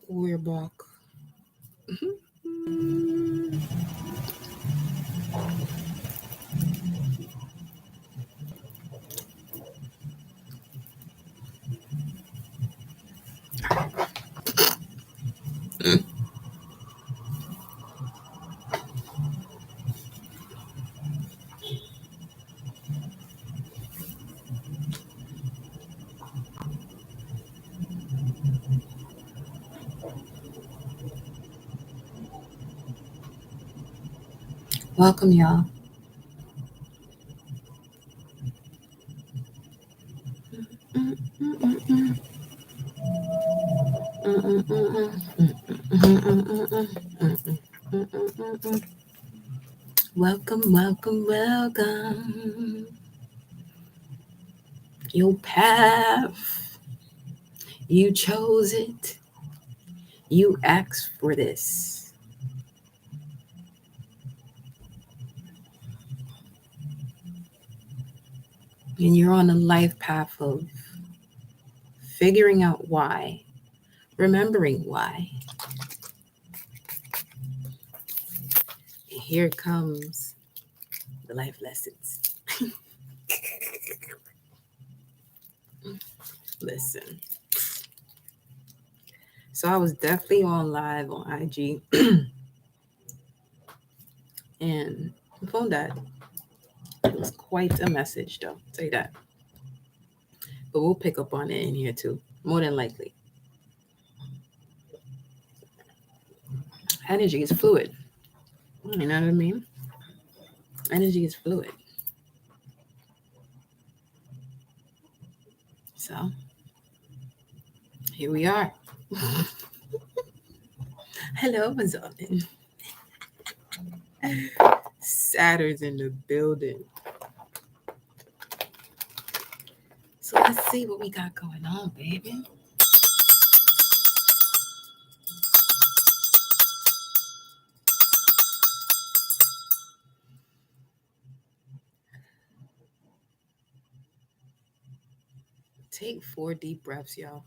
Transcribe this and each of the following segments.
We're back. Welcome, y'all. Welcome, welcome, welcome. Your path, you chose it. You asked for this. And you're on a life path of figuring out why, remembering why. And here comes the life lessons. Listen. So I was definitely on live on IG and the phone died. It was quite a message though, I'll say that. But we'll pick up on it in here too, more than likely. Energy is fluid. You know what I mean? Energy is fluid. So here we are. Hello, Amazon. Saturn's in the building. So let's see what we got going on, baby. Take 4 deep breaths, y'all.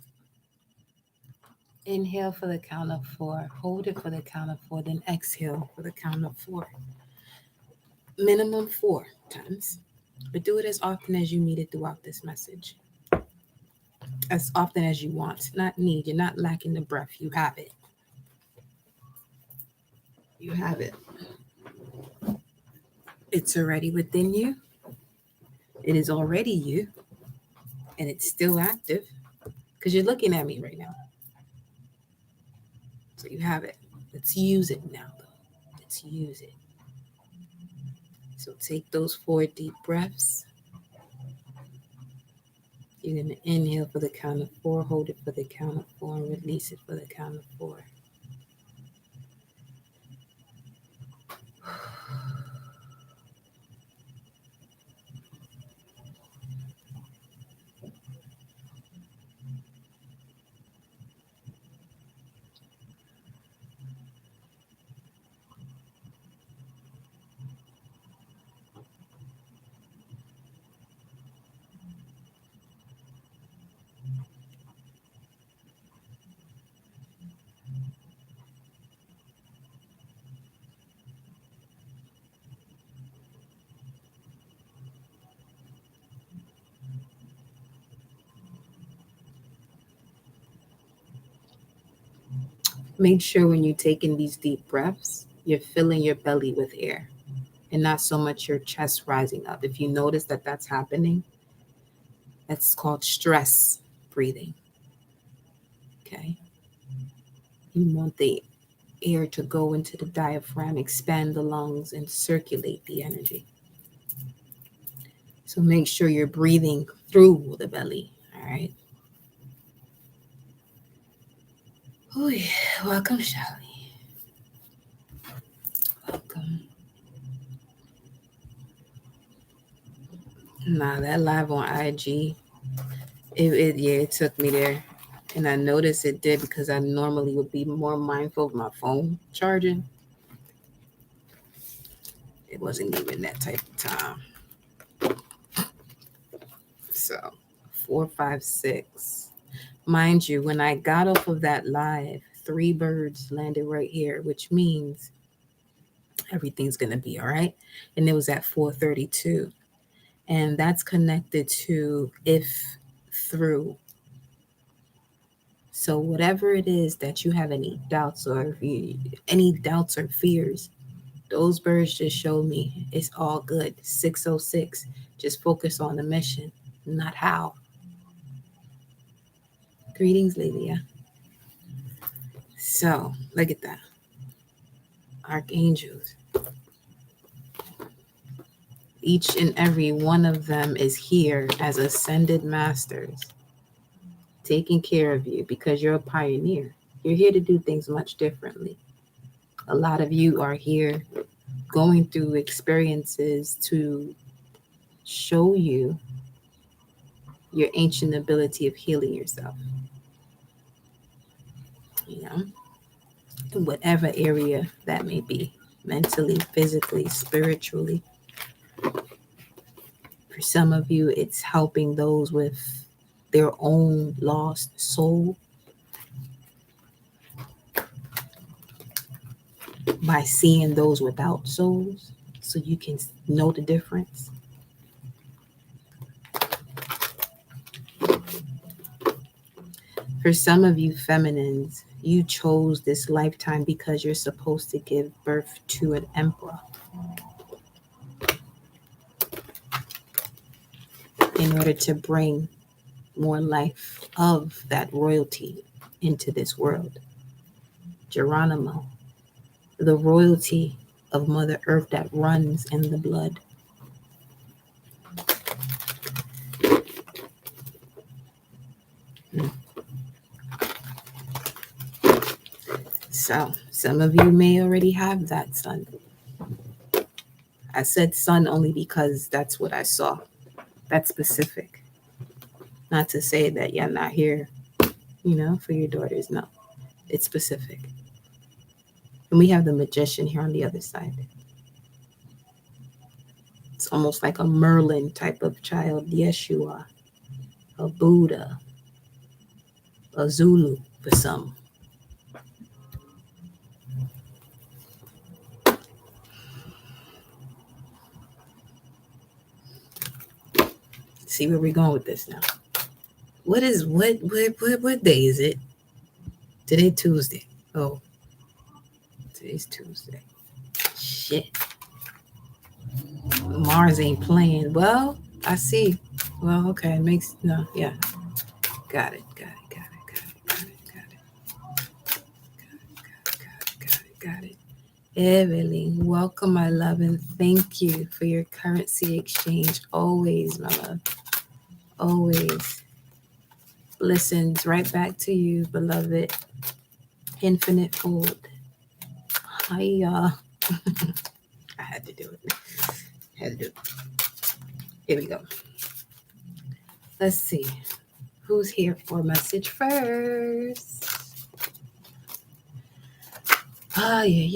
Inhale for the count of 4. Hold it for the count of 4. Then exhale for the count of 4. Minimum 4 times. But do it as often as you need it throughout this message. As often as you want. Not need. You're not lacking the breath. You have it. You have it. It's already within you. It is already you. And it's still active. Because you're looking at me right now. So you have it. Let's use it now, though. Let's use it. So take those 4 deep breaths. You're going to inhale for the count of 4, hold it for the count of 4, and release it for the count of 4. Make sure when you're taking these deep breaths, you're filling your belly with air and not so much your chest rising up. If you notice that that's happening, that's called stress breathing. Okay. You want the air to go into the diaphragm, expand the lungs, and circulate the energy. So make sure you're breathing through the belly. All right. Oh, yeah. Welcome, Shelly. Welcome. Nah, that live on IG, it took me there. And I noticed it did because I normally would be more mindful of my phone charging. It wasn't even that type of time. So 4, 5, 6. Mind you, when I got off of that live 3 birds landed right here, which means everything's going to be all right. And it was at 4:32. And that's connected to if through. So whatever it is that you have any doubts or any doubts or fears, those birds just show me it's all good. 606. Just focus on the mission, not how. Greetings, Lelia. So look at that. Archangels. Each and every one of them is here as ascended masters, taking care of you because you're a pioneer. You're here to do things much differently. A lot of you are here going through experiences to show you your ancient ability of healing yourself. You know, in whatever area that may be, mentally, physically, spiritually. For some of you, it's helping those with their own lost soul by seeing those without souls so you can know the difference. For some of you feminines, you chose this lifetime because you're supposed to give birth to an emperor in order to bring more life of that royalty into this world. Geronimo, the royalty of Mother Earth that runs in the blood. So some of you may already have that sun. I said sun only because that's what I saw. That's specific. Not to say that you're not here, for your daughters. No, it's specific. And we have the magician here on the other side. It's almost like a Merlin type of child, Yeshua, a Buddha, a Zulu for some. See where we're going with this now. What day is it? Today Tuesday. Oh, today's Tuesday. Shit. Mars ain't playing. Well, I see. Well, okay. Got it. Got it. Evelyn, welcome, my love, and thank you for your currency exchange. Always, my love. Always. Blessings right back to you, beloved. Infinite fold. Hiya. I had to do it. Here we go. Let's see. Who's here for message first? Ay.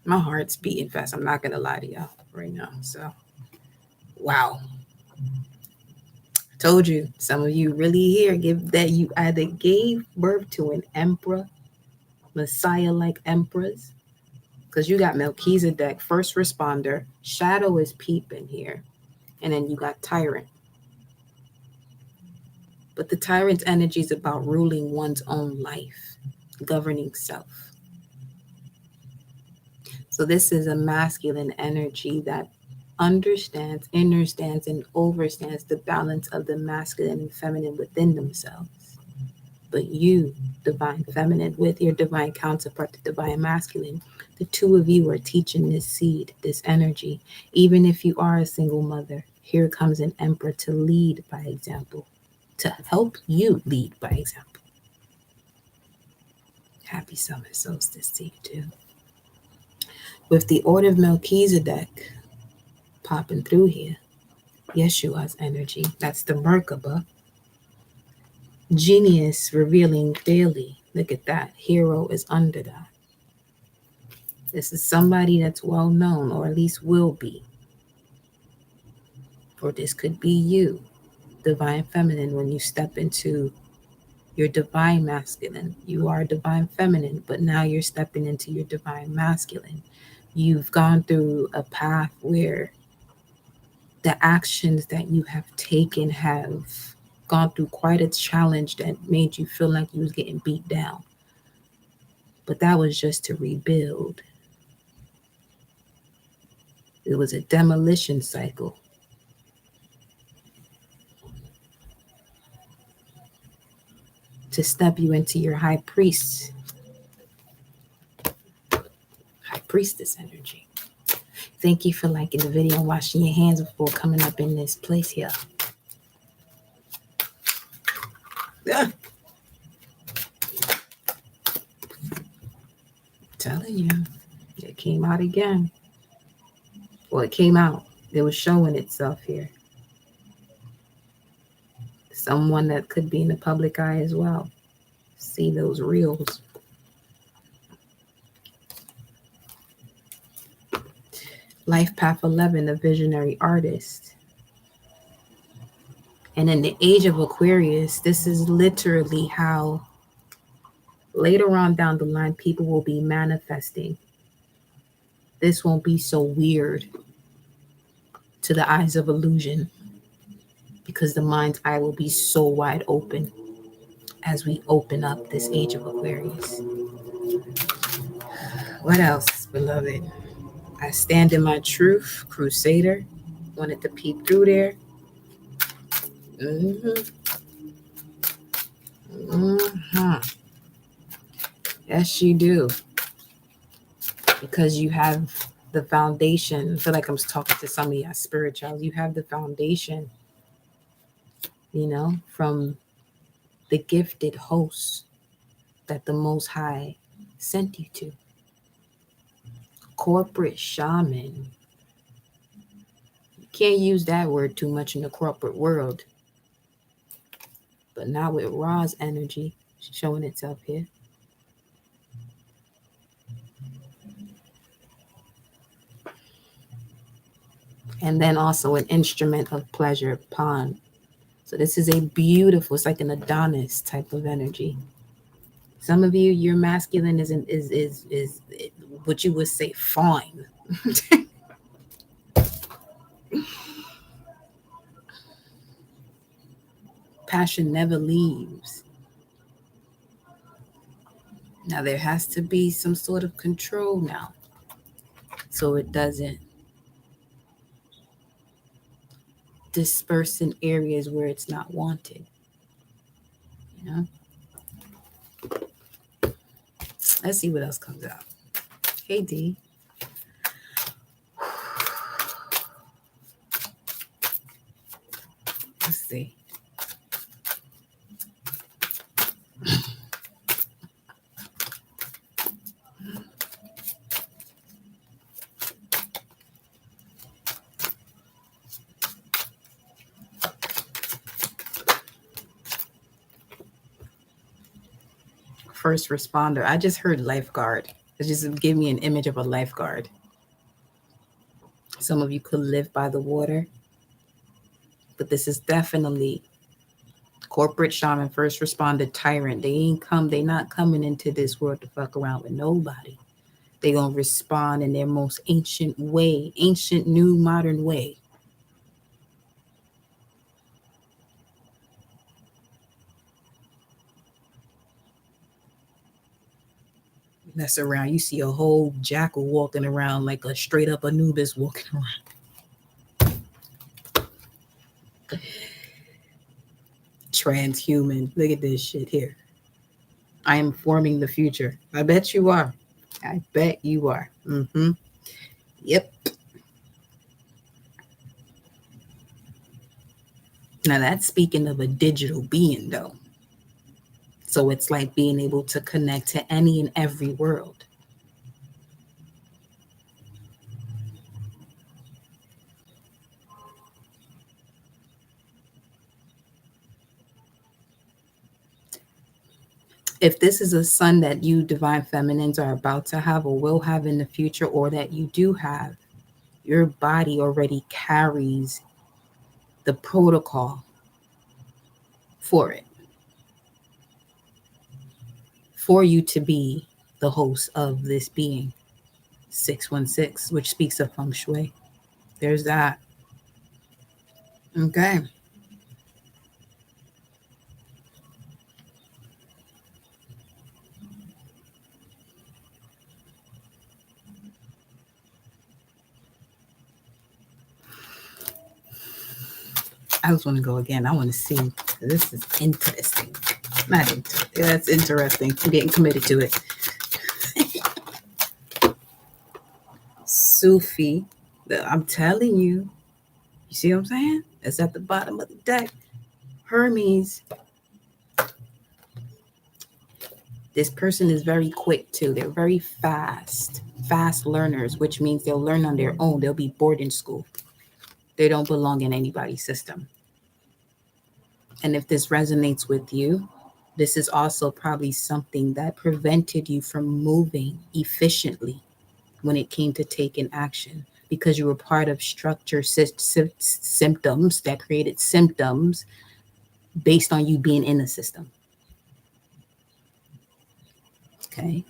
My heart's beating fast. I'm not going to lie to y'all right now. So, wow. Told you, some of you really here you either gave birth to an emperor, Messiah-like empress, because you got Melchizedek, first responder, shadow is peeping here, and then you got tyrant. But the tyrant's energy is about ruling one's own life, governing self. So this is a masculine energy that understands, understands, and overstands the balance of the masculine and feminine within themselves. But you, divine feminine, with your divine counterpart, the divine masculine, the two of you are teaching this seed, this energy. Even if you are a single mother, here comes an emperor to lead by example, to help you lead by example. Happy summer solstice to you too. With the order of Melchizedek popping through here, Yeshua's energy, that's the Merkaba. Genius revealing daily. Look at that. Hero is under that. This is somebody that's well known, or at least will be. Or this could be you. divine feminine. When you step into your divine masculine, you are divine feminine, but now you're stepping into your divine masculine. You've gone through a path where the actions that you have taken have gone through quite a challenge that made you feel like you was getting beat down. But that was just to rebuild. It was a demolition cycle. To step you into your high priestess energy. Thank you for liking the video and washing your hands before coming up in this place here. Telling you, it came out again. Well, it came out. It was showing itself here. Someone that could be in the public eye as well. See those reels. Life Path 11, a visionary artist. And in the age of Aquarius, this is literally how later on down the line, people will be manifesting. This won't be so weird to the eyes of illusion, because the mind's eye will be so wide open as we open up this age of Aquarius. What else, beloved? I stand in my truth, Crusader. Wanted to peep through there. Yes, you do. Because you have the foundation. I feel like I'm talking to some of you spirituals. You have the foundation, from the gifted host that the Most High sent you to. Corporate shaman. You can't use that word too much in the corporate world. But not with Ra's energy showing itself here. And then also an instrument of pleasure, pawn. So this is a beautiful, it's like an Adonis type of energy. Some of you, your masculine is what you would say fine. Passion never leaves. Now there has to be some sort of control now, so it doesn't disperse in areas where it's not wanted. Let's see what else comes out. Hey, D. Let's see. First responder. I just heard lifeguard. It just gave me an image of a lifeguard. Some of you could live by the water, but this is definitely corporate shaman, first responder, tyrant. They not coming into this world to fuck around with nobody. They gonna respond in their most ancient way, ancient, new, modern way. Mess around, you see a whole jackal walking around like a straight up Anubis walking around. Transhuman. Look at this shit here. I am forming the future. I bet you are. I bet you are. Yep. Now that's speaking of a digital being though. So it's like being able to connect to any and every world. If this is a son that you divine feminines are about to have or will have in the future, or that you do have, your body already carries the protocol for it, for you to be the host of this being. 616, which speaks of feng shui. There's that. Okay. I just want to go again. I want to see. This is interesting. Not interesting. That's interesting. I'm getting committed to it. Sufi. I'm telling you. You see what I'm saying? It's at the bottom of the deck. Hermes. This person is very quick too. They're very fast learners, which means they'll learn on their own. They'll be boarding school. They don't belong in anybody's system. And if this resonates with you, this is also probably something that prevented you from moving efficiently when it came to taking action, because you were part of structure symptoms that created symptoms based on you being in the system. Okay.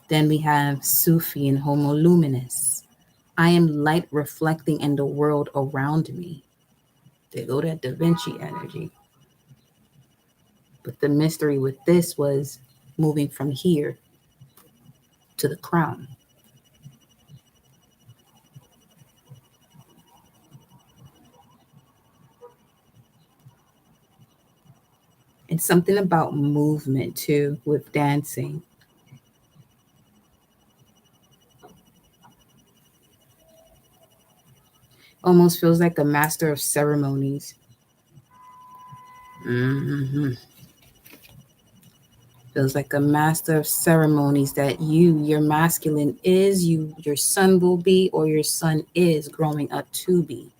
Then we have Sufi and Homo Luminous. I am light reflecting in the world around me. They go that Da Vinci energy. But the mystery with this was moving from here to the crown. And something about movement too with dancing. Almost feels like a master of ceremonies. Mm-hmm. Feels like a master of ceremonies that your masculine is, your son will be, or your son is growing up to be.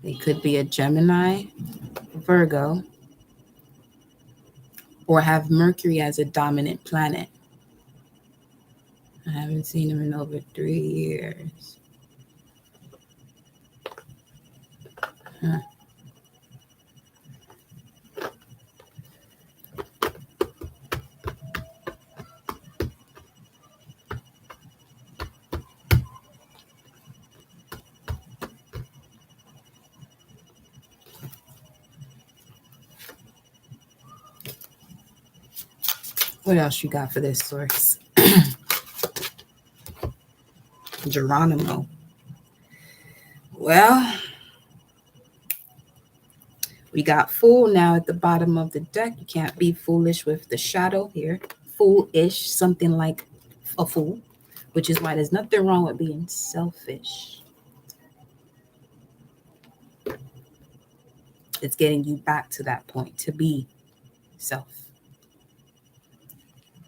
They could be a Gemini, Virgo, or have Mercury as a dominant planet. I haven't seen him in over 3 years. Huh. What else you got for this source? Geronimo. Well, we got fool now at the bottom of the deck. You can't be foolish with the shadow here. Foolish, something like a fool, which is why there's nothing wrong with being selfish. It's getting you back to that point, to be self.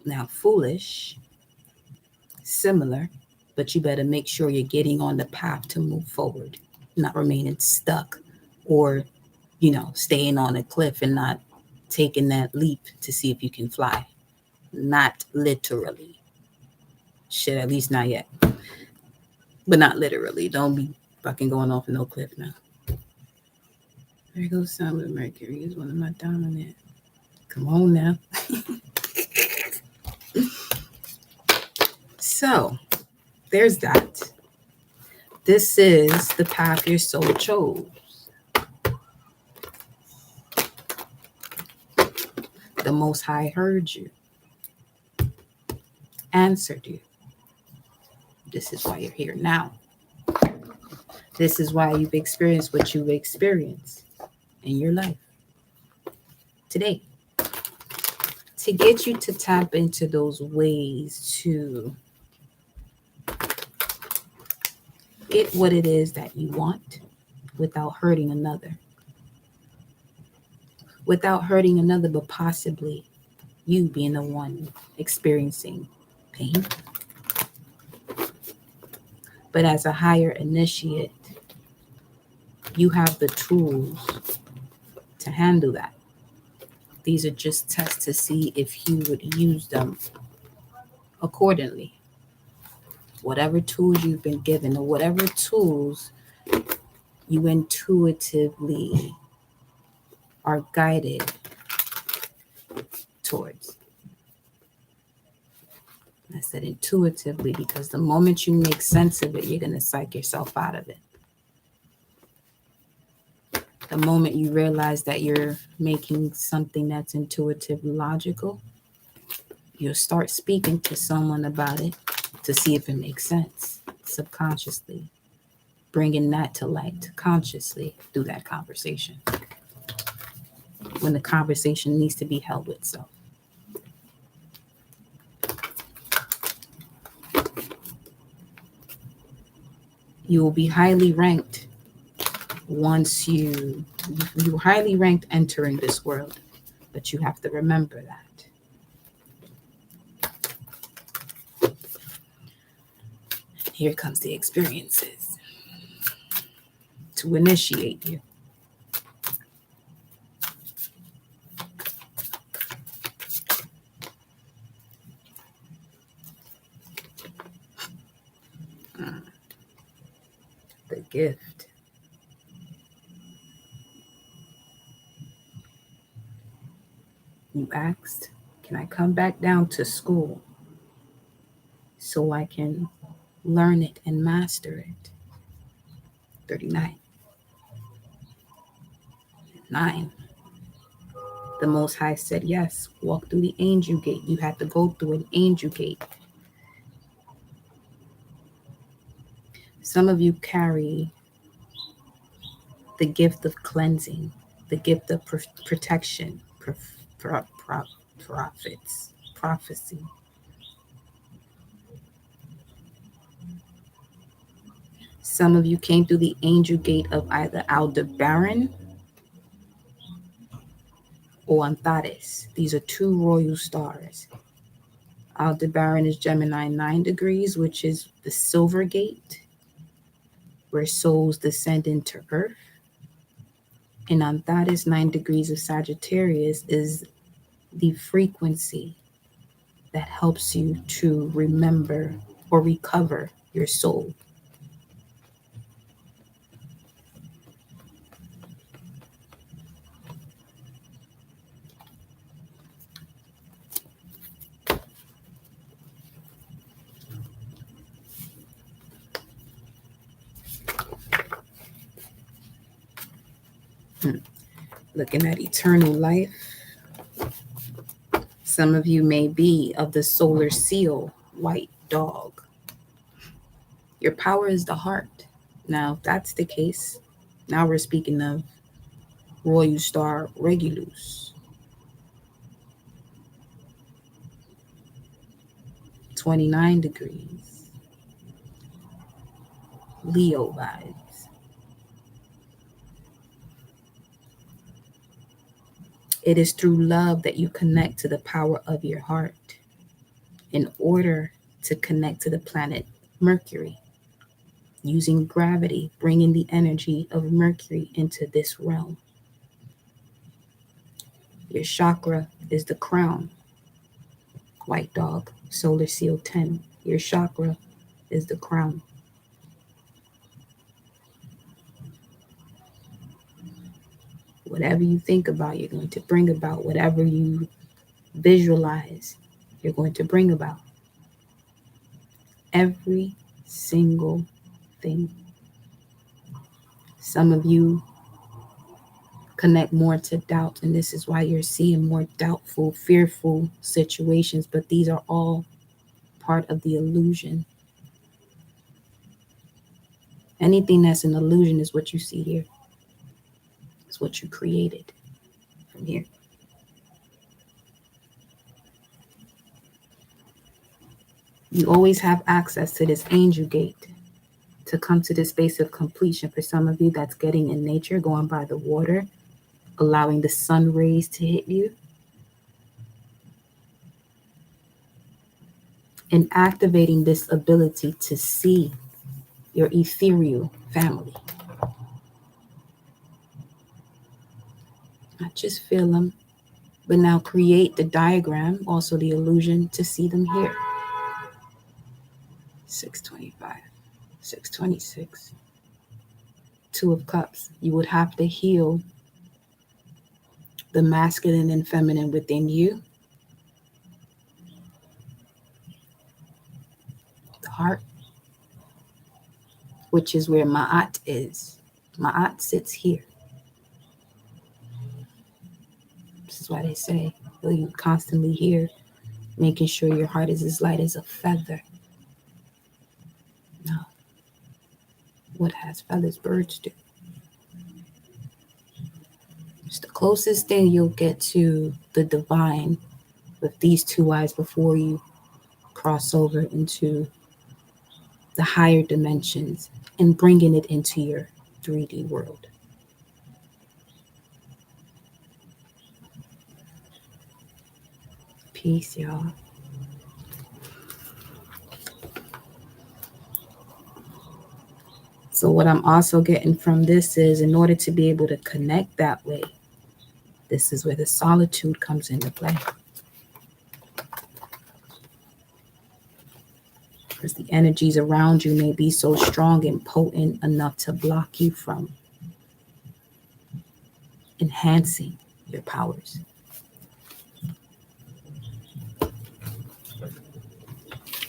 Now, foolish, similar, but you better make sure you're getting on the path to move forward, not remaining stuck or, staying on a cliff and not taking that leap to see if you can fly. Not literally. Shit, at least not yet. But not literally. Don't be fucking going off no cliff now. There goes Sun with Mercury. Is one of my dominant. Come on now. So, there's that. This is the path your soul chose. The Most High heard you, answered you. This is why you're here now. This is why you've experienced what you've experienced in your life today. To get you to tap into those ways to get what it is that you want without hurting another. Without hurting another, but possibly you being the one experiencing pain. But as a higher initiate, you have the tools to handle that. These are just tests to see if you would use them accordingly. Whatever tools you've been given, or whatever tools you intuitively are guided towards. I said intuitively because the moment you make sense of it, you're going to psych yourself out of it. The moment you realize that you're making something that's intuitively logical, you'll start speaking to someone about it to see if it makes sense subconsciously, bringing that to light to consciously do that conversation when the conversation needs to be held with self. You will be highly ranked once you're highly ranked entering this world, but you have to remember that. Here comes the experiences to initiate you. The gift. You asked, can I come back down to school so I can learn it and master it? 39. 9. The Most High said, yes, walk through the angel gate. You had to go through an angel gate. Some of you carry the gift of cleansing, the gift of protection, prophecy. Some of you came through the angel gate of either Aldebaran or Antares. These are two royal stars. Aldebaran is Gemini 9 degrees, which is the silver gate, where souls descend into earth. And Antares 9 degrees of Sagittarius is the frequency that helps you to remember or recover your soul. Looking at eternal life, some of you may be of the solar seal, white dog. Your power is the heart. Now, if that's the case, now we're speaking of royal star Regulus. 29 degrees. Leo vibes. It is through love that you connect to the power of your heart in order to connect to the planet Mercury, using gravity, bringing the energy of Mercury into this realm. Your chakra is the crown, white dog, solar seal 10. Your chakra is the crown. Whatever you think about, you're going to bring about. Whatever you visualize, you're going to bring about. Every single thing. Some of you connect more to doubt, and this is why you're seeing more doubtful, fearful situations, but these are all part of the illusion. Anything that's an illusion is what you see here. It's what you created from here. You always have access to this angel gate to come to this space of completion. For some of you, that's getting in nature, going by the water, allowing the sun rays to hit you, and activating this ability to see your ethereal family. Not just feel them, but now create the diagram, also the illusion to see them here. 625, 626, Two of Cups. You would have to heal the masculine and feminine within you, the heart, which is where Ma'at is. Ma'at sits here. This is why they say, will you constantly hear, making sure your heart is as light as a feather. No. What has feathers? Birds do. It's the closest thing you'll get to the divine with these two eyes before you cross over into the higher dimensions and bringing it into your 3D world. Peace, y'all. So what I'm also getting from this is, in order to be able to connect that way, this is where the solitude comes into play. Because the energies around you may be so strong and potent enough to block you from enhancing your powers.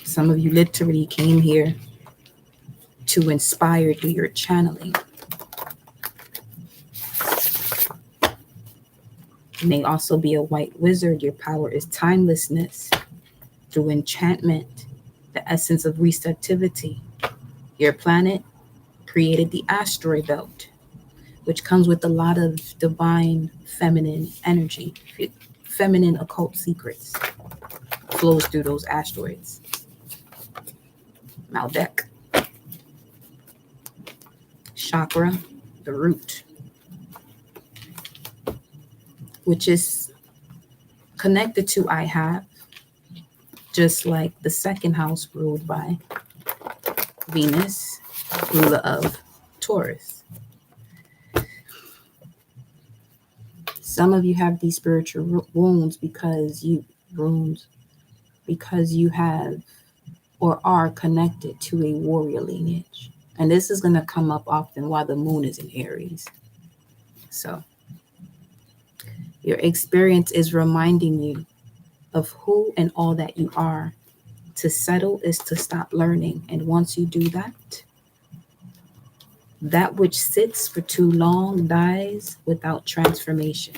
Some of you literally came here to inspire through your channeling. You may also be a white wizard. Your power is timelessness through enchantment, the essence of receptivity. Your planet created the asteroid belt, which comes with a lot of divine feminine energy. Feminine occult secrets flows through those asteroids. Maldek. Chakra, the root, which is connected to I have, just like the second house ruled by Venus, ruler of Taurus. Some of you have these spiritual wounds because you have or are connected to a warrior lineage. And this is going to come up often while the moon is in Aries. So your experience is reminding you of who and all that you are. To settle is to stop learning. And once you do that, that which sits for too long dies without transformation.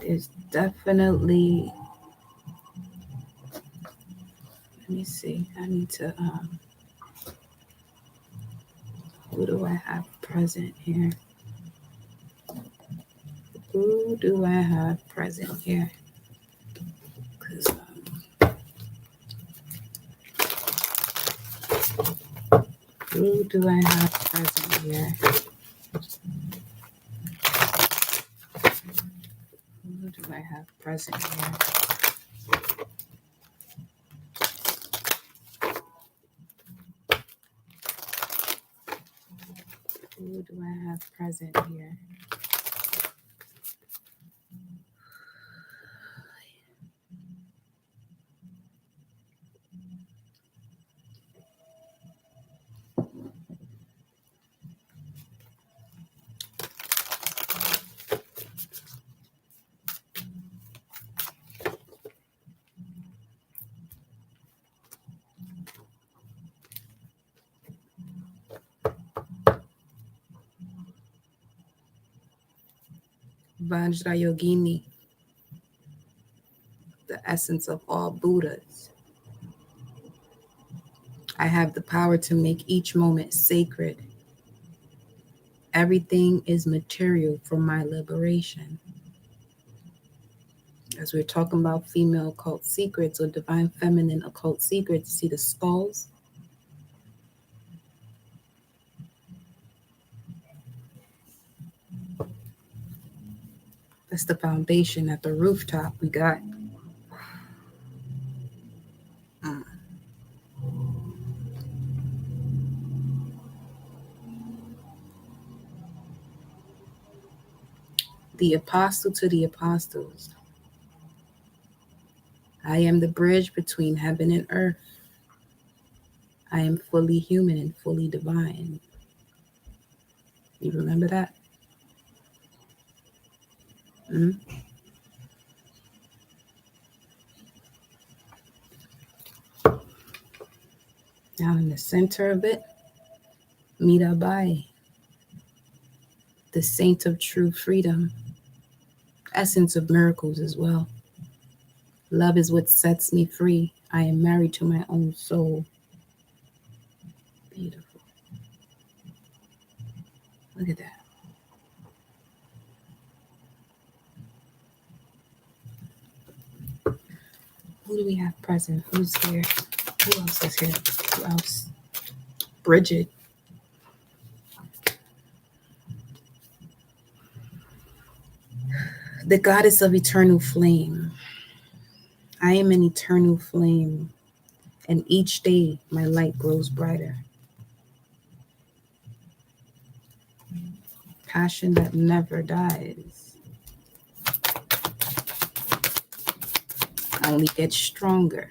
There's definitely, let me see, I need to, who do I have present here? Who do I have present here? Because who do I have present here? Who do I have present here? Who do I have present here? Vajrayogini, the essence of all Buddhas. I have the power to make each moment sacred. Everything is material for my liberation. As we're talking about female occult secrets or divine feminine occult secrets, see the skulls? That's the foundation. At the rooftop, we got the apostle to the apostles. I am the bridge between heaven and earth. I am fully human and fully divine. You remember that? Mm-hmm. Down in the center of it, Mirabai, the saint of true freedom, essence of miracles as well. Love is what sets me free. I am married to my own soul. Beautiful. Look at that. Who do we have present? Who's here? Who else is here? Who else? Bridget. The goddess of eternal flame. I am an eternal flame, and each day my light grows brighter. Passion that never dies. I only get stronger.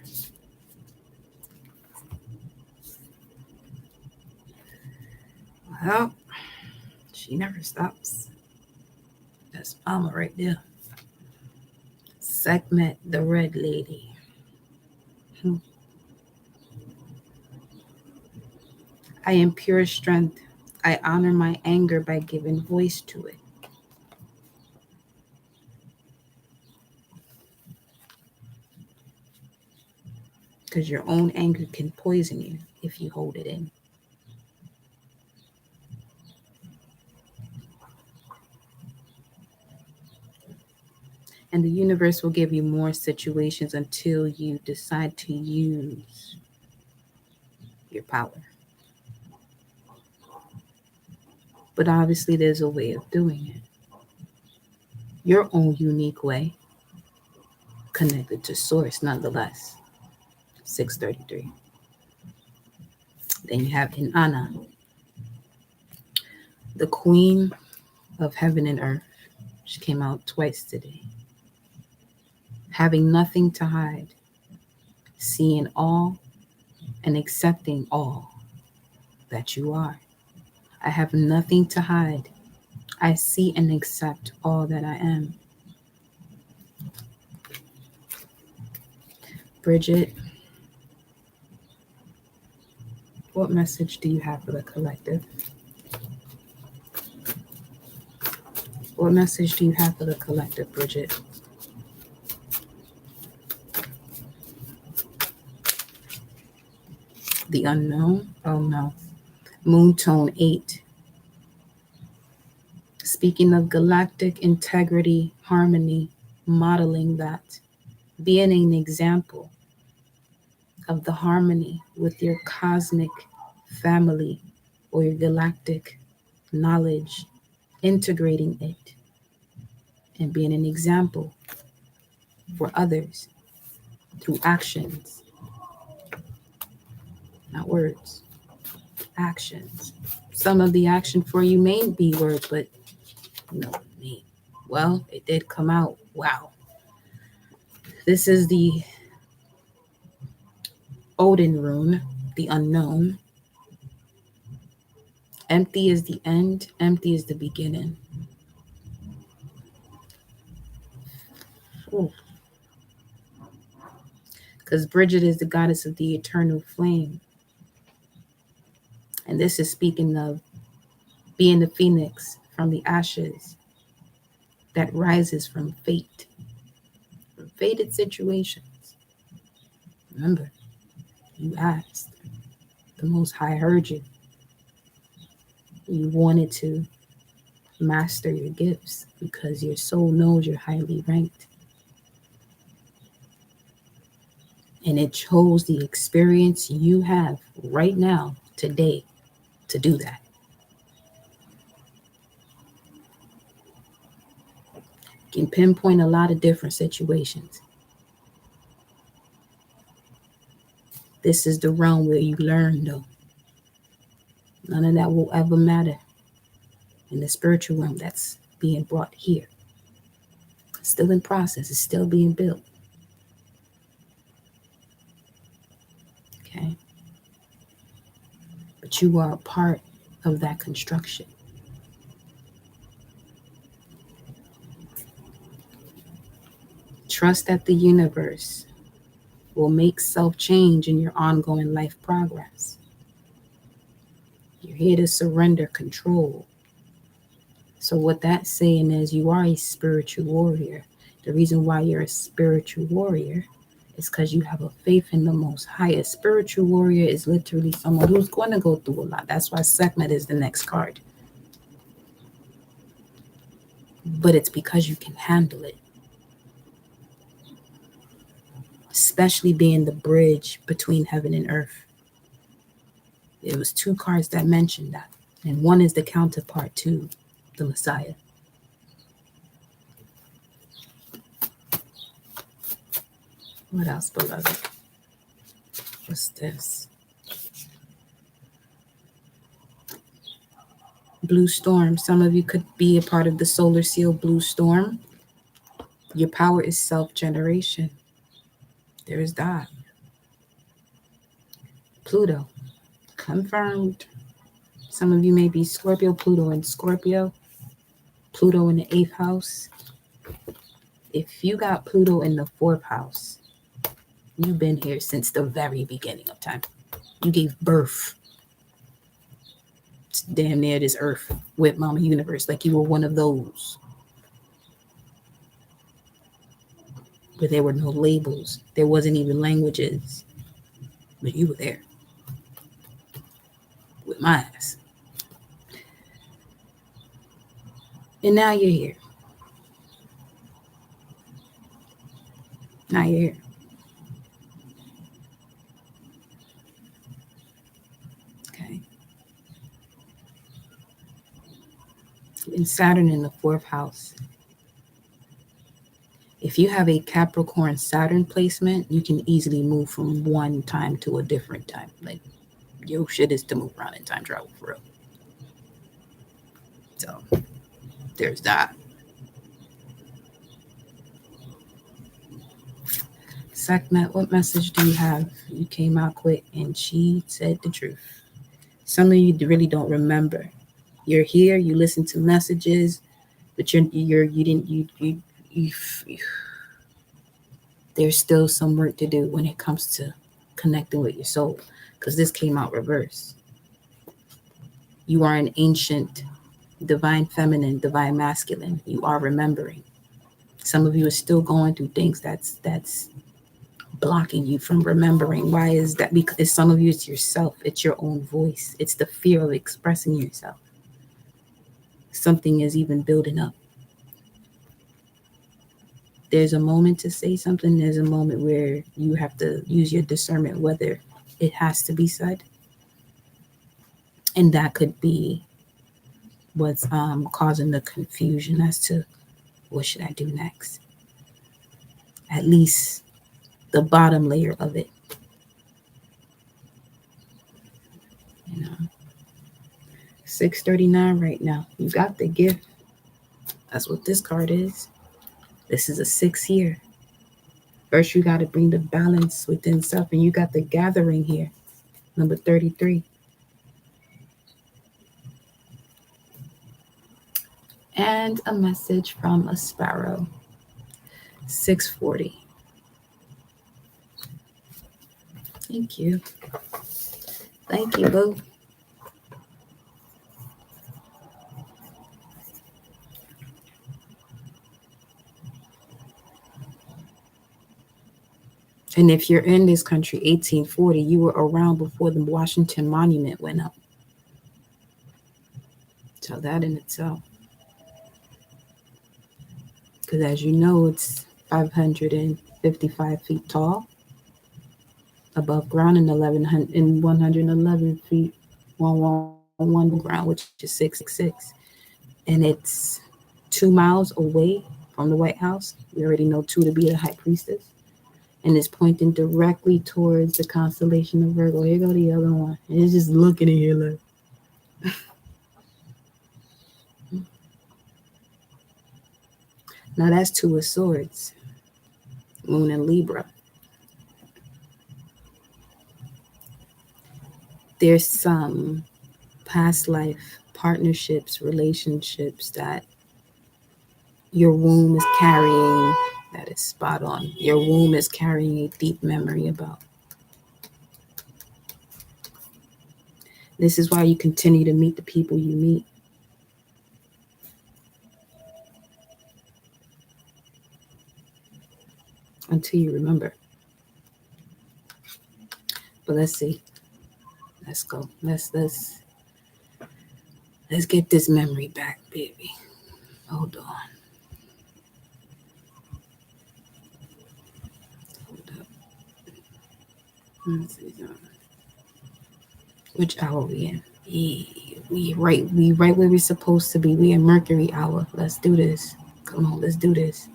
Well, she never stops. That's Mama right there. Sekhmet, the red lady. I am pure strength. I honor my anger by giving voice to it. Because your own anger can poison you if you hold it in. And the universe will give you more situations until you decide to use your power. But obviously there's a way of doing it. Your own unique way, connected to source nonetheless. 633. Then you have Inanna, the queen of heaven and earth. She came out twice today. Having nothing to hide, seeing all and accepting all that you are. I have nothing to hide. I see and accept all that I am. Bridget, what message do you have for the collective? What message do you have for the collective, Bridget? The unknown? Oh no. Moon tone 8. Speaking of galactic integrity, harmony, modeling that, being an example of the harmony with your cosmic family or your galactic knowledge, integrating it and being an example for others through actions, not words, actions. Some of the action for you may be words, but no, me. Well, it did come out. Wow. This is the Odin rune, the unknown. Empty is the end, empty is the beginning. Because Bridget is the goddess of the eternal flame. And this is speaking of being the phoenix from the ashes that rises from fate, from fated situations. Remember, you asked. The Most High heard you. You wanted to master your gifts because your soul knows you're highly ranked. And it chose the experience you have right now, today, to do that. You can pinpoint a lot of different situations. This is the realm where you learn, though. None of that will ever matter in the spiritual realm that's being brought here. It's still in process. It's still being built. you are a part of that construction. Trust that the universe will make self-change in your ongoing life progress. You're here to surrender control. So what that's saying is you are a spiritual warrior. The reason why you're a spiritual warrior is because you have a faith in the Most High. A spiritual warrior is literally someone who's going to go through a lot. That's why Sekhmet is the next card. But it's because you can handle it. Especially being the bridge between heaven and earth. It was 2 cards that mentioned that. And one is the counterpart to the Messiah. What else, beloved? What's this? Blue storm. Some of you could be a part of the solar seal blue storm. Your power is self-generation. There is that. Pluto. Confirmed. Some of you may be Scorpio, Pluto, and Scorpio. Pluto in the 8th house. If you got Pluto in the 4th house, you've been here since the very beginning of time. You gave birth to damn near this earth with Mama Universe, like you were one of those. Where there were no labels. There wasn't even languages. But you were there. With my ass. And now you're here. Now you're here. Okay. And Saturn in the 4th house. If you have a Capricorn Saturn placement, you can easily move from one time to a different time. Like, your shit is to move around in time travel for real. So, there's that. Sekhmet, what message do you have? You came out quick and she said the truth. Some of you really don't remember. You're here, you listen to messages, but there's still some work to do when it comes to connecting with your soul, because this came out reverse. You are an ancient, divine feminine, divine masculine. You are remembering. Some of you are still going through things that's blocking you from remembering. Why is that? Because some of you, it's yourself. It's your own voice. It's the fear of expressing yourself. Something is even building up. There's a moment to say something. There's a moment where you have to use your discernment whether it has to be said. And that could be what's causing the confusion as to what should I do next. At least the bottom layer of it. You know, 639 right now. You got the gift. That's what this card is. This is a 6 here. First, you got to bring the balance within self, and you got the gathering here, number 33. And a message from a sparrow, 640. Thank you. Thank you, boo. And if you're in this country, 1840, you were around before the Washington Monument went up. So that in itself. Because as you know, it's 555 feet tall above ground and 111 feet 111 ground, which is 666. And it's 2 miles away from the White House. We already know 2 to be the High Priestess. And it's pointing directly towards the constellation of Virgo. Here go the other one. And it's just looking at here like. Now that's 2 of Swords. Moon and Libra. There's some past life partnerships, relationships that your womb is carrying. That is spot on. Your womb is carrying a deep memory about. This is why you continue to meet the people you meet. Until you remember. But let's see. Let's go. Let's get this memory back, baby. Hold on. Hold up. Let's see. Which hour we in? We right where we're supposed to be. We in Mercury hour. Let's do this. Come on, let's do this.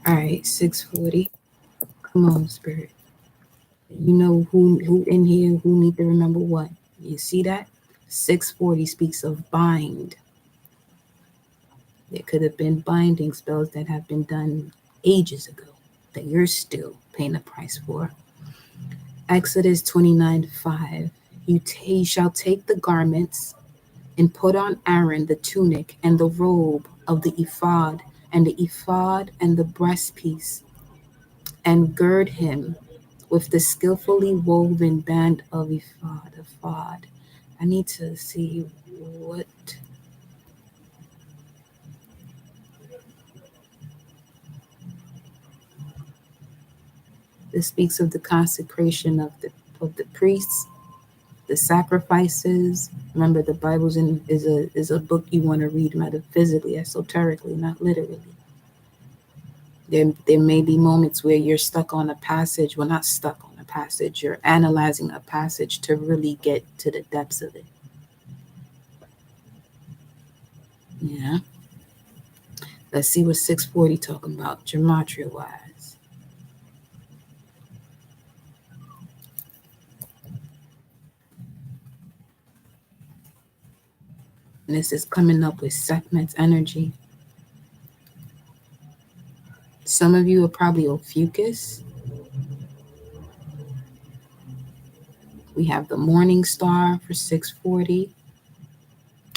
All right, 6:40. Come on, spirit. You know who in here who need to remember what. You see that? 6:40 speaks of bind. There could have been binding spells that have been done ages ago that you're still paying the price for. Exodus 29:5. You shall take the garments and put on Aaron the tunic and the robe of the ephod and the breastpiece, and gird him with the skillfully woven band of ephod. I need to see what. This speaks of the consecration of the priests, the sacrifices. Remember, the Bible is a book you want to read metaphysically, esoterically, not literally. There may be moments where you're stuck on a passage. Well, not stuck on a passage. You're analyzing a passage to really get to the depths of it. Yeah. Let's see what 640 talking about gematria wise. And this is coming up with Sekhmet's energy. Some of you are probably Ophiuchus. We have the morning star for 640.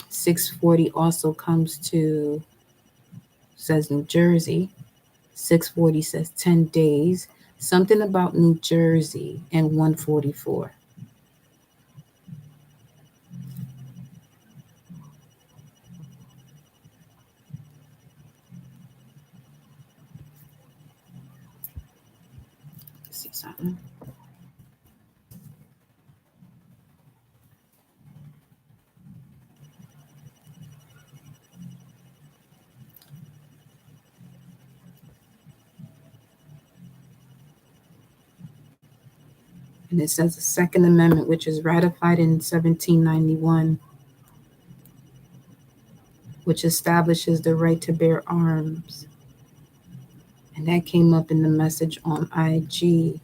640 also comes to, says New Jersey. 640 says 10 days. Something about New Jersey and 144. See something. And it says the Second Amendment, which is ratified in 1791, which establishes the right to bear arms. And that came up in the message on IG.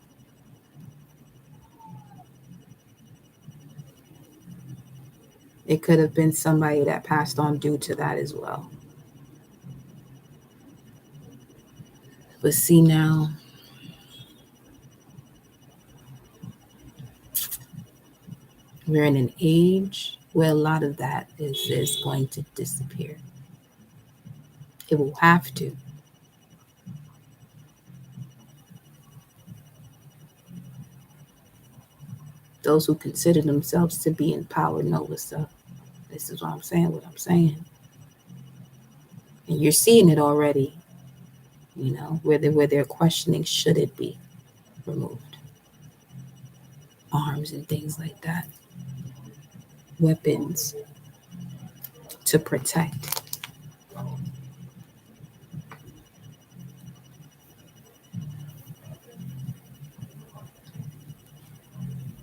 It could have been somebody that passed on due to that as well. But see now, we're in an age where a lot of that is going to disappear. It will have to. Those who consider themselves to be in power know what's up. This is what I'm saying. And you're seeing it already, you know, where they're questioning, should it be removed? Arms and things like that. Weapons to protect.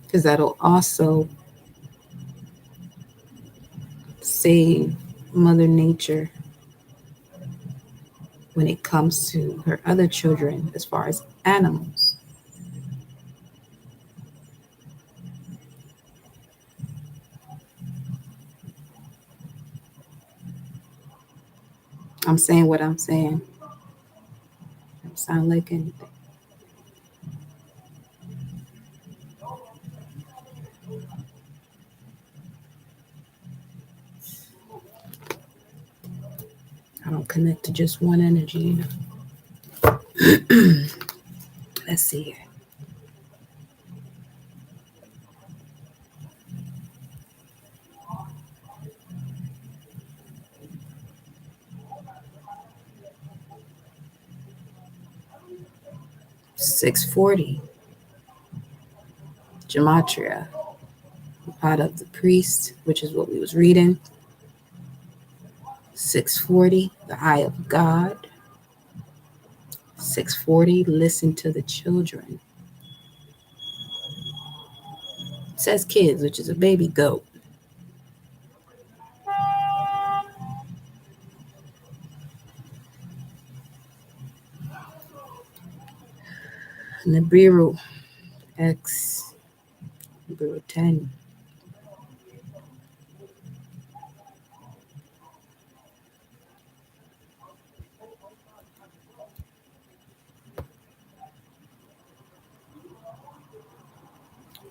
Because that'll also save Mother Nature when it comes to her other children as far as animals. I'm saying what I'm saying. Don't sound like anything. connect to just one energy, you know. Let's see here. $640. Gematria. Part of the priest, which is what we was reading. 640, the eye of God. 640, listen to the children. It says kids, which is a baby goat. Nibiru X, Nibiru 10.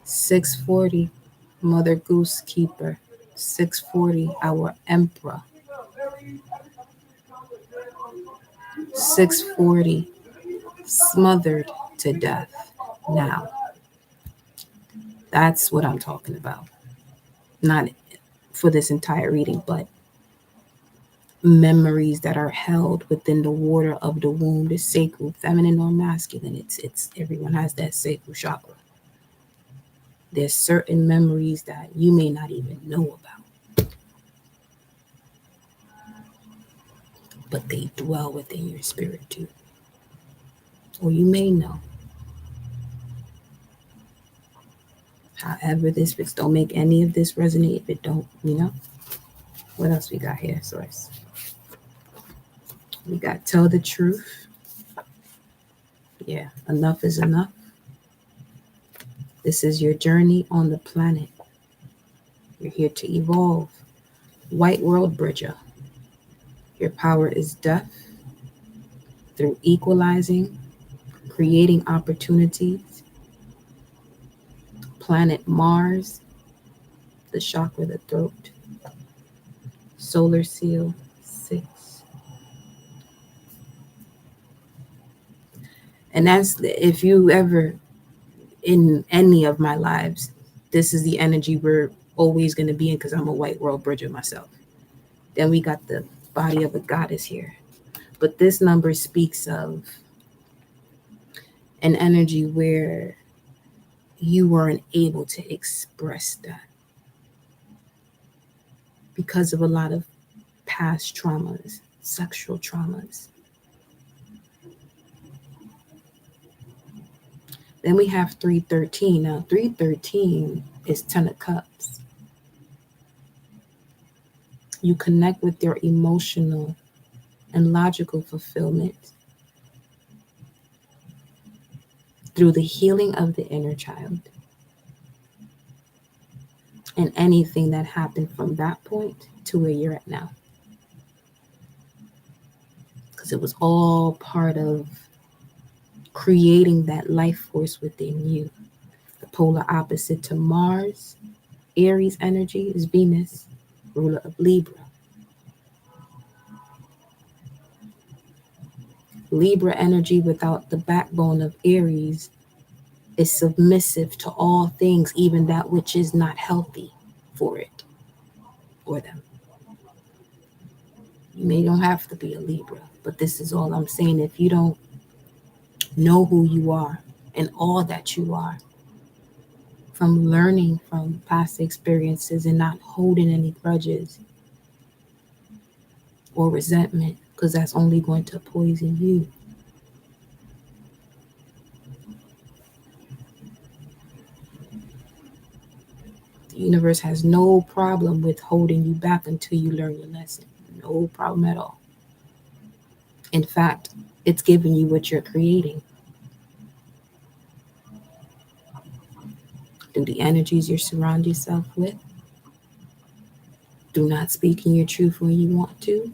$640, Mother Goose Keeper. $640, our Emperor. $640, smothered to death. Now, that's what I'm talking about. Not for this entire reading, but memories that are held within the water of the womb, the sacral, feminine or masculine. It's everyone has that sacral chakra. There's certain memories that you may not even know about, but they dwell within your spirit too. Or you may know. However, this fits, don't make any of this resonate if it don't, you know. What else we got here, source? We got tell the truth. Yeah, enough is enough. This is your journey on the planet. You're here to evolve. White world bridger. Your power is death through equalizing, creating opportunities. Planet Mars, the chakra, the throat. Solar seal 6. And that's, if you ever, in any of my lives, this is the energy we're always going to be in, because I'm a white world bridger myself. Then we got the body of a goddess here. But this number speaks of an energy where you weren't able to express that because of a lot of past traumas, sexual traumas. Then we have 313. Now, 313 is 10 of Cups. You connect with your emotional and logical fulfillment through the healing of the inner child. And anything that happened from that point to where you're at now. Because it was all part of creating that life force within you. The polar opposite to Mars, Aries energy, is Venus, ruler of Libra. Libra energy without the backbone of Aries is submissive to all things, even that which is not healthy for it or them. You may don't have to be a Libra, but this is all I'm saying. If you don't know who you are and all that you are, from learning from past experiences and not holding any grudges or resentment, because that's only going to poison you. The universe has no problem with holding you back until you learn your lesson. No problem at all. In fact, it's giving you what you're creating. Through the energies you surround yourself with. Do not speak in your truth when you want to.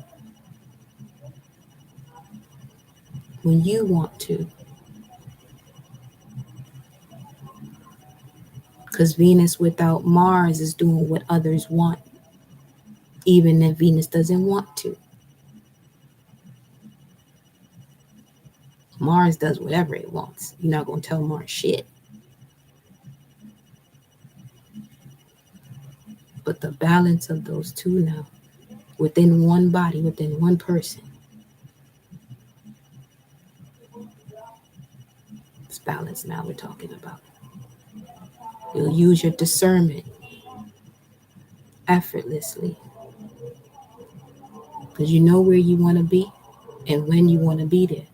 When you want to. Because Venus without Mars is doing what others want, even if Venus doesn't want to. Mars does whatever it wants. You're not going to tell Mars shit. But the balance of those two now, within one body, within one person, it's balance now we're talking about. You'll use your discernment effortlessly because you know where you want to be and when you want to be there,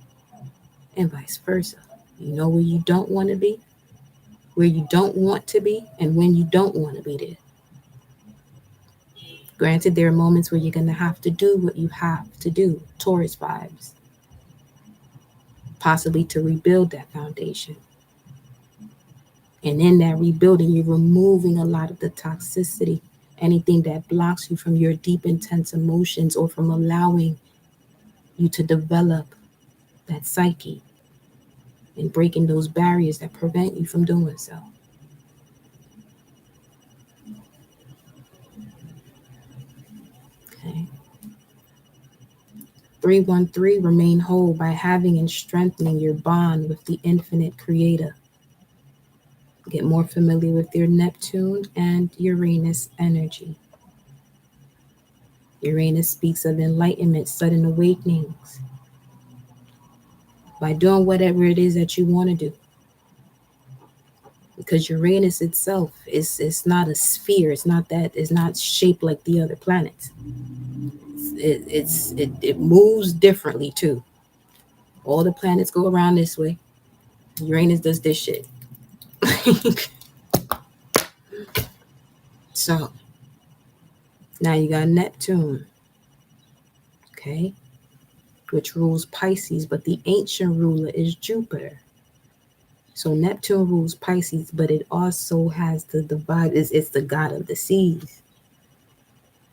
and vice versa. You know where you don't want to be, where you don't want to be, and when you don't want to be there. Granted, there are moments where you're going to have to do what you have to do, Taurus vibes, possibly to rebuild that foundation. And in that rebuilding, you're removing a lot of the toxicity, anything that blocks you from your deep, intense emotions or from allowing you to develop that psyche and breaking those barriers that prevent you from doing so. Okay. 313, remain whole by having and strengthening your bond with the infinite creator. Get more familiar with your Neptune and Uranus energy. Uranus speaks of enlightenment, sudden awakenings, by doing whatever it is that you want to do. Because Uranus itself is not a sphere. It's not shaped like the other planets. It moves differently too. All the planets go around this way. Uranus does this shit. So now you got Neptune, okay, which rules Pisces, but the ancient ruler is Jupiter. So Neptune rules Pisces, but it also has the divide. It's the god of the seas,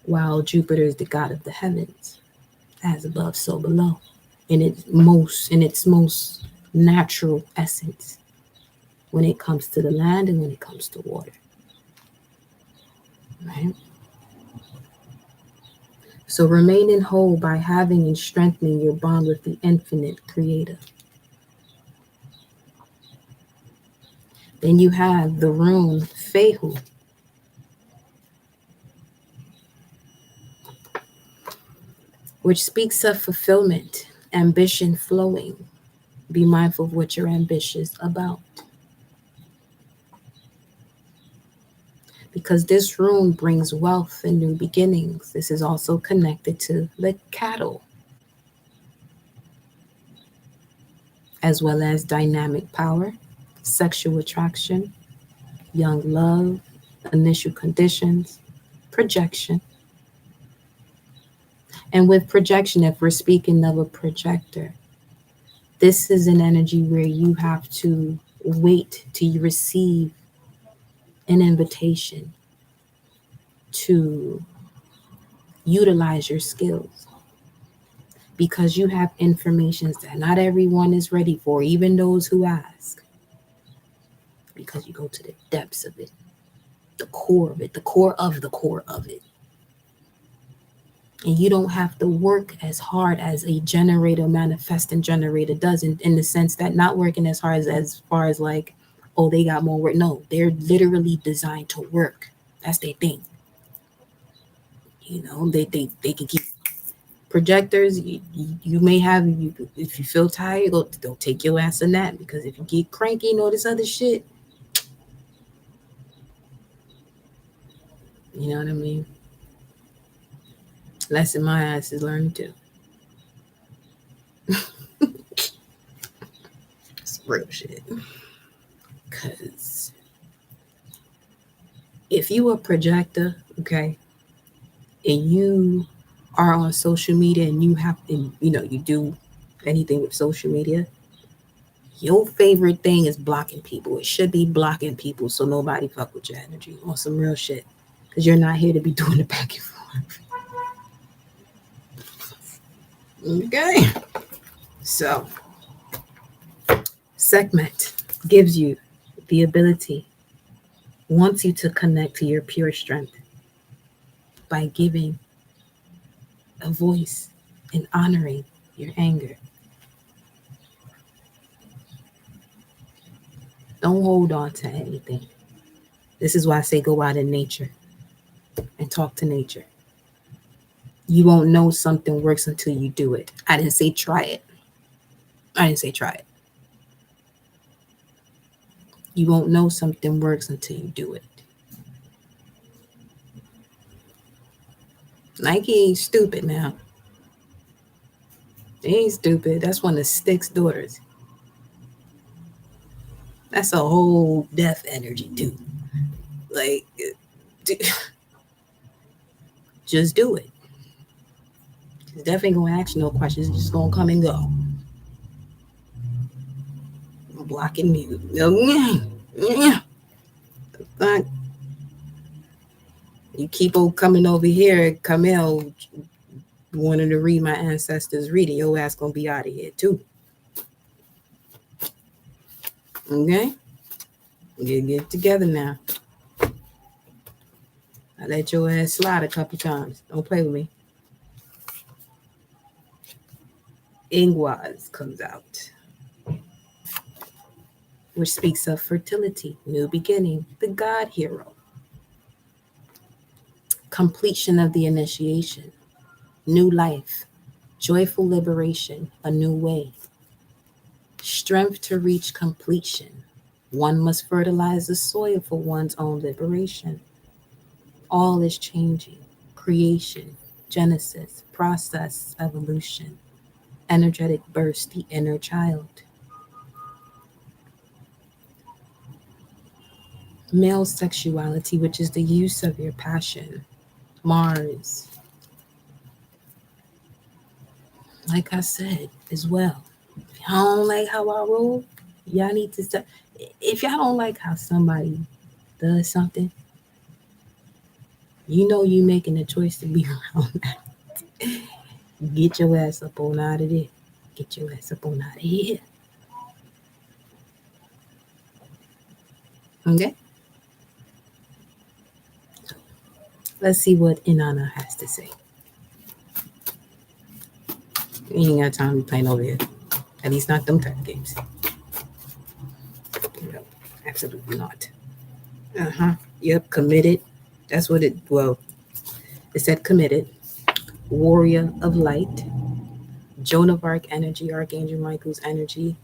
while Jupiter is the god of the heavens, as above, so below, in its most natural essence, when it comes to the land and when it comes to water. Right? So remaining whole by having and strengthening your bond with the infinite creator. Then you have the rune Fehu, which speaks of fulfillment, ambition flowing. Be mindful of what you're ambitious about. Because this rune brings wealth and new beginnings. This is also connected to the cattle, as well as dynamic power, sexual attraction, young love, initial conditions, projection. And with projection, if we're speaking of a projector, this is an energy where you have to wait till you receive an invitation to utilize your skills, because you have information that not everyone is ready for, even those who ask, because you go to the depths of it, the core of it, the core of the core of it. And you don't have to work as hard as a generator, manifesting generator does, in the sense that not working as hard as far as like, oh, they got more work. No, they're literally designed to work. That's their thing. You know, they can keep projectors. You may have, if you feel tired, they'll take your ass a nap, because if you get cranky and all this other shit, you know what I mean? Lesson my ass is learning too. It's real shit. Because if you a projector, okay, and you are on social media and you have to, you do anything with social media, your favorite thing is blocking people. It should be blocking people so nobody fuck with your energy on some real shit. Because you're not here to be doing the back and forth. Okay. So, Sekhmet gives you the ability, wants you to connect to your pure strength by giving a voice and honoring your anger. Don't hold on to anything. This is why I say go out in nature and talk to nature. You won't know something works until you do it. I didn't say try it. I didn't say try it. You won't know something works until you do it. Nike ain't stupid now. They ain't stupid. That's one of Stick's daughters. That's a whole death energy too. Like, just do it. It's definitely gonna ask you no questions. It's just gonna come and go. Block and mute. You keep on coming over here, Camille, wanting to read my ancestors' reading. Your ass gonna be out of here too. Okay? Get together now. I let your ass slide a couple times. Don't play with me. Ingwaz comes out, which speaks of fertility, new beginning, the God hero, completion of the initiation, new life, joyful liberation, a new way, strength to reach completion. One must fertilize the soil for one's own liberation. All is changing, creation, genesis, process, evolution, energetic burst, the inner child. Male sexuality, which is the use of your passion. Mars, like I said as well. If y'all don't like how I roll, y'all need to stop. If y'all don't like how somebody does something, you know you making a choice to be around that. Get your ass up on out of there. Get your ass up on out of here. Okay? Let's see what Inanna has to say. You ain't got time to be playing over here. At least not them type of games. No, absolutely not. Yep, committed. That's what it, well, it said committed. Warrior of light. Joan of Arc energy, Archangel Michael's energy.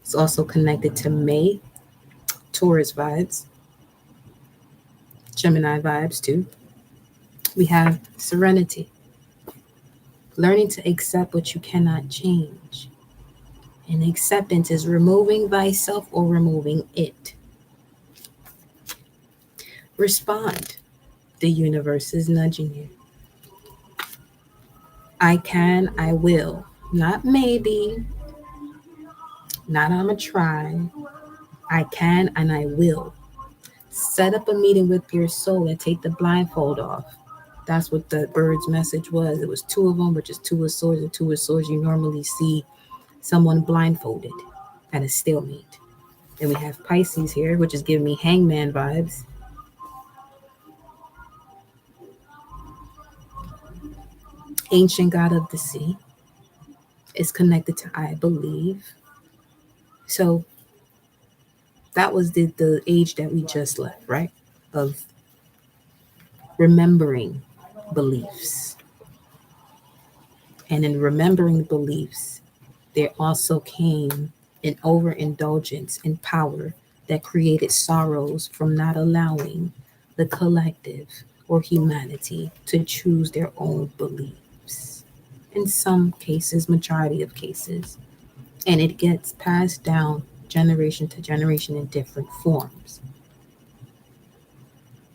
It's also connected to May, Taurus vibes, Gemini vibes too. We have serenity, learning to accept what you cannot change. And acceptance is removing thyself or removing it. Respond. The universe is nudging you. I can, I will. Not maybe, not I'ma try. I can and I will. Set up a meeting with your soul and take the blindfold off. That's what the bird's message was. It was two of them, which is two of swords. And two of swords, you normally see someone blindfolded at a stalemate. Then we have Pisces here, which is giving me hangman vibes. Ancient god of the sea is connected to I believe. So that was the age that we just left, right? Of remembering beliefs. And in remembering beliefs, there also came an overindulgence in power that created sorrows from not allowing the collective or humanity to choose their own beliefs. In some cases, majority of cases. And it gets passed down generation to generation in different forms,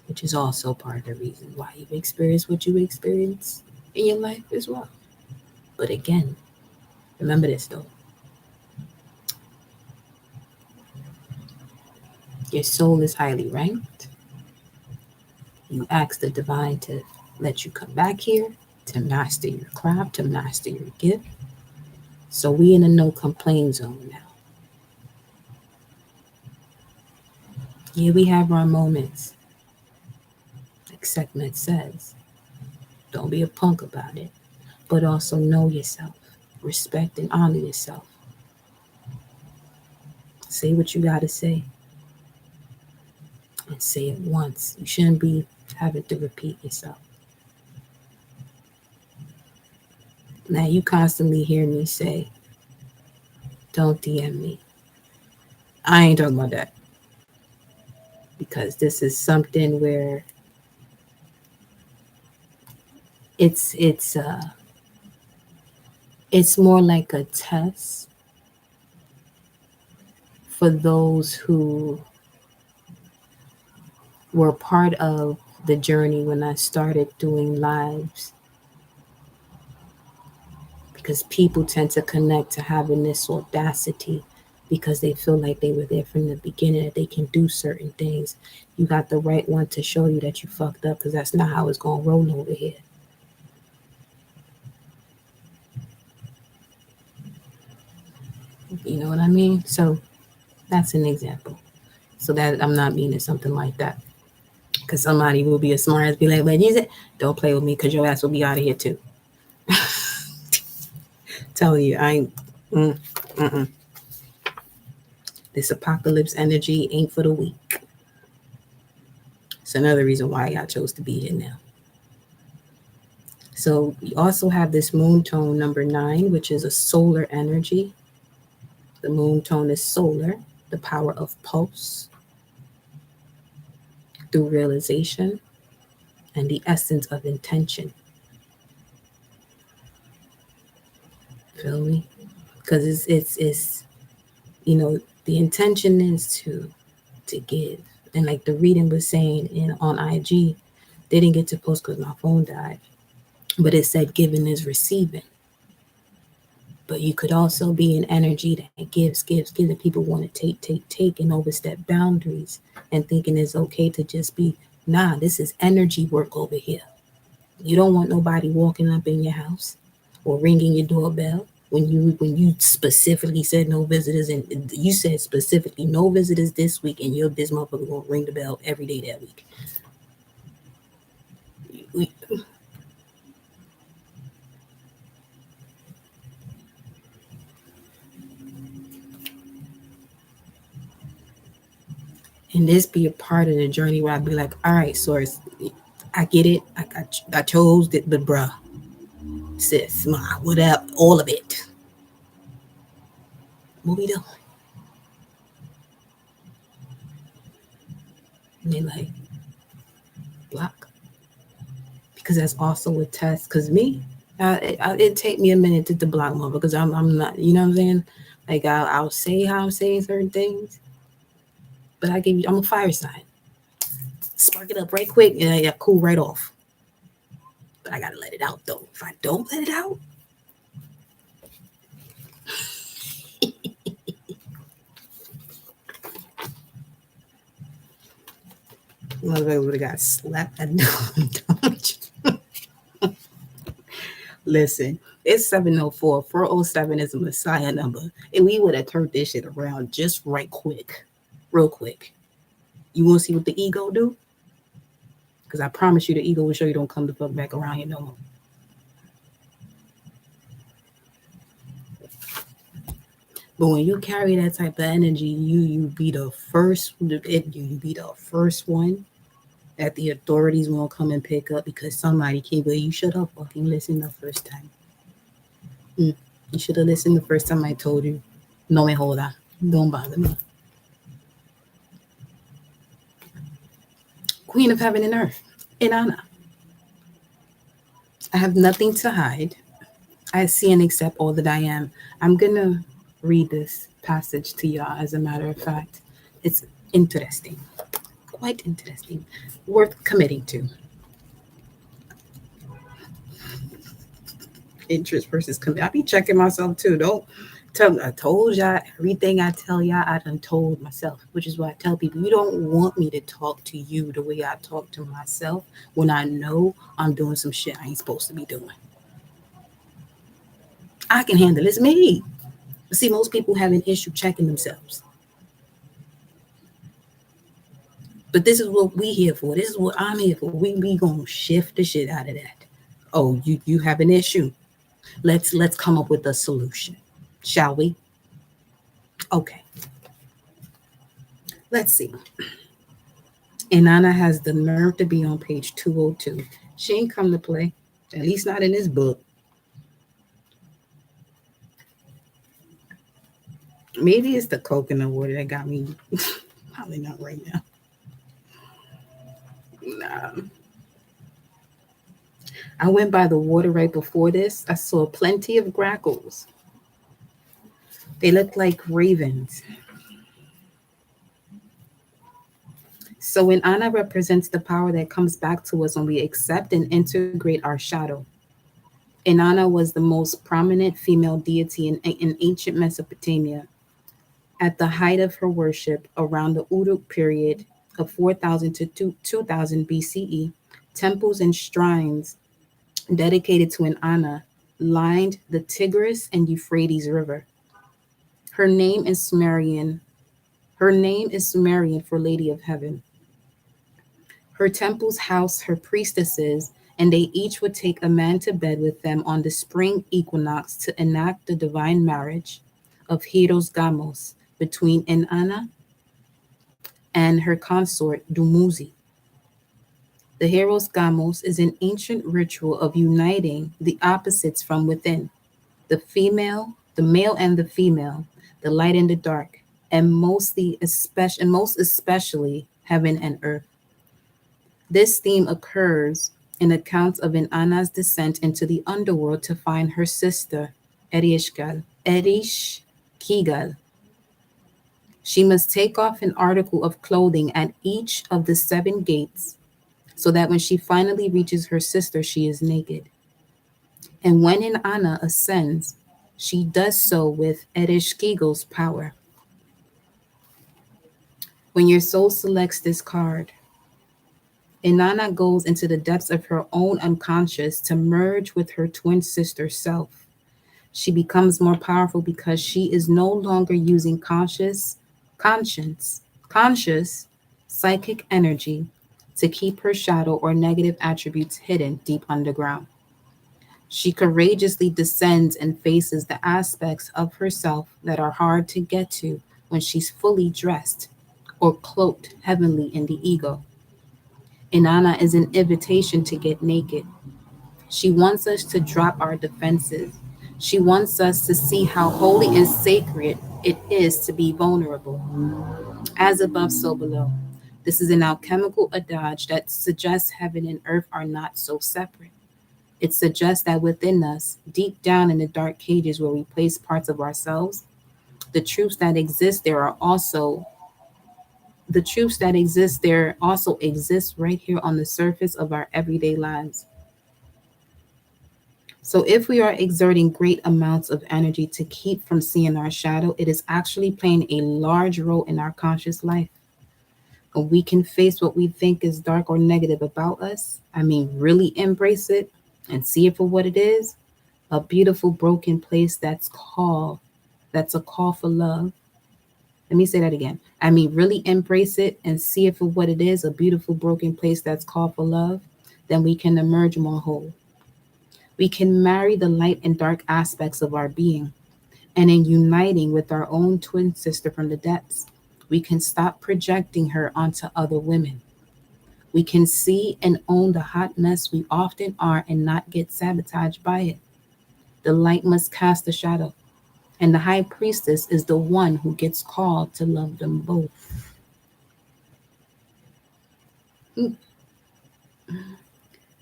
which is also part of the reason why you experience what you experience in your life as well. But again, remember this though. Your soul is highly ranked. You ask the divine to let you come back here to master your craft, to master your gift. So we in a no complain zone now. Yeah, we have our moments. Like Sekhmet says, don't be a punk about it, but also know yourself, respect and honor yourself. Say what you got to say and say it once. You shouldn't be having to repeat yourself. Now, you constantly hear me say, don't DM me. I ain't talking about that because this is something where it's it's uh it's more like a test for those who were part of the journey when I started doing lives, because people tend to connect to having this audacity because they feel like they were there from the beginning, that they can do certain things. You got the right one to show you that you fucked up, because that's not how it's going to roll over here. You know what I mean? So that's an example. So that I'm not meaning something like that. Because somebody will be a smart ass, be like, but you said, don't play with me because your ass will be out of here too. Telling you, I ain't. Mm, mm-mm. This apocalypse energy ain't for the weak. It's another reason why I chose to be here now. So we also have this moon tone number 9, which is a solar energy. The moon tone is solar, the power of pulse through realization and the essence of intention. Feel me? Because it's the intention is to give. And like the reading was saying on IG, they didn't get to post because my phone died, but it said giving is receiving. But you could also be an energy that gives, and people want to take, and overstep boundaries and thinking it's okay to just be, nah, this is energy work over here. You don't want nobody walking up in your house or ringing your doorbell when you specifically said no visitors, and you said specifically no visitors this week, and this motherfucker gonna ring the bell every day that week. And this be a part of the journey where I'd be like, all right, source, I get it. I chose the bruh, sis, ma, whatever, all of it. What we doing? And they like, block. Because that's also a test. Because me, it take me a minute to block mother, because I'm not, you know what I'm saying? Like I'll say how I'm saying certain things, but I'm a fire sign. Spark it up right quick and I cool right off. But I gotta let it out though. If I don't let it out, motherfucker would have got slapped. Listen, it's 704. 407 is a Messiah number. And we would have turned this shit around just right quick. Real quick. You want to see what the ego do? Because I promise you the ego will show you don't come the fuck back around here no more. But when you carry that type of energy, you be the first. You be the first one that the authorities won't come and pick up, because somebody came. But you should have fucking listened the first time. You should have listened the first time I told you. No me joda. Don't bother me. Queen of heaven and earth. Inanna. I have nothing to hide. I see and accept all that I am. I'm gonna read this passage to y'all. As a matter of fact, it's interesting, quite interesting, worth committing to. Interest versus commit. I be checking myself too. Don't tell me. I told y'all everything I tell y'all. I done told myself, which is why I tell people, you don't want me to talk to you the way I talk to myself when I know I'm doing some shit I ain't supposed to be doing. I can handle it. It's me. But see, most people have an issue checking themselves. But this is what we here for. This is what I'm here for. We gonna shift the shit out of that. Oh, you have an issue. Let's come up with a solution, shall we? Okay. Let's see. Inanna has the nerve to be on page 202. She ain't come to play, at least not in this book. Maybe it's the coconut water that got me. Probably not right now. Nah. I went by the water right before this. I saw plenty of grackles. They look like ravens. So when Anna represents the power that comes back to us when we accept and integrate our shadow. Inanna was the most prominent female deity in ancient Mesopotamia. At the height of her worship, around the Uruk period of 4000 to 2000 BCE, temples and shrines dedicated to Inanna lined the Tigris and Euphrates River. Her name is Sumerian. Her name is Sumerian for Lady of Heaven. Her temples house her priestesses, and they each would take a man to bed with them on the spring equinox to enact the divine marriage of Hieros Gamos between Inanna and her consort Dumuzi. The Hieros Gamos is an ancient ritual of uniting the opposites from within, the female, the male and the female, the light and the dark, and most especially heaven and earth. This theme occurs in accounts of Inanna's descent into the underworld to find her sister, Erishkigal. She must take off an article of clothing at each of the 7 gates so that when she finally reaches her sister, she is naked. And when Inanna ascends, she does so with Ereshkigal's power. When your soul selects this card, Inanna goes into the depths of her own unconscious to merge with her twin sister self. She becomes more powerful because she is no longer using conscious psychic energy to keep her shadow or negative attributes hidden deep underground. She courageously descends and faces the aspects of herself that are hard to get to when she's fully dressed or cloaked heavenly in the ego. Inanna is an invitation to get naked. She wants us to drop our defenses. She wants us to see how holy and sacred it is to be vulnerable. As above, so below. This is an alchemical adage that suggests heaven and earth are not so separate. It suggests that within us, deep down in the dark cages where we place parts of ourselves, the truths that exist there are also the truths that exist there also exist right here on the surface of our everyday lives. So if we are exerting great amounts of energy to keep from seeing our shadow, it is actually playing a large role in our conscious life. And we can face what we think is dark or negative about us. I mean, really embrace it and see it for what it is. A beautiful broken place that's a call for love. Let me say that again. I mean, really embrace it and see it for what it is, a beautiful broken place that's called for love. Then we can emerge more whole. We can marry the light and dark aspects of our being. And in uniting with our own twin sister from the depths, we can stop projecting her onto other women. We can see and own the hot mess we often are and not get sabotaged by it. The light must cast the shadow, and the high priestess is the one who gets called to love them both.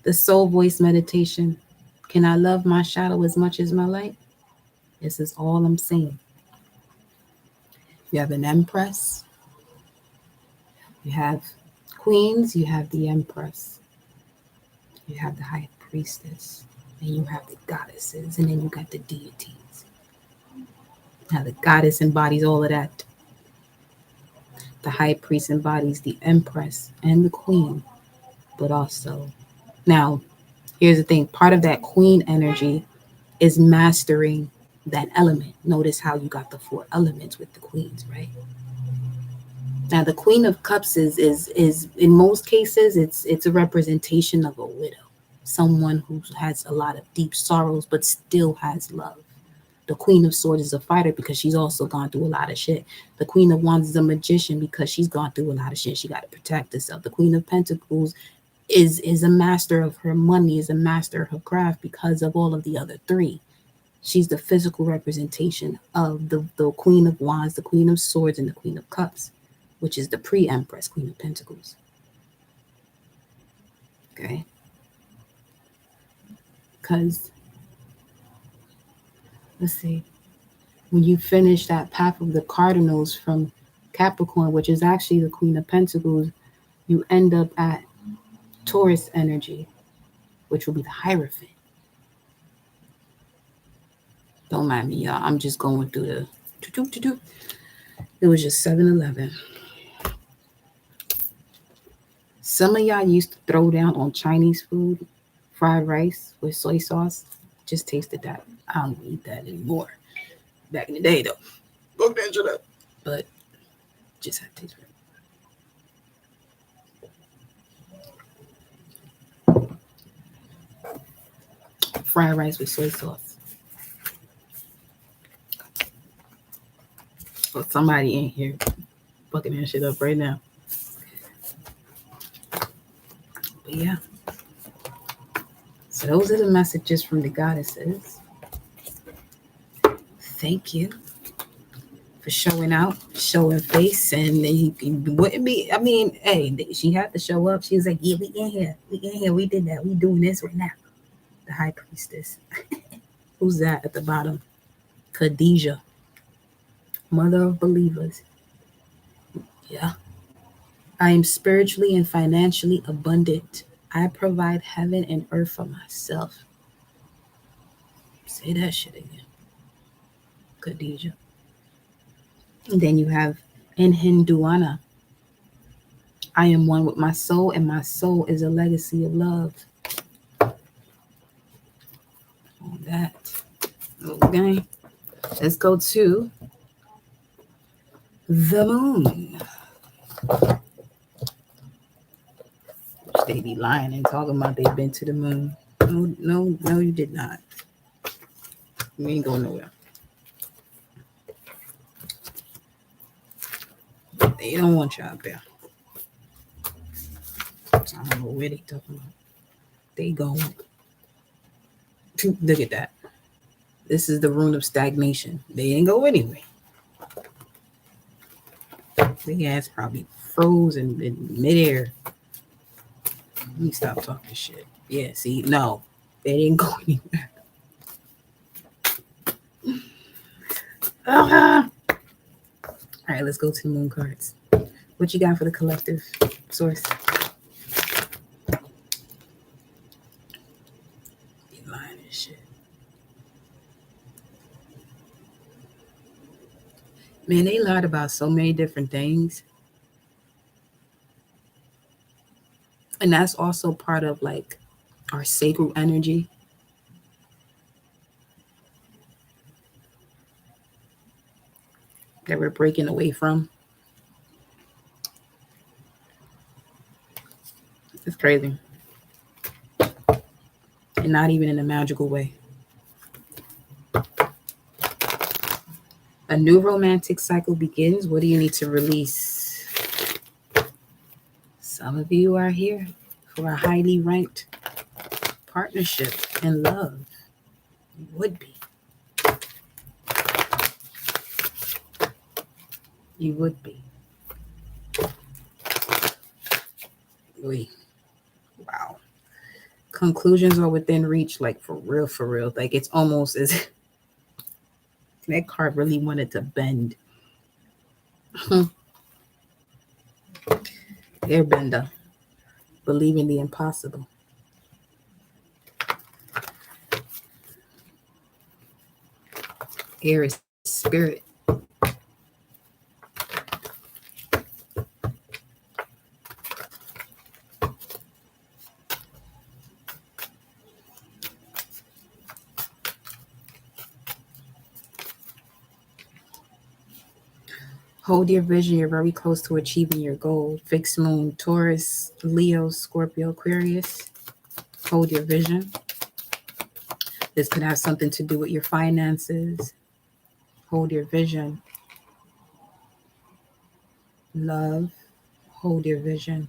The soul voice meditation. Can I love my shadow as much as my light? This is all I'm saying. You have an empress, you have queens, you have the empress, you have the high priestess, and you have the goddesses, and then you got the deities. Now the goddess embodies all of that. The high priest embodies the empress and the queen, but also, now here's the thing, part of that queen energy is mastering that element. Notice how you got the 4 elements with the queens, right? Now the Queen of Cups is in most cases it's a representation of a widow, someone who has a lot of deep sorrows but still has love. The Queen of Swords is a fighter because she's also gone through a lot of shit. The Queen of Wands is a magician because she's gone through a lot of shit. She got to protect herself. The Queen of Pentacles is a master of her money, is a master of her craft because of all of the other three. She's the physical representation of the Queen of Wands, the Queen of Swords, and the Queen of Cups, which is the pre-Empress, Queen of Pentacles. Okay? Because, let's see, when you finish that path of the Cardinals from Capricorn, which is actually the Queen of Pentacles, you end up at Taurus energy, which will be the Hierophant. Don't mind me, y'all. I'm just going through the... It was just 7-Eleven. Some of y'all used to throw down on Chinese food, fried rice with soy sauce. Just tasted that. I don't eat that anymore. Back in the day, though. Fuck that shit up. But just had to taste it. Fried rice with soy sauce. Well, somebody in here fucking that shit up right now. But yeah. So those are the messages from the goddesses. Thank you for showing out, showing face, and you wouldn't be. I mean, hey, she had to show up. She was like, "Yeah, we in here, we did that, we doing this right now." The High Priestess. Who's that at the bottom? Khadijah, mother of believers. Yeah. I am spiritually and financially abundant. I provide heaven and earth for myself. Say that shit again. Khadijah. And then you have in Hinduana, I am one with my soul, and my soul is a legacy of love. All that. Okay. Let's go to the moon. They be lying and talking about they've been to the moon. No, you did not. You ain't going nowhere. They don't want you out there. I don't know where they talking about. They going. Look at that. This is the rune of stagnation. They ain't go anywhere. The ass probably frozen in midair. Let me stop talking shit. Yeah, see, no, they didn't go anywhere. All right, let's go to the moon cards. What you got for the collective source? You lying and shit. Man, they lied about so many different things. And that's also part of like our sacral energy. That we're breaking away from. It's crazy. And not even in a magical way. A new romantic cycle begins. What do you need to release? Some of you are here for a highly ranked partnership and love. You would be. You would be. Oy. Wow. Conclusions are within reach, like for real. Like it's almost as that card really wanted to bend. Airbender. Believe in the impossible. Air is spirit. Hold your vision. You're very close to achieving your goal. Fixed moon, Taurus, Leo, Scorpio, Aquarius. Hold your vision. This could have something to do with your finances. Hold your vision. Love, hold your vision.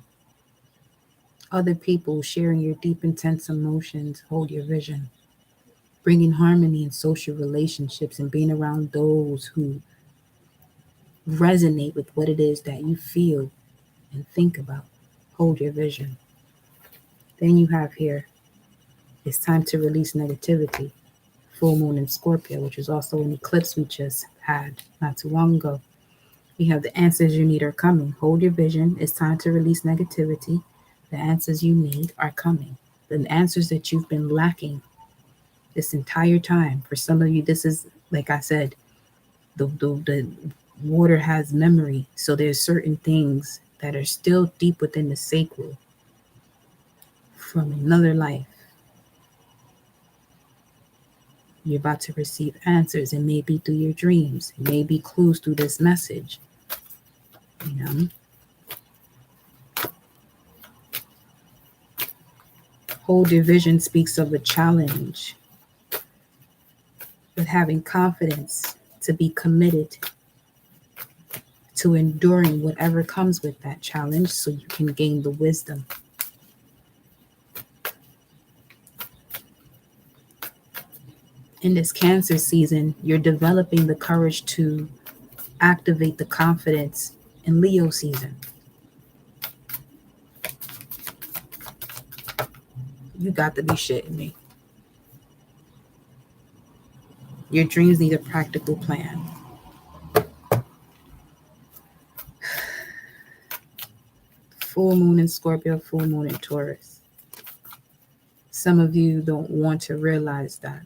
Other people sharing your deep, intense emotions, hold your vision. Bringing harmony in social relationships and being around those who resonate with what it is that you feel and think about, hold your vision. Then you have here, it's time to release negativity. Full moon in Scorpio, which is also an eclipse we just had not too long ago. We have the answers you need are coming. Hold your vision. It's time to release negativity. The answers you need are coming. The answers that you've been lacking this entire time. For some of you, this is, like I said, the water has memory. So there's certain things that are still deep within the sacral from another life. You're about to receive answers. It may be through your dreams. It may be clues through this message. You know? Hold your vision speaks of a challenge, but having confidence to be committed to enduring whatever comes with that challenge so you can gain the wisdom. In this Cancer season, you're developing the courage to activate the confidence in Leo season. You got to be shitting me. Your dreams need a practical plan. Full moon in Scorpio, full moon in Taurus. Some of you don't want to realize that,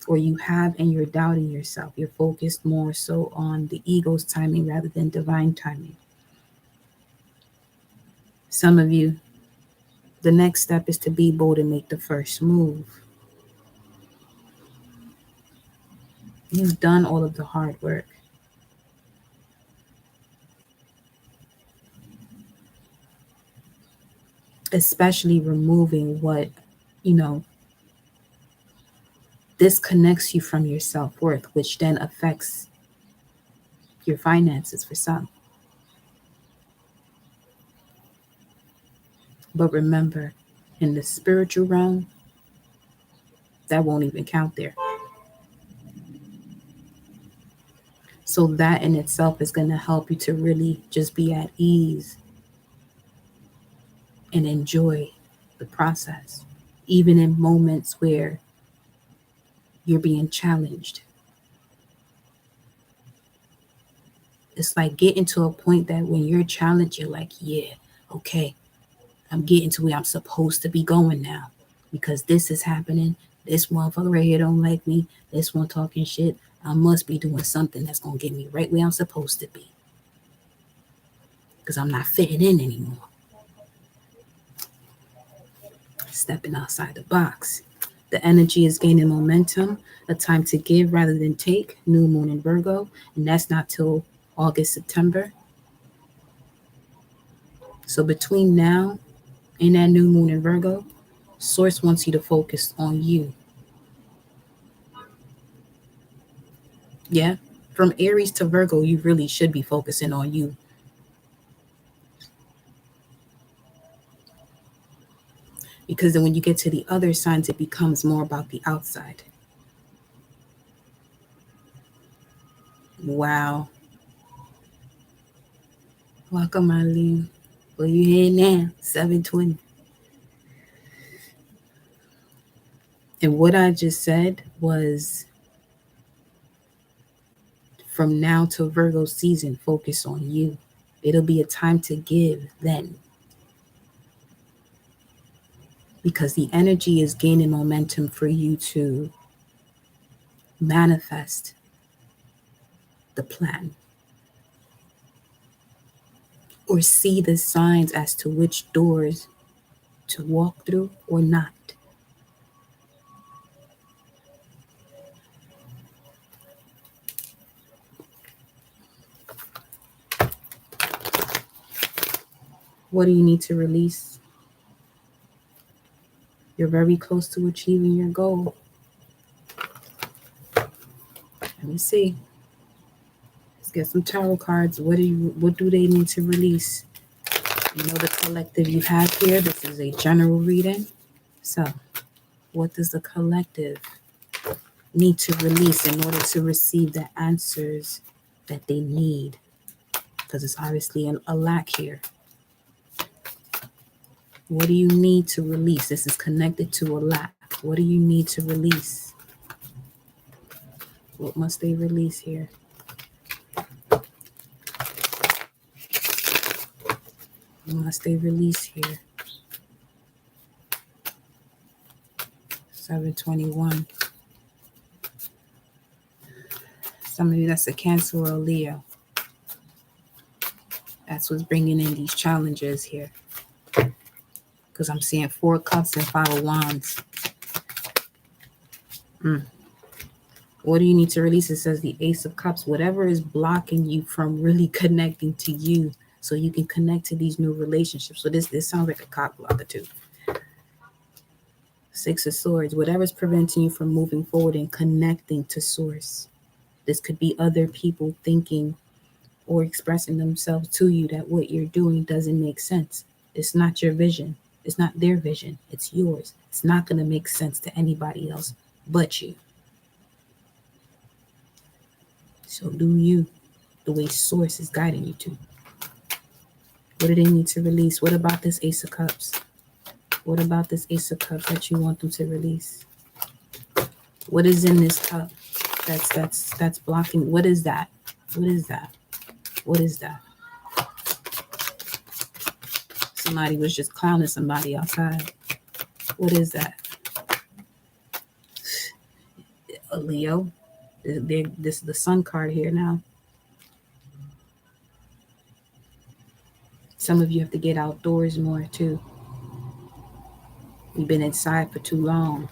or you have and you're doubting yourself. You're focused more so on the ego's timing rather than divine timing. Some of you, the next step is to be bold and make the first move. You've done all of the hard work. Especially removing what, disconnects you from your self-worth, which then affects your finances for some. But remember, in the spiritual realm, that won't even count there. So that in itself is going to help you to really just be at ease and enjoy the process, even in moments where you're being challenged. It's like getting to a point that when you're challenged, you're like, yeah, okay, I'm getting to where I'm supposed to be going now because this is happening. This motherfucker right here don't like me. This one talking shit. I must be doing something that's going to get me right where I'm supposed to be because I'm not fitting in anymore. Stepping outside the box. The energy is gaining momentum, a time to give rather than take, new moon in Virgo, and that's not till August, September. So between now and that new moon in Virgo, Source wants you to focus on you. Yeah, from Aries to Virgo, you really should be focusing on you. Because then when you get to the other signs, it becomes more about the outside. Wow. Welcome, Eileen. Where you here now? 7:20. And what I just said was from now till Virgo season, focus on you. It'll be a time to give then. Because the energy is gaining momentum for you to manifest the plan. Or see the signs as to which doors to walk through or not. What do you need to release? You're very close to achieving your goal. me see. Let's get some tarot cards. What do they need to release? You know the collective you have here. This is a general reading. So, what does the collective need to release in order to receive the answers that they need? Because it's obviously a lack here. What do you need to release? This is connected to a lack. What do you need to release? What must they release here? What must they release here? 721. Some of you, that's a Cancer or a Leo. That's what's bringing in these challenges here. Because I'm seeing 4 cups and 5 of wands. What do you need to release? It says the Ace of Cups. Whatever is blocking you from really connecting to you so you can connect to these new relationships. So this sounds like a cock blocker too. 6 of Swords. Whatever's preventing you from moving forward and connecting to source. This could be other people thinking or expressing themselves to you that what you're doing doesn't make sense. It's not your vision. It's not their vision. It's yours. It's not going to make sense to anybody else but you. So do you the way source is guiding you to. What do they need to release? What about this Ace of Cups? What about this Ace of Cups that you want them to release? What is in this cup that's blocking? What is that? What is that? What is that? Somebody was just clowning somebody outside. What is that? A Leo. This is the Sun card here now. Some of you have to get outdoors more too. You've been inside for too long.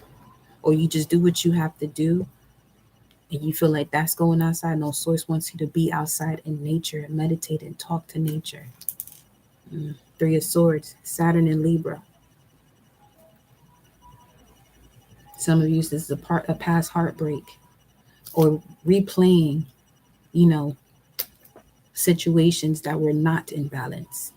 Or you just do what you have to do and you feel like that's going outside. No, source wants you to be outside in nature and meditate and talk to nature. 3 of Swords, Saturn and Libra. Some of you, this is a past heartbreak or replaying, situations that were not in balance.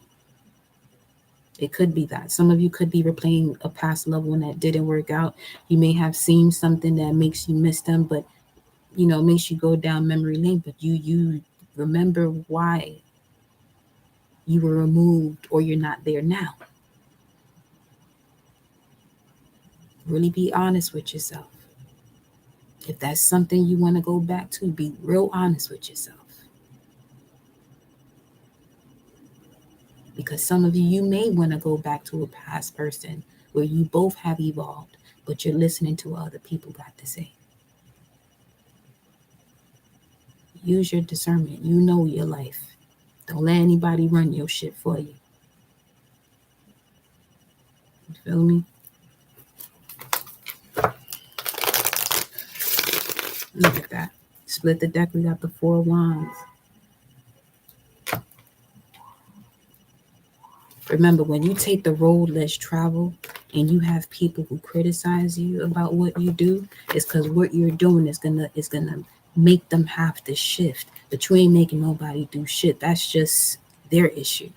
It could be that. Some of you could be replaying a past loved one that didn't work out. You may have seen something that makes you miss them, but, makes you go down memory lane. But you remember why you were removed or you're not there now. Really be honest with yourself. If that's something you want to go back to, be real honest with yourself. Because some of you may want to go back to a past person where you both have evolved, but you're listening to what other people got to say. Use your discernment. You know your life. Don't let anybody run your shit for you. You feel me? Look at that. Split the deck. We got the 4 of Wands. Remember, when you take the road less traveled and you have people who criticize you about what you do, it's because what you're doing is gonna make them have to shift. But you ain't making nobody do shit. That's just their issue.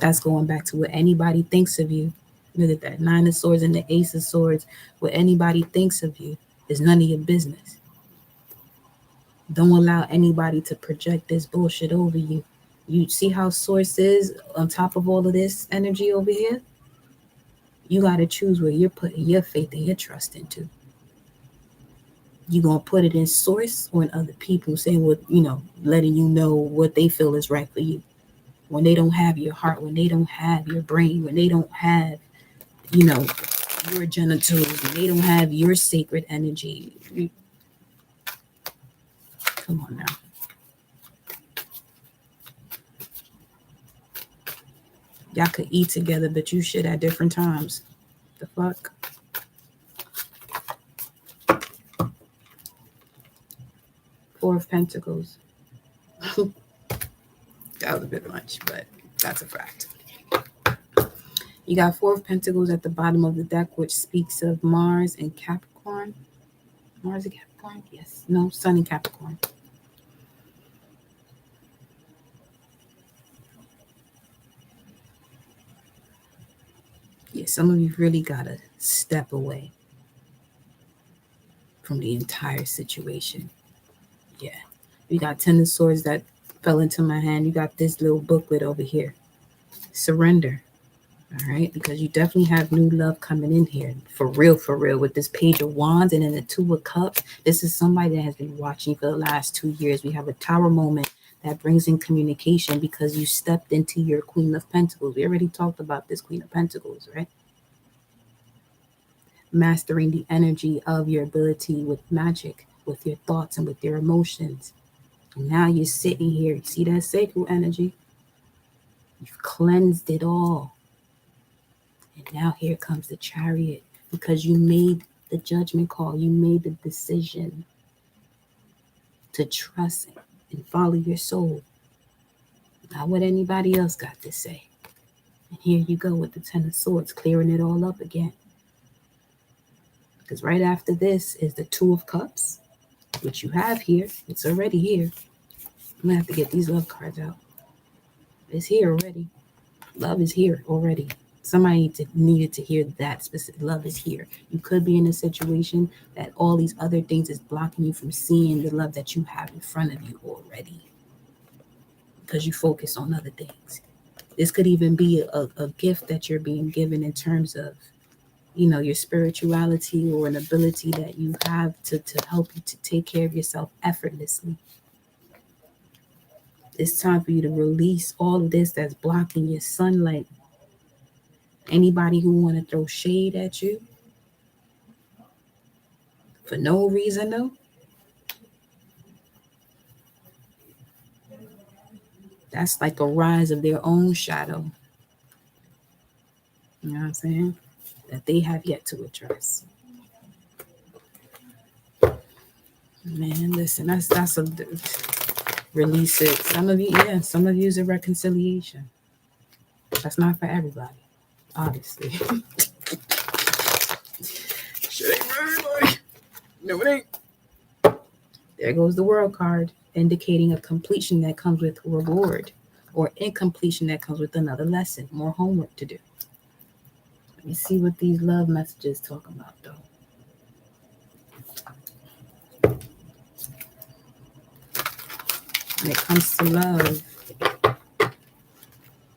That's going back to what anybody thinks of you. Look at that. 9 of Swords and the Ace of Swords. What anybody thinks of you is none of your business. Don't allow anybody to project this bullshit over you. You see how source is on top of all of this energy over here? You got to choose where you're putting your faith and your trust into. You going to put it in source or in other people saying what, letting you know what they feel is right for you. When they don't have your heart, when they don't have your brain, when they don't have, your genitals, when they don't have your sacred energy. Come on now. Y'all could eat together, but you shit at different times. The fuck? Four of Pentacles. That was a bit much, but that's a fact. You got 4 of Pentacles at the bottom of the deck, which speaks of Mars and Capricorn. Mars and Capricorn. Capricorn? Yes. No, Sun in Capricorn. Yeah, some of you really got to step away from the entire situation. Yeah. You got 10 of Swords that fell into my hand. You got this little booklet over here. Surrender. All right. Because you definitely have new love coming in here. For real, with this Page of Wands and then the Two of Cups. This is somebody that has been watching for the last 2 years. We have a Tower moment that brings in communication because you stepped into your Queen of Pentacles. We already talked about this Queen of Pentacles, right? Mastering the energy of your ability with magic, with your thoughts and with your emotions. And now you're sitting here. You see that sacral energy? You've cleansed it all. And now here comes the Chariot because you made the judgment call. You made the decision to trust and follow your soul. Not what anybody else got to say. And here you go with the Ten of Swords, clearing it all up again. Because right after this is the Two of Cups, which you have here. It's already here. I'm going to have to get these love cards out. It's here already. Love is here already. Somebody needed to hear that specific. Love is here. You could be in a situation that all these other things is blocking you from seeing the love that you have in front of you already because you focus on other things. This could even be a gift that you're being given in terms of, you know, your spirituality or an ability that you have to help you to take care of yourself effortlessly. It's time for you to release all of this that's blocking your sunlight. Anybody who want to throw shade at you for no reason, though, that's like a rise of their own shadow. You know what I'm saying? That they have yet to address. Man, listen, that's a release it. Some of you is a reconciliation. That's not for everybody, obviously. Shit ain't for everybody. No, it ain't. There goes the World card, indicating a completion that comes with reward, or incompletion that comes with another lesson, more homework to do. Let me see what these love messages talk about, though. When it comes to love,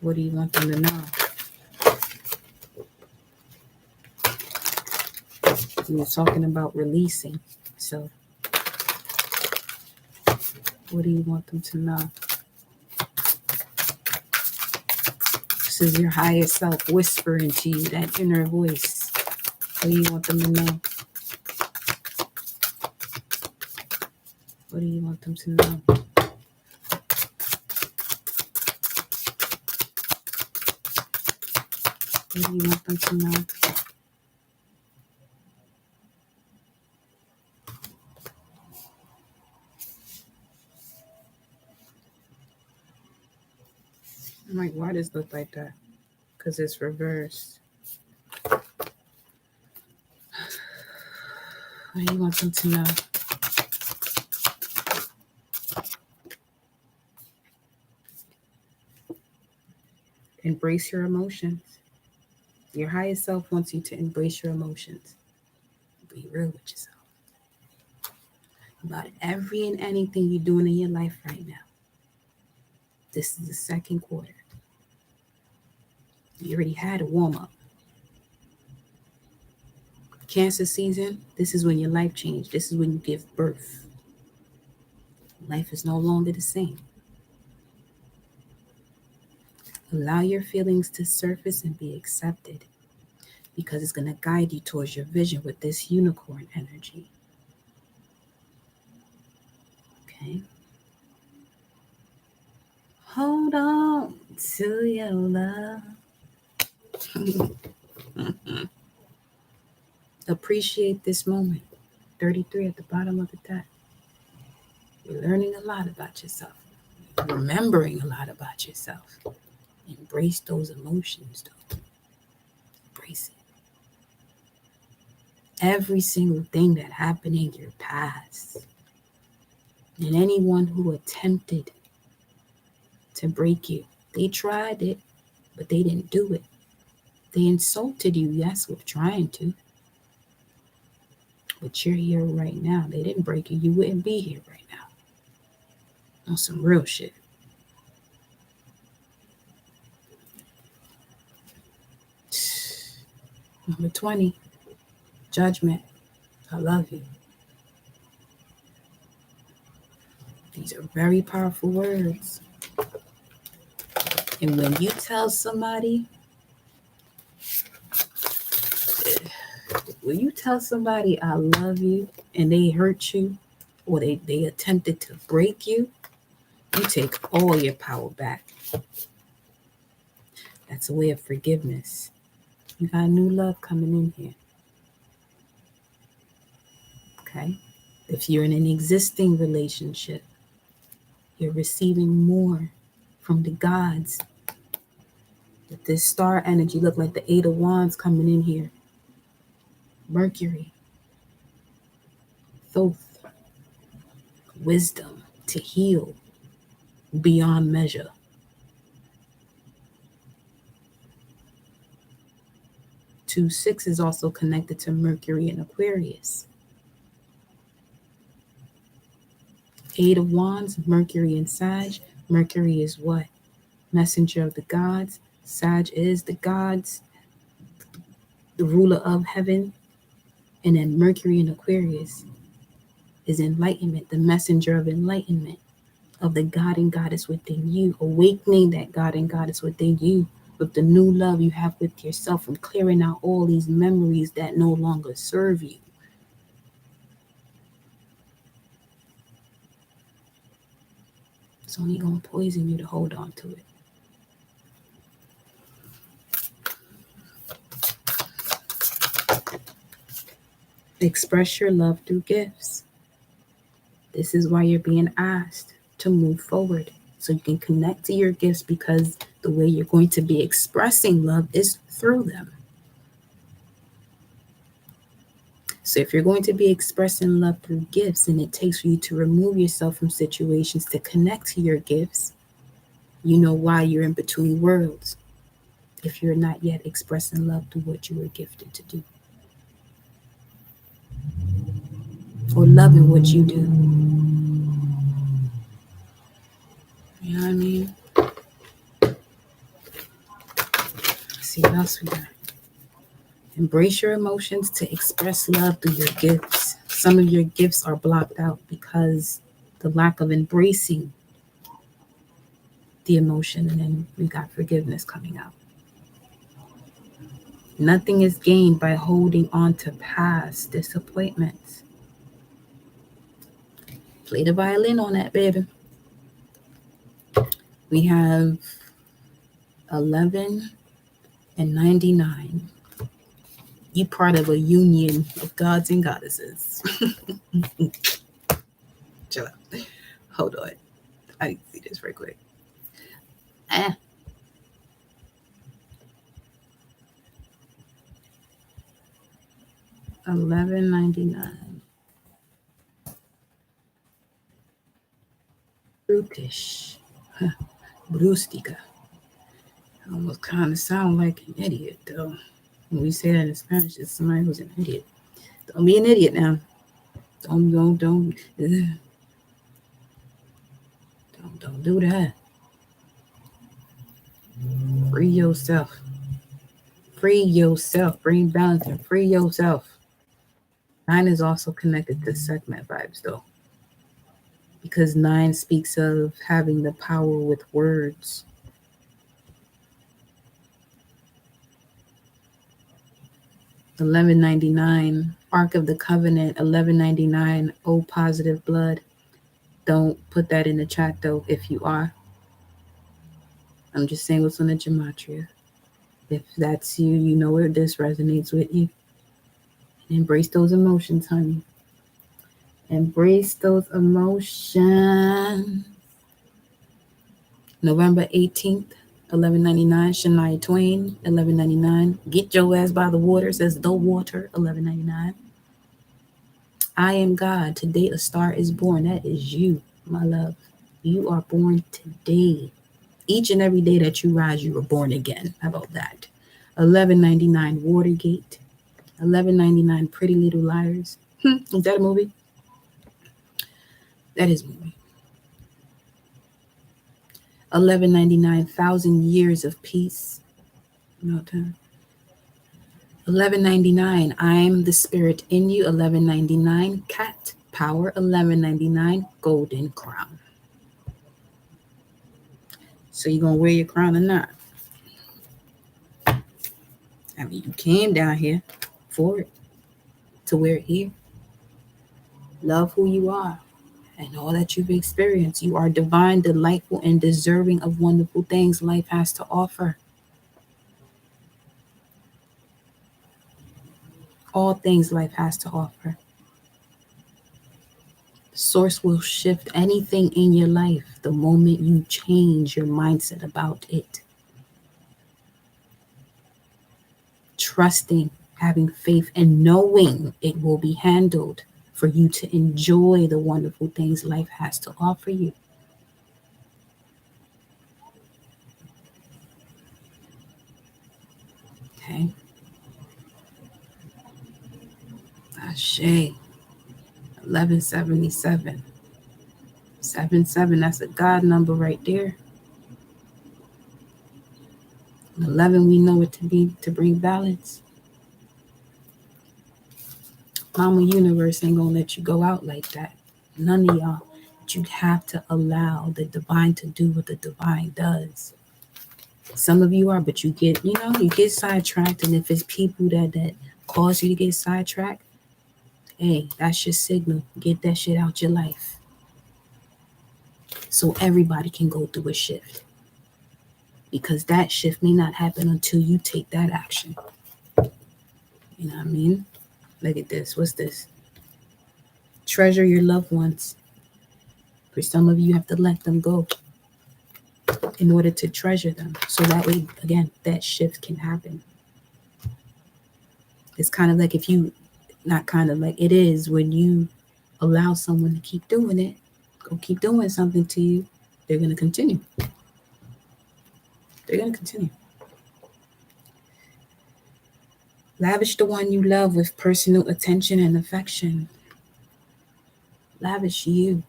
what do you want them to know? You're talking about releasing. So, what do you want them to know? This is your higher self whispering to you, that inner voice. What do you want them to know? What do you want them to know? What do you want them to know? I'm like, why does it look like that? Because it's reversed. What do you want them to know? Embrace your emotions. Your higher self wants you to embrace your emotions. Be real with yourself. About every and anything you're doing in your life right now. This is the second quarter. You already had a warm-up. Cancer season, this is when your life changed. This is when you give birth. Life is no longer the same. Allow your feelings to surface and be accepted, because it's going to guide you towards your vision with this unicorn energy. Okay? Hold on to your love. Appreciate this moment. 33 at the bottom of the deck. You're learning a lot about yourself. Remembering a lot about yourself. Embrace those emotions, though. Embrace it. every single thing that happened in your past. And anyone who attempted to break you, they tried it, but they didn't do it. They insulted you, yes, with trying to. But you're here right now. They didn't break you. You wouldn't be here right now. On some real shit. Number 20, judgment. I love you. These are very powerful words. And when you tell somebody, I love you, and they hurt you, or they attempted to break you, you take all your power back. That's a way of forgiveness. You got new love coming in here. Okay? If you're in an existing relationship, you're receiving more from the gods. If this star energy look like the Eight of Wands coming in here. Mercury, Thoth, wisdom to heal beyond measure. Two, 6 is also connected to Mercury and Aquarius. Eight of Wands, Mercury and Sag. Mercury is what? Messenger of the gods. Sag is the gods, the ruler of heaven. And then Mercury and Aquarius is enlightenment, the messenger of enlightenment, of the God and Goddess within you, awakening that God and Goddess within you with the new love you have with yourself and clearing out all these memories that no longer serve you. It's only going to poison you to hold on to it. Express your love through gifts. This is why you're being asked to move forward, so you can connect to your gifts, because the way you're going to be expressing love is through them. So if you're going to be expressing love through gifts, and it takes for you to remove yourself from situations to connect to your gifts, you know why you're in between worlds if you're not yet expressing love through what you were gifted to do. Or loving what you do. You know what I mean? Let's see what else we got. Embrace your emotions to express love through your gifts. Some of your gifts are blocked out because the lack of embracing the emotion, and then we got forgiveness coming out. Nothing is gained by holding on to past disappointments. Play the violin on that, baby. We have 11 and 99. You part of a union of gods and goddesses. Chill out. Hold on. I need to see this very quick. 11.99. Brutish. Brustica. Almost kind of sound like an idiot, though. When we say that in Spanish, it's somebody who's an idiot. Don't be an idiot now. Don't do that. Free yourself. Free yourself. Bring balance and free yourself. 9 is also connected to segment vibes, though, because 9 speaks of having the power with words. $11.99, Ark of the Covenant, $11.99, O positive blood. Don't put that in the chat, though, if you are. I'm just saying what's on the gematria. If that's you, you know where this resonates with you. Embrace those emotions, honey. Embrace those emotions. November 18th, $11.99, Shania Twain, $11.99. Get your ass by the water, says the water, $11.99. I am God. Today a star is born. That is you, my love. You are born today. Each and every day that you rise, you were born again. How about that? 1199 Watergate. 1199 Pretty Little Liars. Is that a movie? That is a movie. 1199 Thousand Years of Peace. No time. 1199 I'm the spirit in you. 1199 Cat Power. 1199 Golden Crown. So you gonna wear your crown or not? I mean, you came down here for it, to wear it here. Love who you are and all that you've experienced. You are divine, delightful, and deserving of wonderful things life has to offer. All things life has to offer. Source will shift anything in your life the moment you change your mindset about it. Trusting, having faith, and knowing it will be handled for you to enjoy the wonderful things life has to offer you. Okay. Ashe. 1177. 77, that's a God number right there. 11, we know it to be to bring balance. Mama Universe ain't gonna let you go out like that. None of y'all. But you have to allow the divine to do what the divine does. Some of you are, but you get sidetracked, and if it's people that cause you to get sidetracked, hey, that's your signal. Get that shit out your life. So everybody can go through a shift. Because that shift may not happen until you take that action. You know what I mean? Look at this. What's this? Treasure your loved ones. For some of you, you have to let them go in order to treasure them. So that way, again, that shift can happen. It's kind of like it is when you allow someone to keep doing it, go keep doing something to you, they're going to continue. They're going to continue. Lavish the one you love with personal attention and affection. Lavish you.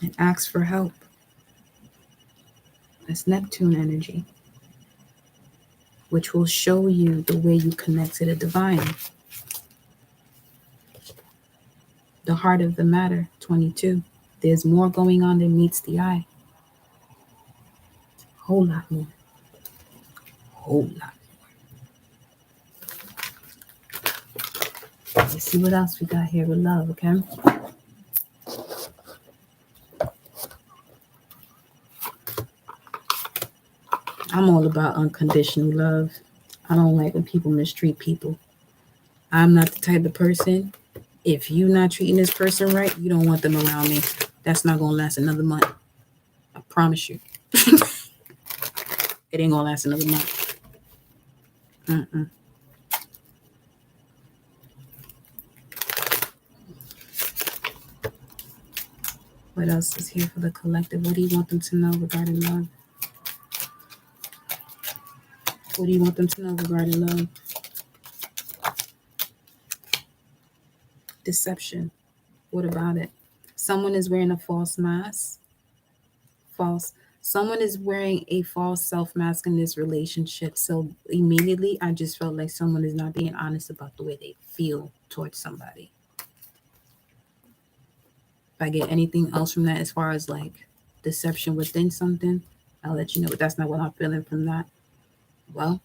And ask for help. That's Neptune energy, which will show you the way you connect to the divine. The heart of the matter, 22. There's more going on than meets the eye. Whole lot more. Whole lot more. Let's see what else we got here with love, okay? I'm all about unconditional love. I don't like when people mistreat people. I'm not the type of person, if you're not treating this person right, you don't want them around me. That's not going to last another month. I promise you. It ain't going to last another month. What else is here for the collective? What do you want them to know regarding love? What do you want them to know regarding love? Deception. What about it? Someone is wearing a false mask. Someone is wearing a false self-mask in this relationship. So immediately, I just felt like someone is not being honest about the way they feel towards somebody. If I get anything else from that as far as like deception within something, I'll let you know. But that's not what I'm feeling from that. Well,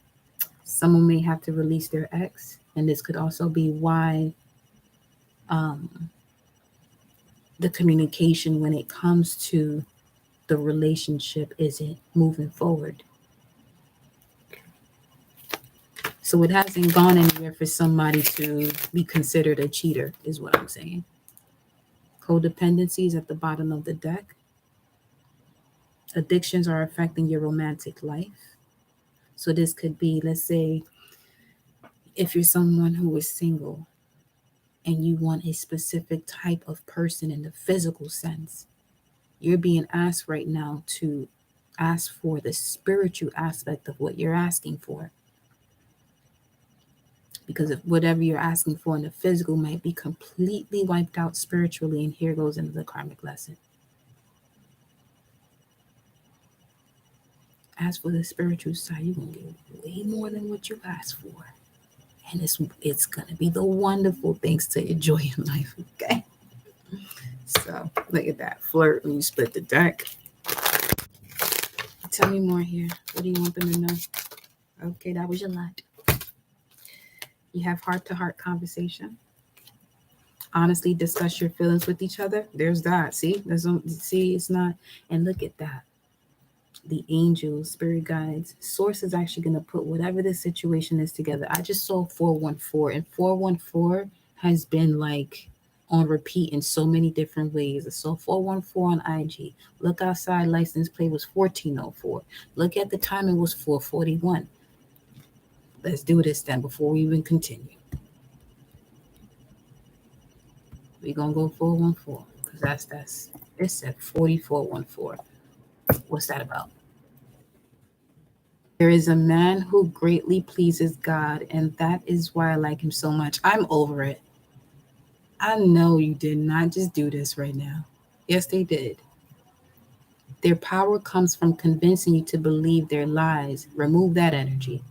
someone may have to release their ex. And this could also be why the communication when it comes to the relationship isn't moving forward. So it hasn't gone anywhere for somebody to be considered a cheater, is what I'm saying. Codependency is at the bottom of the deck. Addictions are affecting your romantic life. So this could be, let's say, If you're someone who is single and you want a specific type of person in the physical sense, you're being asked right now to ask for the spiritual aspect of what you're asking for. Because if whatever you're asking for in the physical might be completely wiped out spiritually, and here goes into the karmic lesson. As for the spiritual side, you're going to get way more than what you asked for. And it's going to be the wonderful things to enjoy in life, okay? So, look at that. Flirt when you split the deck. Tell me more here. What do you want them to know? Okay, that was your lot. You have heart-to-heart conversation. Honestly discuss your feelings with each other. There's that. See? It's not. And look at that. The angels, spirit guides, source is actually going to put whatever this situation is together. I just saw 414, and 414 has been like on repeat in so many different ways. I saw 414 on IG. Look outside, license plate was 1404. Look at the time, it was 441. Let's do this then before we even continue. We're going to go 414 because that's it said 4414. What's that about? There is a man who greatly pleases God, and that is why I like him so much. I'm over it. I know you did not just do this right now. Yes, they did. Their power comes from convincing you to believe their lies. Remove that energy.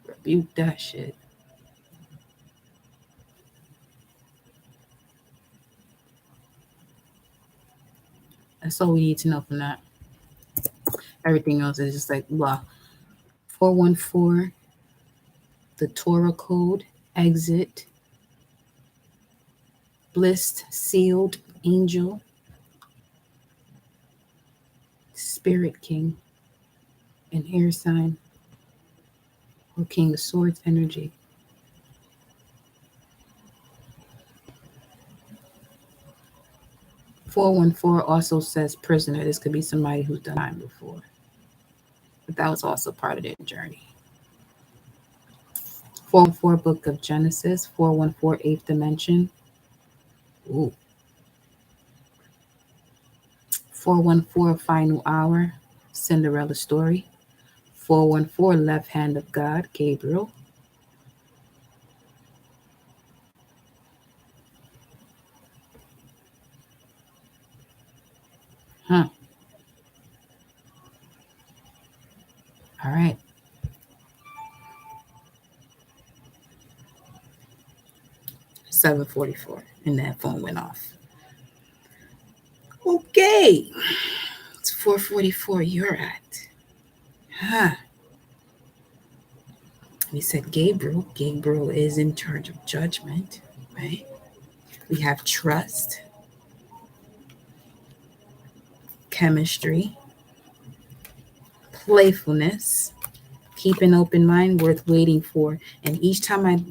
Rebuke that shit. That's all we need to know from that. Everything else is just like, blah. 414, the Torah code, exit, blissed, sealed, angel, spirit king, and air sign, or king of swords energy. 414 also says prisoner. This could be somebody who's done time before. But that was also part of their journey. 414 Book of Genesis, 414 Eighth Dimension. Ooh. 414 Final Hour, Cinderella Story. 414 Left Hand of God, Gabriel. All right. $7:44, and that phone went off. Okay. It's 4:44 you're at. We said Gabriel. Gabriel is in charge of judgment, right? We have trust, chemistry, playfulness, keep an open mind, worth waiting for. And each time I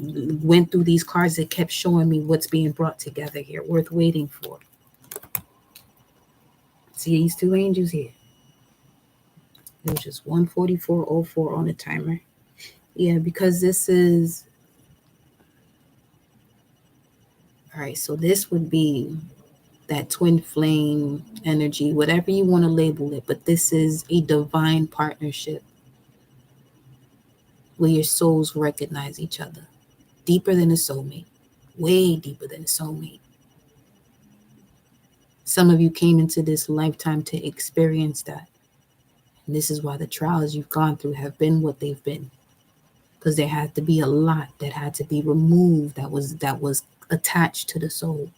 went through these cards, it kept showing me what's being brought together here, worth waiting for. See these two angels here? It was just 144.04 on the timer. Yeah, because this is... All right, so this would be that twin flame energy, whatever you want to label it, but this is a divine partnership where your souls recognize each other. Deeper than a soulmate, way deeper than a soulmate. Some of you came into this lifetime to experience that. And this is why the trials you've gone through have been what they've been. Because there had to be a lot that had to be removed that was attached to the soul.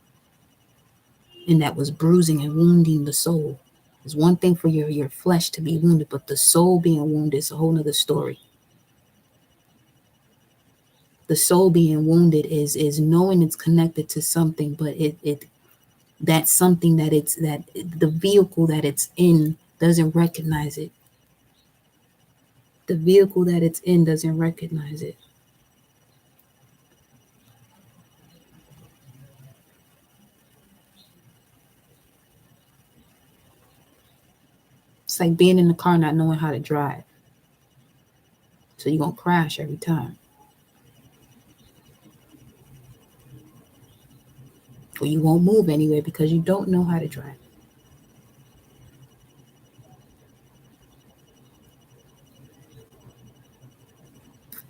And that was bruising and wounding the soul. It's one thing for your flesh to be wounded, but the soul being wounded is a whole nother story. The soul being wounded is knowing it's connected to something, but that's something that the vehicle that it's in doesn't recognize it. The vehicle that it's in doesn't recognize it. It's like being in the car not knowing how to drive. So you're going to crash every time. Or you won't move anywhere because you don't know how to drive.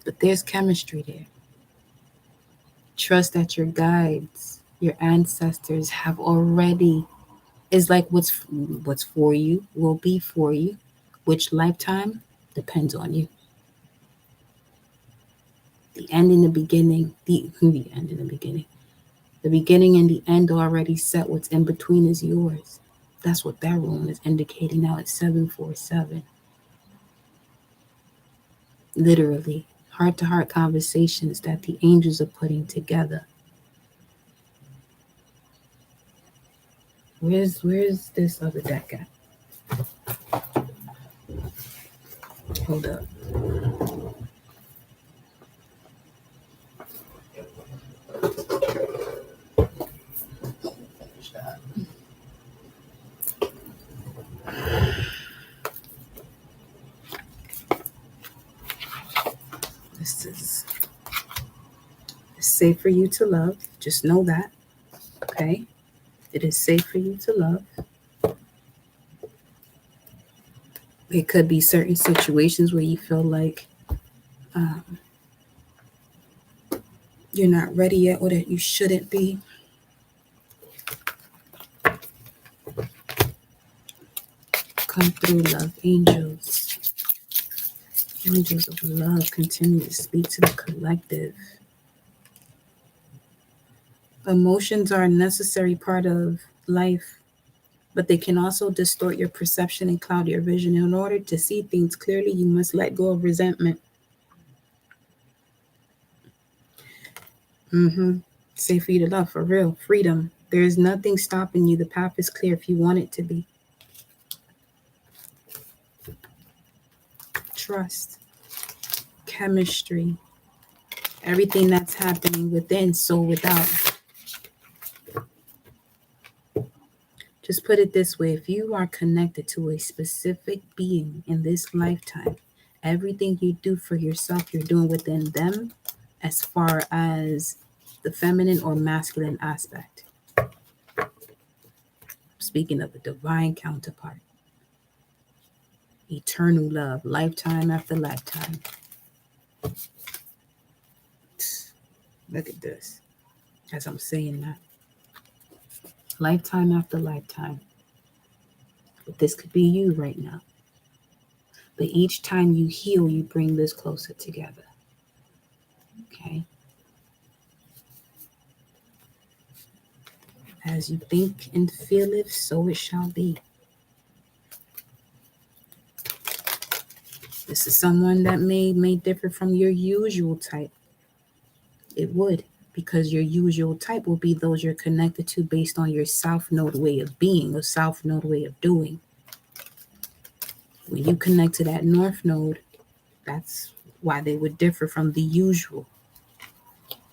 But there's chemistry there. Trust that your guides, your ancestors have already, is like what's for you will be for you. Which lifetime depends on you. The end and the beginning, the end and the beginning. The beginning and the end are already set. What's in between is yours. That's what that room is indicating now at 747. Literally, heart-to-heart conversations that the angels are putting together. Where's this other deck at? Hold up. This is safe for you to love. Just know that. Okay? It is safe for you to love. It could be certain situations where you feel like you're not ready yet or that you shouldn't be. Come through, love. Angels. Angels of love continue to speak to the collective. Emotions are a necessary part of life, but they can also distort your perception and cloud your vision. In order to see things clearly, you must let go of resentment. Safe for you to love, for real. Freedom. There is nothing stopping you. The path is clear if you want it to be. Trust. Chemistry. Everything that's happening within, so without. Just put it this way. If you are connected to a specific being in this lifetime, everything you do for yourself, you're doing within them as far as the feminine or masculine aspect. Speaking of a divine counterpart. Eternal love, lifetime after lifetime. Look at this. As I'm saying that. Lifetime after lifetime. But this could be you right now. But each time you heal, you bring this closer together. Okay? As you think and feel it, so it shall be. This is someone that may differ from your usual type. It would, because your usual type will be those you're connected to based on your South Node way of being or South Node way of doing. When you connect to that North Node, that's why they would differ from the usual,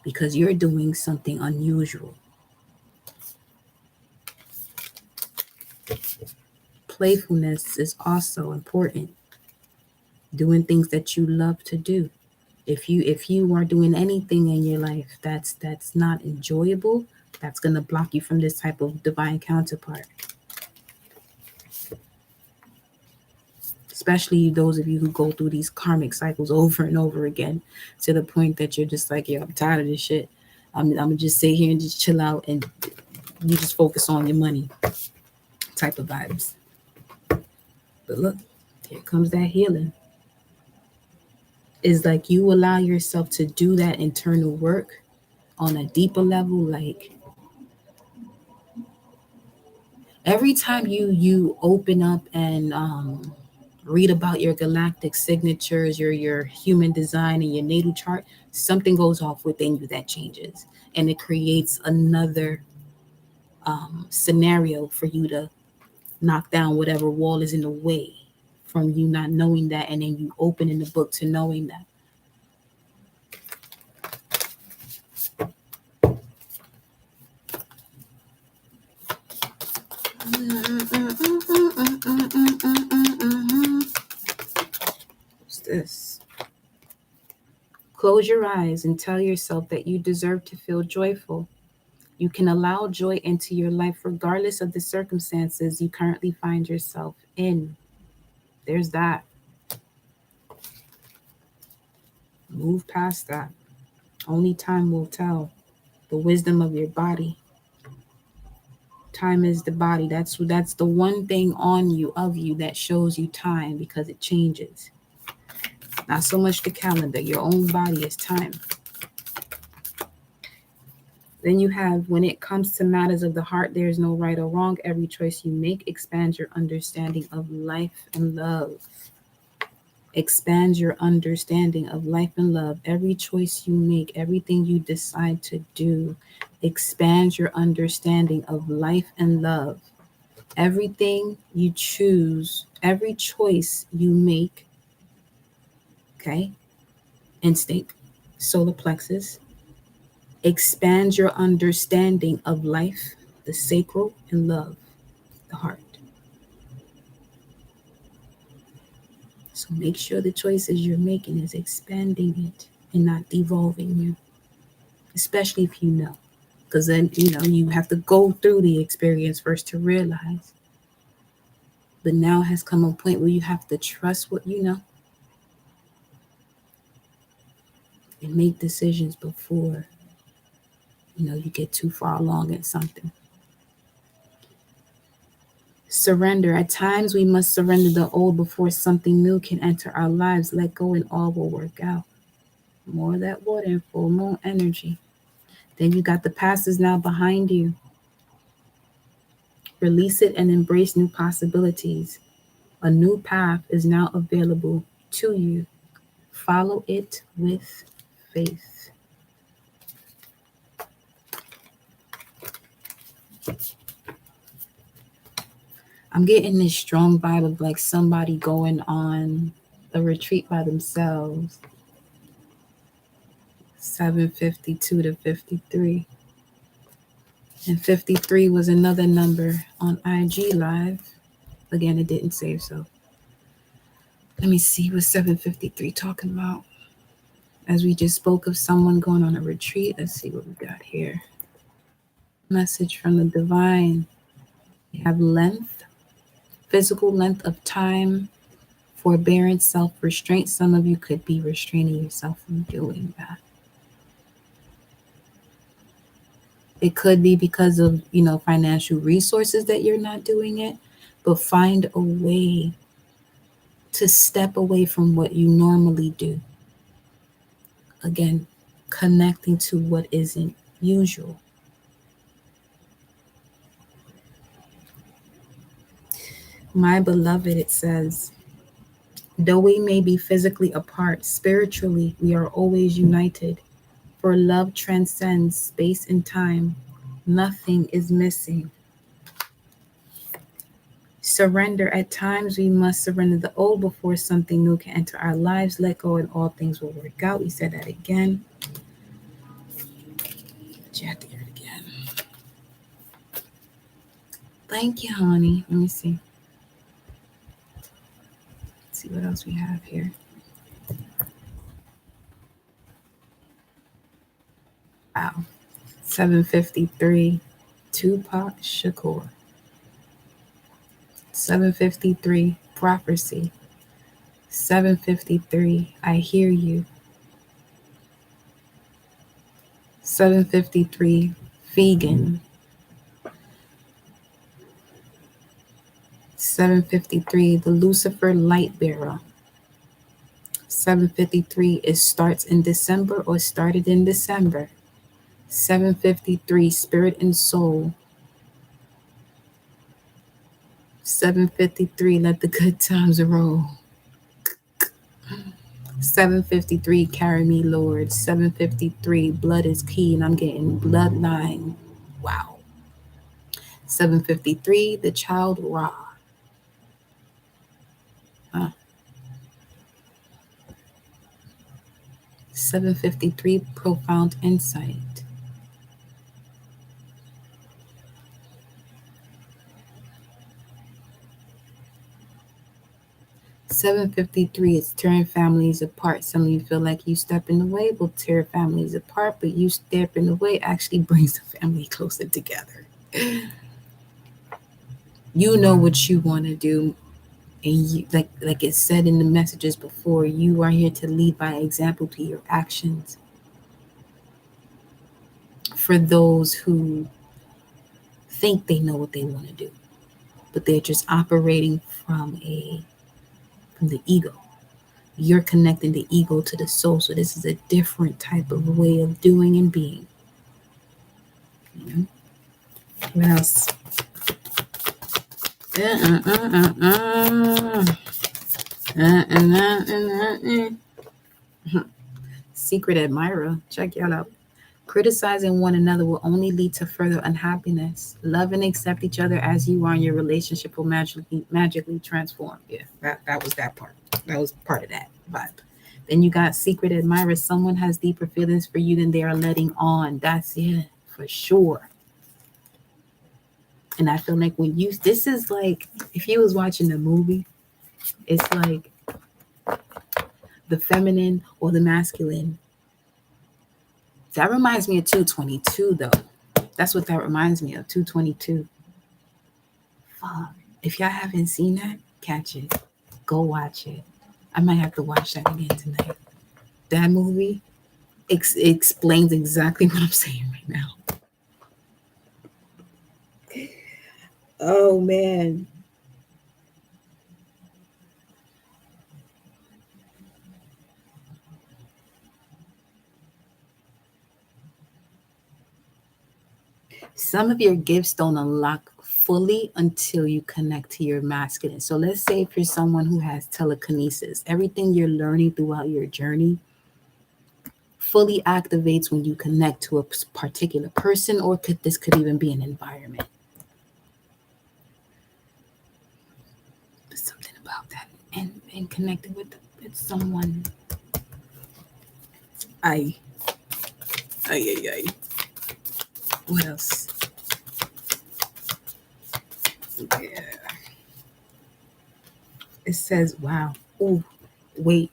because you're doing something unusual. Playfulness is also important. Doing things that you love to do. If you are doing anything in your life that's not enjoyable, that's going to block you from this type of divine counterpart. Especially those of you who go through these karmic cycles over and over again, to the point that you're just like, yo, I'm tired of this shit. I'm gonna just sit here and just chill out, and you just focus on your money type of vibes. But look, here comes that healing. It's like you allow yourself to do that internal work on a deeper level. Like every time you open up and read about your galactic signatures, your human design, and your natal chart, something goes off within you that changes, and it creates another scenario for you to knock down whatever wall is in the way from you not knowing that, and then you open in the book to knowing that. What's this? Close your eyes and tell yourself that you deserve to feel joyful. You can allow joy into your life regardless of the circumstances you currently find yourself in. There's that. Move past that. Only time will tell. The wisdom of your body. Time is the body. That's the one thing on you, of you, that shows you time, because it changes. Not so much the calendar. Your own body is time. Then you have, when it comes to matters of the heart, there is no right or wrong. Every choice you make expands your understanding of life and love. Expands your understanding of life and love. Every choice you make, everything you decide to do, expands your understanding of life and love. Everything you choose, every choice you make, okay, instinct, solar plexus, expands your understanding of life, the sacral, and love, the heart. So make sure the choices you're making is expanding it and not devolving you, especially if you know. Because then, you have to go through the experience first to realize. But now has come a point where you have to trust what you know and make decisions before, you get too far along in something. Surrender. At times, we must surrender the old before something new can enter our lives. Let go and all will work out. More of that water and full moon energy. Then you got the past is now behind you. Release it and embrace new possibilities. A new path is now available to you. Follow it with faith. I'm getting this strong vibe of like somebody going on a retreat by themselves. 752 to 53. And 53 was another number on IG Live. Again, it didn't save, so let me see what 753 talking about. As we just spoke of someone going on a retreat, let's see what we got here. Message from the divine. We have length, physical length of time, forbearance, self-restraint. Some of you could be restraining yourself from doing that. It could be because of, financial resources that you're not doing it, but find a way to step away from what you normally do. Again, connecting to what isn't usual. My beloved, it says, though we may be physically apart, spiritually we are always united. For love transcends space and time. Nothing is missing. Surrender. At times we must surrender the old before something new can enter our lives. Let go and all things will work out. We said that again. But you have to hear it again. Thank you, honey. Let me see. Let's see what else we have here. Wow. 753. Tupac Shakur. 753. Prophecy. 753. I hear you. 753. Vegan. 753. The Lucifer Light Bearer. 753. It starts in December or started in December. 753. Spirit and soul. 753. Let the good times roll. 753. Carry me, Lord. 753. Blood is key, and I'm getting bloodline. Wow. 753. The child Ra. 753. Profound insight. 753 is tearing families apart. Some of you feel like you step in the way will tear families apart, but you step in the way actually brings the family closer together. You know what you want to do, and you, like it said in the messages before, you are here to lead by example to your actions. For those who think they know what they want to do, but they're just operating from the ego. You're connecting the ego to the soul. So this is a different type of way of doing and being. What else? Secret admirer. Check y'all out. Criticizing one another will only lead to further unhappiness. Love and accept each other as you are, and your relationship will magically transform. Yeah, that was that part. That was part of that vibe. Then you got secret admirer. Someone has deeper feelings for you than they are letting on. That's it, for sure. And I feel like this is like, if you was watching a movie, it's like the feminine or the masculine. That reminds me of 222, though. That's what that reminds me of, 222. If y'all haven't seen that, catch it. Go watch it. I might have to watch that again tonight. That movie explains exactly what I'm saying right now. Oh, man. Some of your gifts don't unlock fully until you connect to your masculine. So let's say if you're someone who has telekinesis, everything you're learning throughout your journey fully activates when you connect to a particular person, or this could even be an environment. There's something about that, and connecting with someone. I. What else? Yeah. It says, wow. Oh, wait.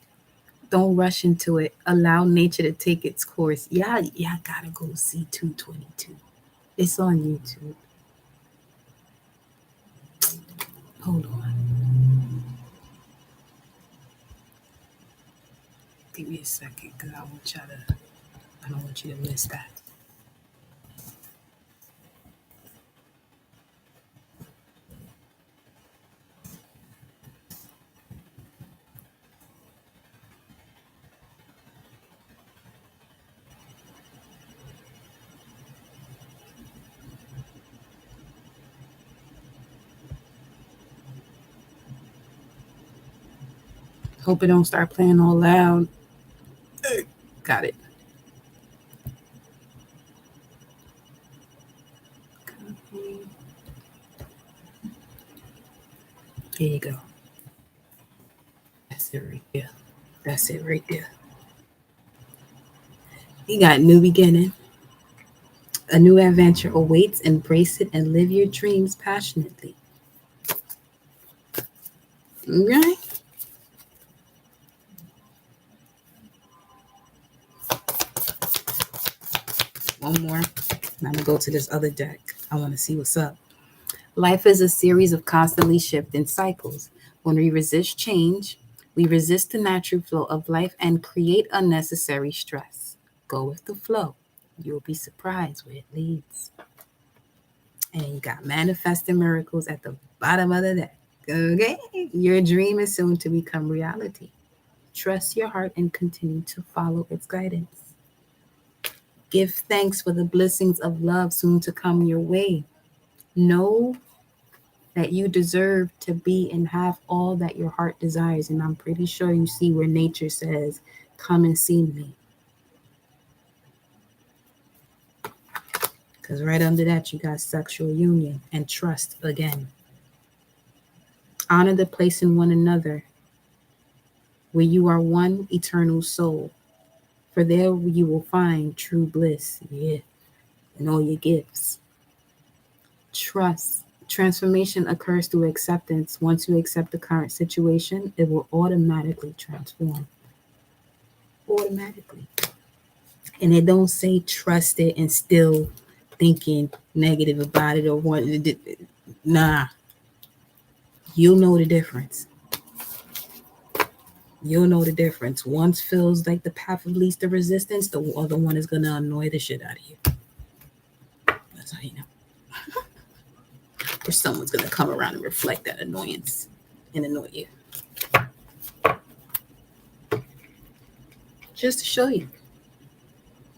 Don't rush into it. Allow nature to take its course. Yeah, gotta go see 222. It's on YouTube. Hold on. Give me a second, because I don't want you to miss that. Hope it don't start playing all loud. Got it. Here you go. That's it right there. That's it right there. You got new beginning. A new adventure awaits. Embrace it and live your dreams passionately. Right? One more. I'm gonna go to this other deck. I want to see what's up. Life is a series of constantly shifting cycles. When we resist change, we resist the natural flow of life and create unnecessary stress. Go with the flow. You'll be surprised where it leads. And you got manifesting miracles at the bottom of the deck. Okay? Your dream is soon to become reality. Trust your heart and continue to follow its guidance. Give thanks for the blessings of love soon to come your way. Know that you deserve to be and have all that your heart desires. And I'm pretty sure you see where nature says, come and see me. Because right under that, you got sexual union and trust again. Honor the place in one another where you are one eternal soul. For there you will find true bliss, yeah, and all your gifts. Trust Transformation occurs through acceptance. Once you accept the current situation, it will automatically transform. Automatically. And it don't say trust it and still thinking negative about it or what. Nah. You'll know the difference. You'll know the difference. One feels like the path of least of resistance, the other one is going to annoy the shit out of you. That's how you know. Or someone's going to come around and reflect that annoyance and annoy you. Just to show you.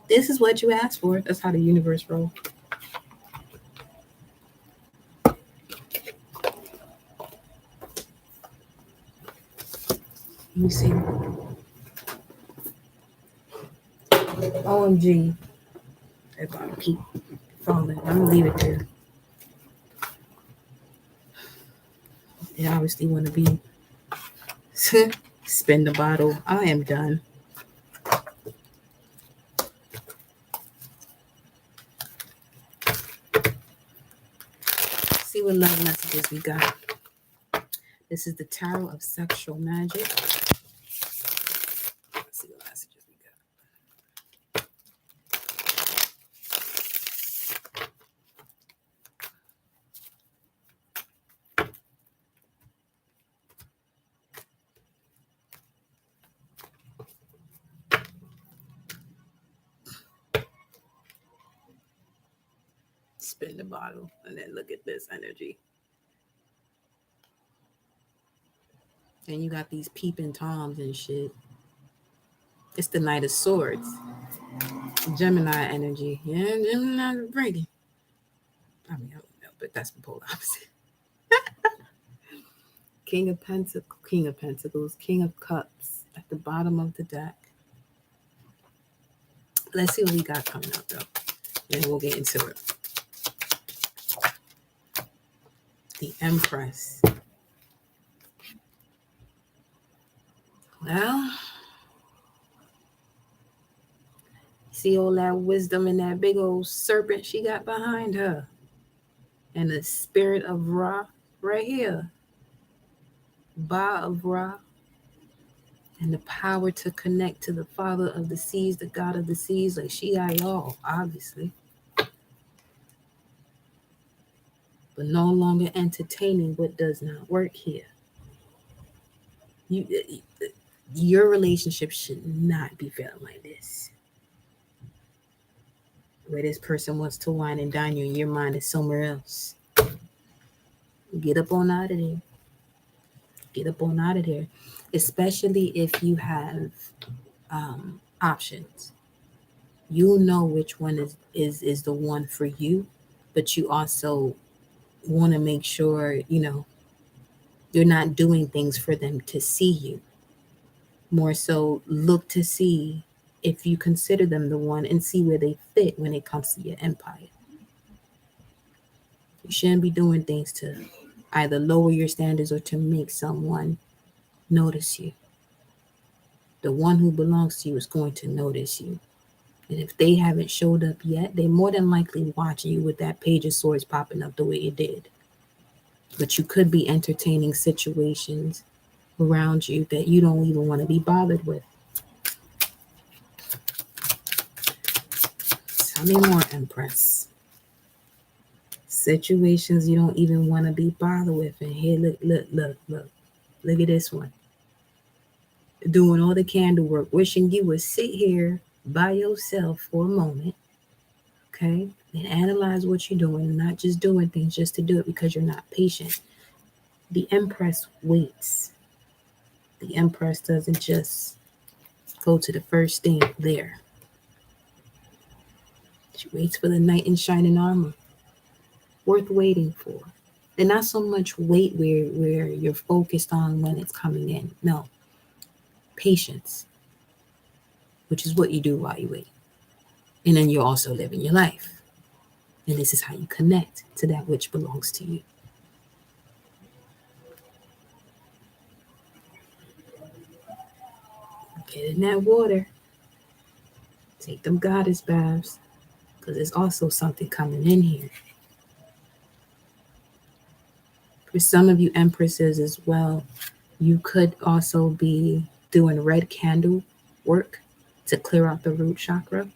This is what you asked for. That's how the universe rolls. Let me see. OMG. If I keep falling, I'm going to leave it there. They obviously want to be spin the bottle. I am done. See what love messages we got. This is the Tarot of Sexual Magic. Let's see what messages we got. Spin the bottle and then look at this energy. And you got these peeping toms and shit. It's the Knight of Swords. Gemini energy. Yeah, Gemini breaking. I mean, I don't know, but that's the polar opposite. King of Pentacles, King of Cups at the bottom of the deck. Let's see what we got coming up, though. And we'll get into it. The Empress. Well, see all that wisdom and that big old serpent she got behind her. And the spirit of Ra right here. Ba of Ra. And the power to connect to the Father of the Seas, the God of the Seas. Like she got y'all, obviously. But no longer entertaining what does not work here. Your relationship should not be feeling like this. Where this person wants to wine and dine you and your mind is somewhere else. Get up on out of there. Get up on out of there. Especially if you have options. You know which one is the one for you, but you also want to make sure, you're not doing things for them to see you. More so, look to see if you consider them the one and see where they fit when it comes to your empire. You shouldn't be doing things to either lower your standards or to make someone notice you. The one who belongs to you is going to notice you. And if they haven't showed up yet, they're more than likely watching you with that Page of Swords popping up the way it did. But you could be entertaining situations around you that you don't even want to be bothered with. Tell me more, Empress. Situations you don't even want to be bothered with. And here, look at this one. Doing all the candle work, wishing you would sit here by yourself for a moment, okay, and analyze what you're doing, not just doing things just to do it because you're not patient. The Empress waits. The Empress doesn't just go to the first thing there. She waits for the knight in shining armor. Worth waiting for. And not so much wait where you're focused on when it's coming in. No. Patience. Which is what you do while you wait. And then you're also living your life. And this is how you connect to that which belongs to you. Get in that water. Take them goddess baths. Because there's also something coming in here. For some of you empresses as well, you could also be doing red candle work to clear out the root chakra.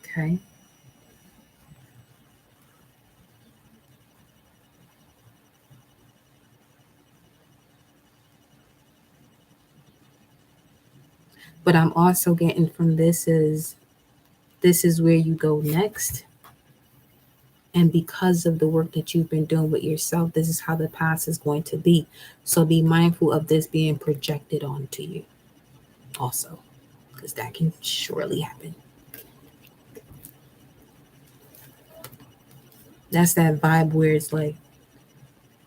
Okay. But I'm also getting from this is where you go next. And because of the work that you've been doing with yourself, this is how the past is going to be. So be mindful of this being projected onto you also, because that can surely happen. That's that vibe where it's like,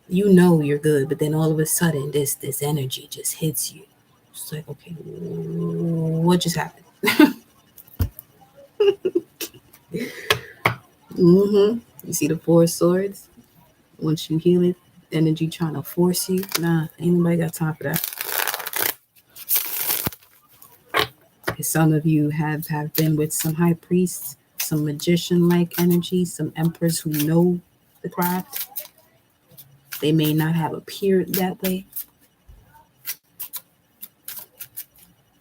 you know you're good, but then all of a sudden this energy just hits you. It's like, okay, what just happened? You see the Four of Swords? Once you heal it, energy trying to force you. Nah, ain't nobody got time for that. Some of you have been with some high priests, some magician-like energy, some emperors who know the craft. They may not have appeared that way.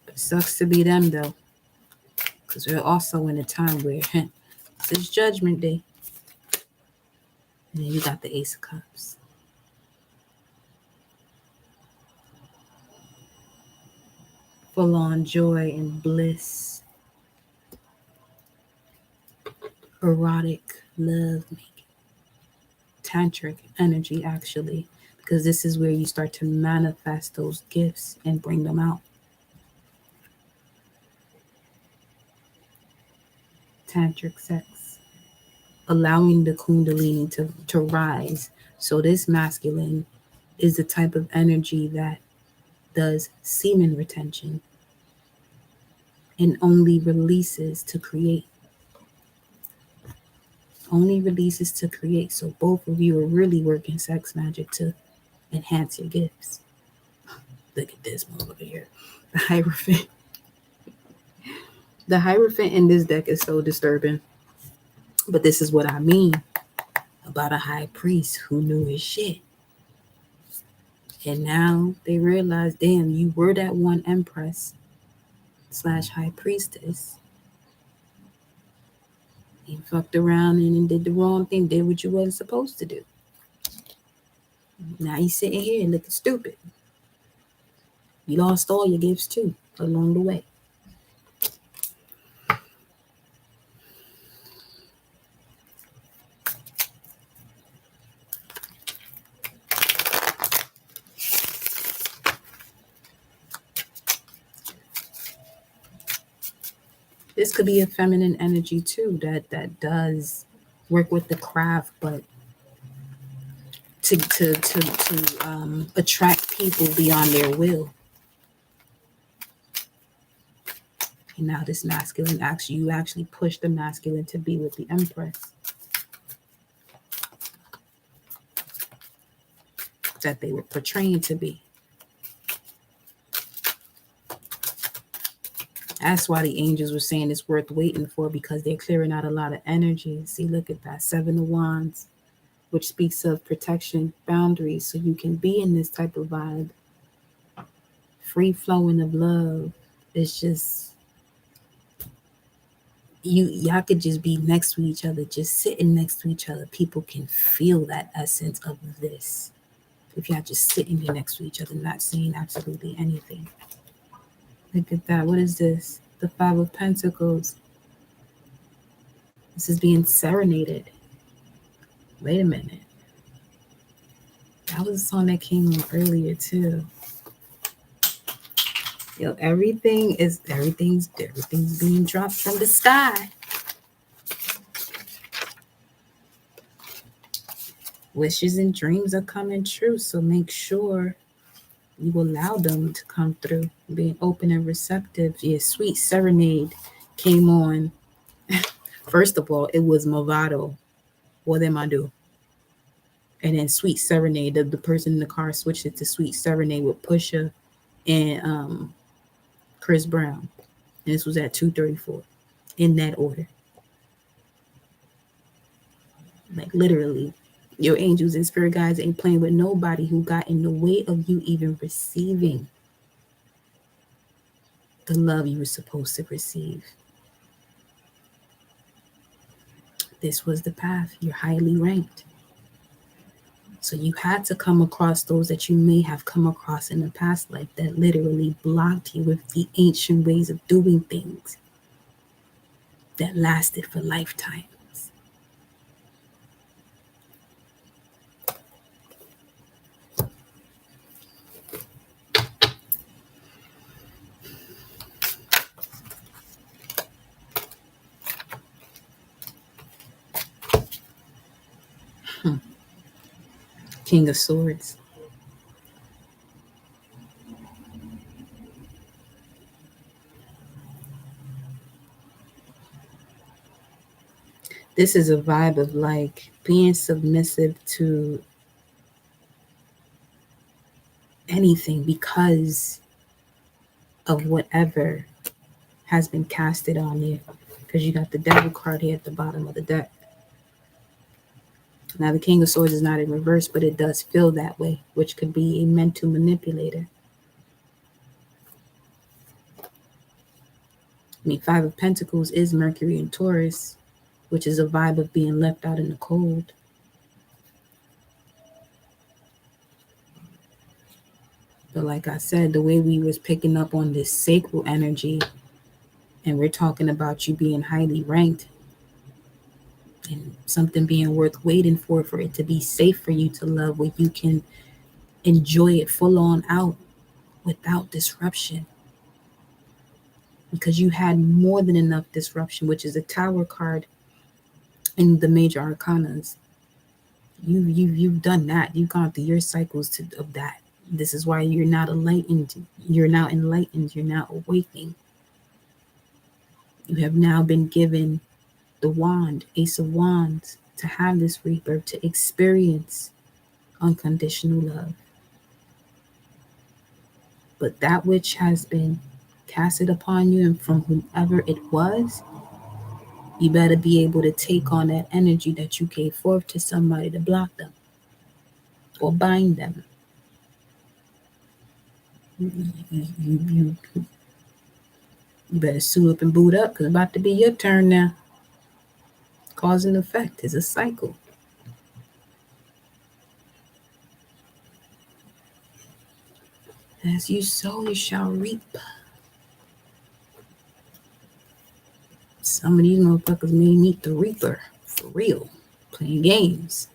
It sucks to be them though, because we're also in a time where it's Judgment Day. And then you got the Ace of Cups. Full on joy and bliss. Erotic love making. Tantric energy actually. Because this is where you start to manifest those gifts and bring them out. Tantric sex. Allowing the kundalini to rise. So this masculine is the type of energy that does semen retention and only releases to create. Only releases to create. So both of you are really working sex magic to enhance your gifts. Look at this motherfucker here. The Hierophant. The Hierophant in this deck is so disturbing. But this is what I mean about a high priest who knew his shit. And now they realize, damn, you were that one Empress / High Priestess. You fucked around and did the wrong thing, did what you wasn't supposed to do. Now you sitting here and looking stupid. You lost all your gifts too along the way. This could be a feminine energy too that does work with the craft, but to attract people beyond their will. And now this masculine, you actually push the masculine to be with the Empress that they were portraying to be. That's why the angels were saying it's worth waiting for, because they're clearing out a lot of energy. See, look at that, 7 of Wands, which speaks of protection, boundaries, so you can be in this type of vibe. Free flowing of love. It's just, y'all could just be next to each other, just sitting next to each other. People can feel that essence of this. If y'all just sitting here next to each other, not saying absolutely anything. Look at that. What is this? The Five of Pentacles. This is being serenaded. Wait a minute. That was a song that came on earlier too. Yo, everything's being dropped from the sky. Wishes and dreams are coming true, so make sure you allow them to come through. Being open and receptive. Yeah, Sweet Serenade came on. First of all, it was Movado. What am I do? And then Sweet Serenade, the person in the car switched it to Sweet Serenade with Pusha and Chris Brown. And this was at 2:34 in that order. Like literally, your angels and spirit guides ain't playing with nobody who got in the way of you even receiving the love you were supposed to receive. This was the path. You're highly ranked. So you had to come across those that you may have come across in the past life that literally blocked you with the ancient ways of doing things that lasted for lifetimes. King of Swords. This is a vibe of like being submissive to anything because of whatever has been casted on you. Because you got the Devil card here at the bottom of the deck. Now, the King of Swords is not in reverse, but it does feel that way, which could be a mental manipulator. I mean, Five of Pentacles is Mercury in Taurus, which is a vibe of being left out in the cold. But like I said, the way we was picking up on this sacral energy, and we're talking about you being highly ranked and something being worth waiting for it to be safe for you to love, where you can enjoy it full on out without disruption. Because you had more than enough disruption, which is a Tower card in the major arcanas. You've done that. You've gone through your cycles of that. This is why you're not enlightened. You're now enlightened. You're now awakening. You have now been given the wand, Ace of Wands, to have this rebirth, to experience unconditional love. But that which has been casted upon you, and from whomever it was, you better be able to take on that energy that you gave forth to somebody to block them or bind them. You better suit up and boot up, because it's about to be your turn now. Cause and effect is a cycle. As you sow, you shall reap. Some of these motherfuckers may meet the Reaper for real, playing games.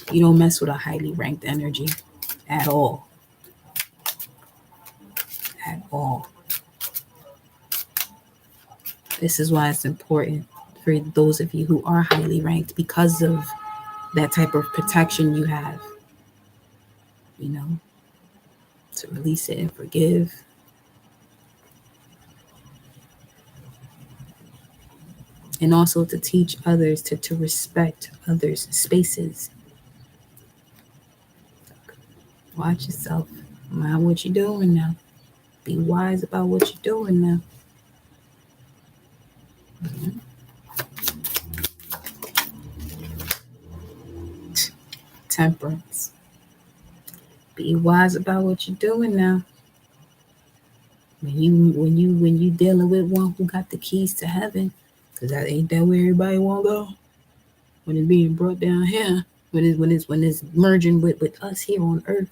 You don't mess with a highly ranked energy at all. At all. This is why it's important for those of you who are highly ranked, because of that type of protection you have, you know, to release it and forgive. And also to teach others to respect others' spaces. Watch yourself. Mind what you're doing now. Be wise about what you're doing now. Mm-hmm. Temperance. Be wise about what you're doing now. When you dealing with one who got the keys to heaven, because that ain't that where everybody want to go. When it's being brought down here, when it's merging with us here on earth,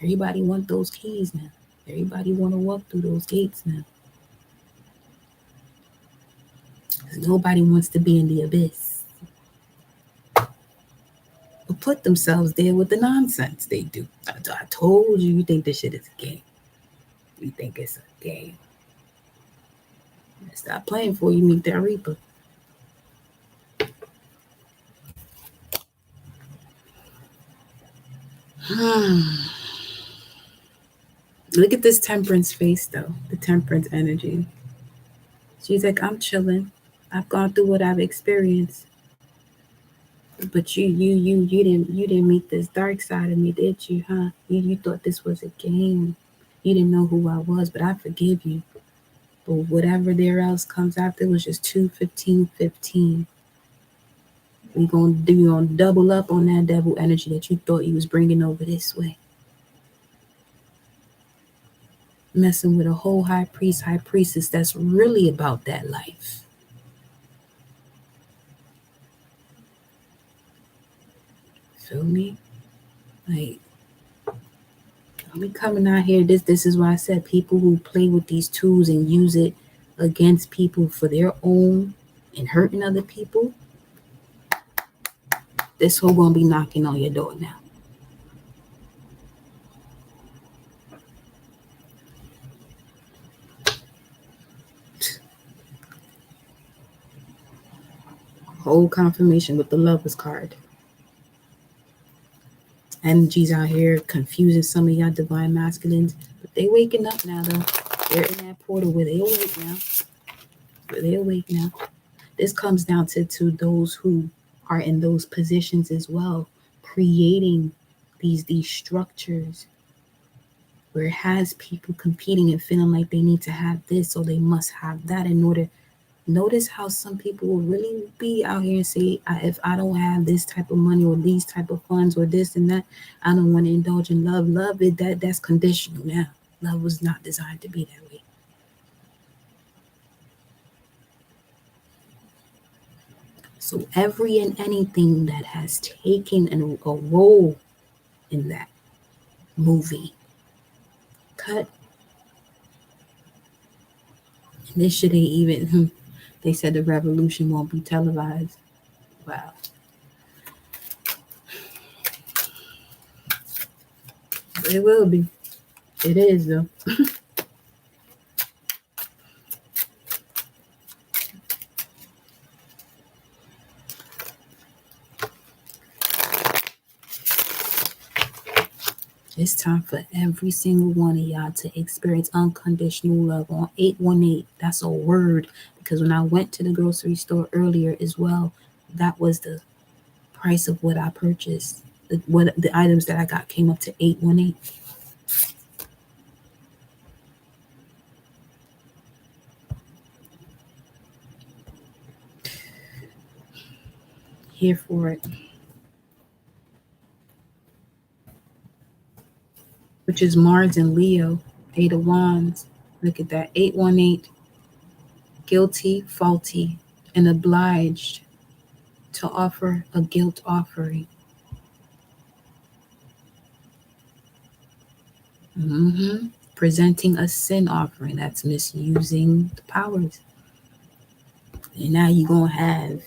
everybody want those keys now. Everybody want to walk through those gates now. Because nobody wants to be in the abyss. But put themselves there with the nonsense they do. I told you, you think this shit is a game. You think it's a game. Stop playing before you meet that Reaper. Look at this Temperance face, though. The Temperance energy. She's like, I'm chilling. I've gone through what I've experienced. But you didn't meet this dark side of me, did you, huh? You thought this was a game. You didn't know who I was, but I forgive you. But whatever there else comes after was just 2 15 15. We gonna double up on that devil energy that you thought you was bringing over this way. Messing with a whole high priest, high priestess that's really about that life. Feel me? Like, we coming out here. This is why I said people who play with these tools and use it against people for their own and hurting other people. This whole gonna be knocking on your door now. Whole confirmation with the Lovers card. Energies out here confusing some of y'all divine masculines, but they waking up now though. They're in that portal where they awake now. This comes down to those who are in those positions as well, creating these structures where it has people competing and feeling like they need to have this, so they must have that in order. Notice how some people will really be out here and say, if I don't have this type of money or these type of funds or this and that, I don't want to indulge in love. Love it, that's conditional now. Love was not designed to be that way. So every and anything that has taken a role in that movie, cut. And this shit ain't even, they said the revolution won't be televised. Wow. It will be. It is though. It's time for every single one of y'all to experience unconditional love on 818. That's a word, because when I went to the grocery store earlier as well, that was the price of what I purchased. What the items that I got came up to 818. Here for it. Which is Mars and Leo, 8 of Wands. Look at that, 818. Guilty, faulty, and obliged to offer a guilt offering. Presenting a sin offering, that's misusing the powers. And now you're going to have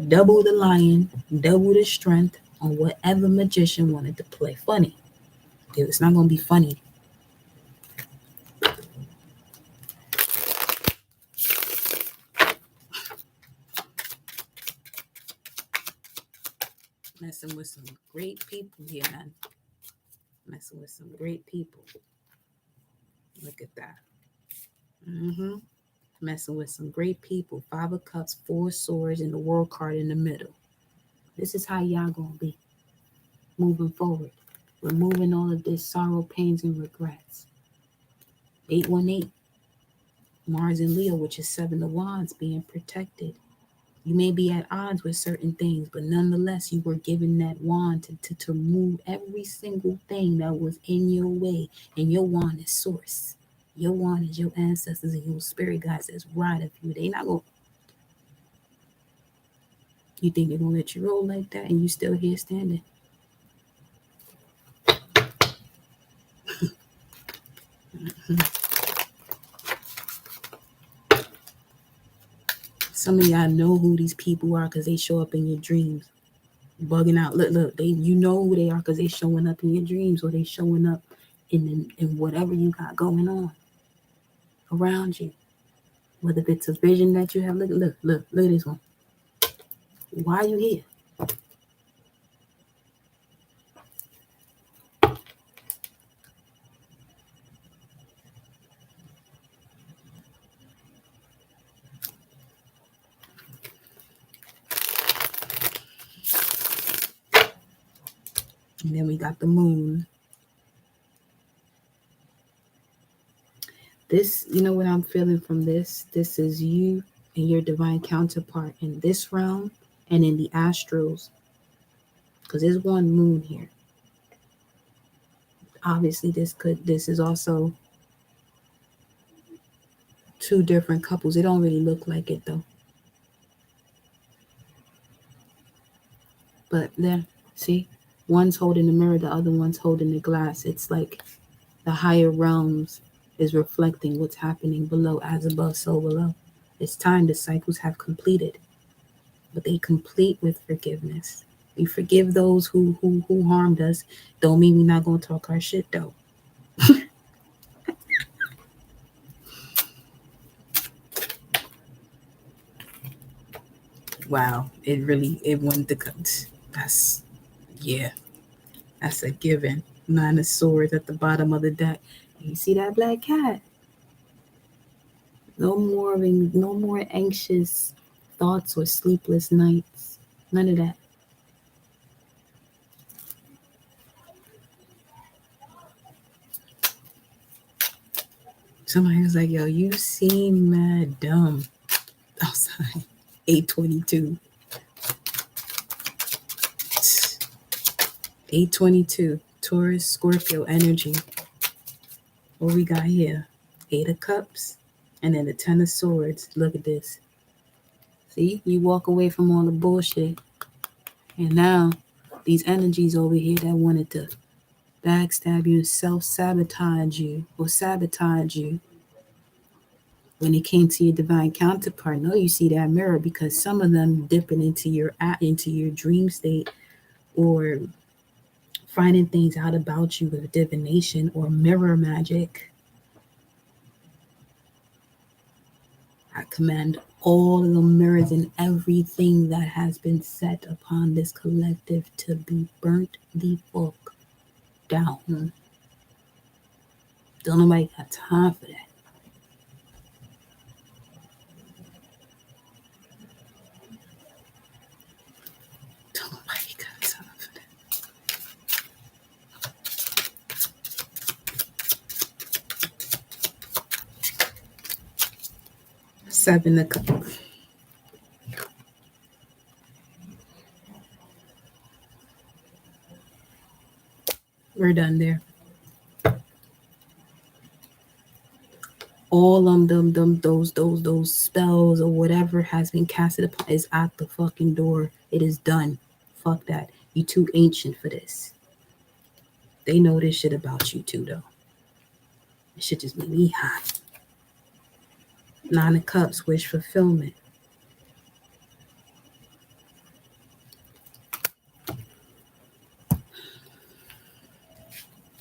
double the lion, double the strength on whatever magician wanted to play funny. It's not going to be funny. Messing with some great people here, man. Messing with some great people. Look at that. Messing with some great people. 5 of Cups, 4 Swords, and the World card in the middle. This is how y'all going to be moving forward. Removing all of this sorrow, pains, and regrets. 818. Mars and Leo, which is 7 of Wands, being protected. You may be at odds with certain things, but nonetheless, you were given that wand to remove every single thing that was in your way. And your wand is source. Your wand is your ancestors and your spirit guides that's right of you. They not going to... You think they're going to let you roll like that and you still here standing? Some of y'all know who these people are because they show up in your dreams. Bugging out. Look, you know who they are because they showing up in your dreams, or they showing up in whatever you got going on around you. Whether it's a vision that you have. Look at this one. Why are you here? And then we got the moon. This, you know what I'm feeling from this? This is you and your divine counterpart in this realm and in the astrals. Because there's one moon here. Obviously, this is also two different couples. It don't really look like it though. But there, see? One's holding the mirror, the other one's holding the glass. It's like the higher realms is reflecting what's happening below, as above, so below. It's time the cycles have completed, but they complete with forgiveness. We forgive those who harmed us. Don't mean we're not gonna talk our shit though. Wow, it went the cuts. That's yeah, that's a given. Nine of Swords at the bottom of the deck. You see that black cat? No more anxious thoughts or sleepless nights. None of that. Somebody was like, yo, you seem mad dumb outside. 822. 822. Taurus, Scorpio energy. What we got here? 8 of Cups. And then the 10 of Swords. Look at this. See, you walk away from all the bullshit. And now, these energies over here that wanted to backstab you, self-sabotage you, or sabotage you, when it came to your divine counterpart, no, you see that mirror because some of them dipping into your dream state or finding things out about you with divination or mirror magic. I command all of the mirrors and everything that has been set upon this collective to be burnt the fuck down. Don't nobody got time for that. Don't nobody got time for that. Seven of Cups. We're done there. All those spells or whatever has been casted upon is at the fucking door. It is done. Fuck that. You too ancient for this. They know this shit about you too, though. This shit just made me hot. 9 of Cups, wish fulfillment.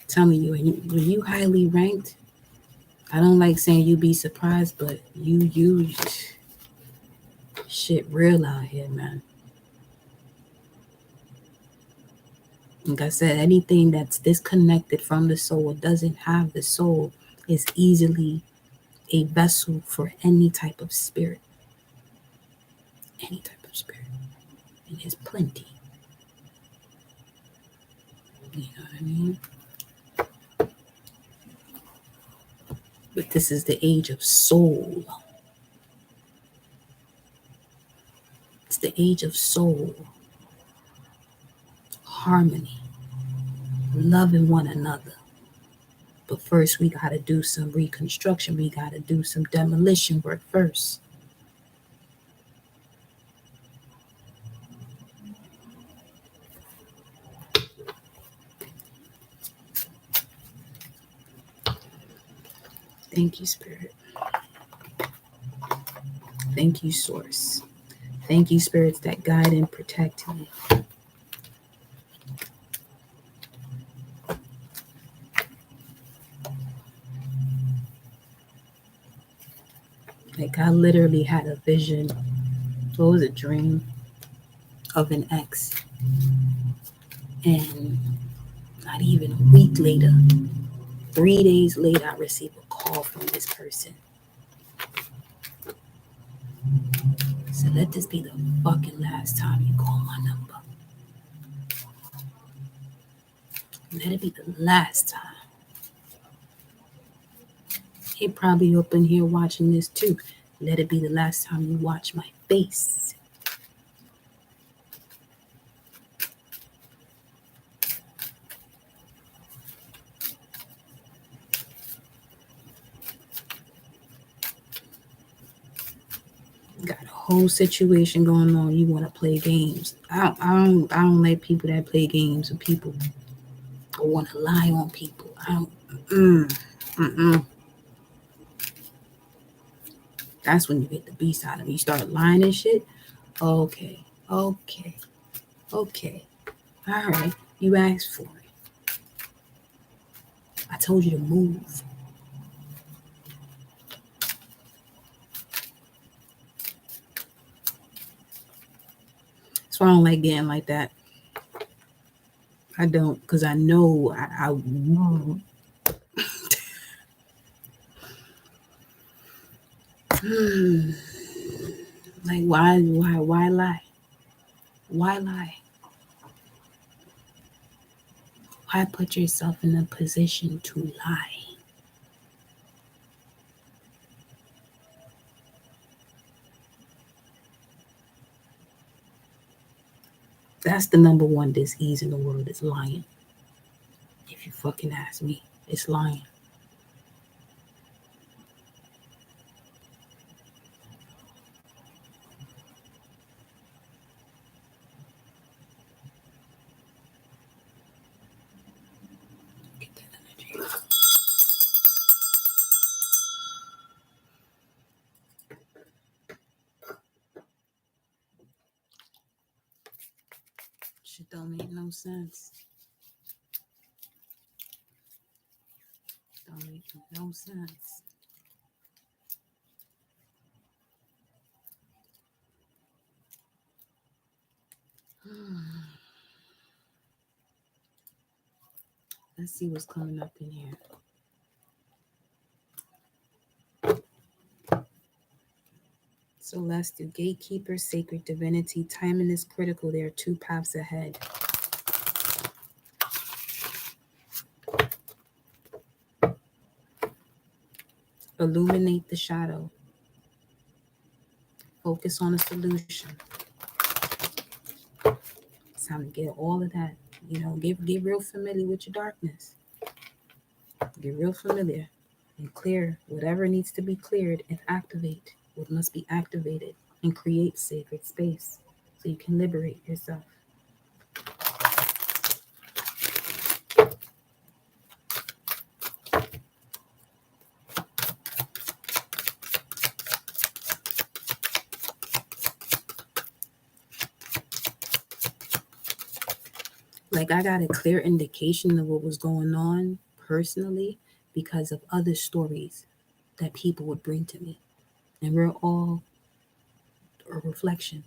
Telling you, when you highly ranked, I don't like saying you be surprised, but you shit real out here, man. Like I said, anything that's disconnected from the soul or doesn't have the soul is easily a vessel for any type of spirit. Any type of spirit. And there's plenty. You know what I mean? But this is the age of soul. It's the age of soul. Harmony. Loving one another. But first, we got to do some reconstruction. We got to do some demolition work first. Thank you, Spirit. Thank you, Source. Thank you, spirits that guide and protect me. Like I literally had a vision. It was a dream of an ex. And not even a week later, 3 days later, I received a call from this person. So let this be the fucking last time you call my number. Let it be the last time. He probably up in here watching this too. Let it be the last time you watch my face. Got a whole situation going on. You want to play games. I don't like people that play games with people or want to lie on people. I don't. That's when you get the beast out of me. You start lying and shit. Okay. All right. You asked for it. I told you to move. So I don't like getting like that. I don't, because I know I like why lie? Why lie? Why put yourself in a position to lie? That's the number one disease in the world is lying. If you fucking ask me, it's lying. Get that energy. Shit don't make no sense. Don't make no sense. Let's see what's coming up in here. So let's do gatekeeper, sacred divinity. Timing is critical. There are 2 paths ahead. Illuminate the shadow. Focus on a solution. It's time to get all of that. Get real familiar with your darkness. Get real familiar and clear whatever needs to be cleared and activate what must be activated and create sacred space so you can liberate yourself. Like I got a clear indication of what was going on personally because of other stories that people would bring to me. And we're all a reflection.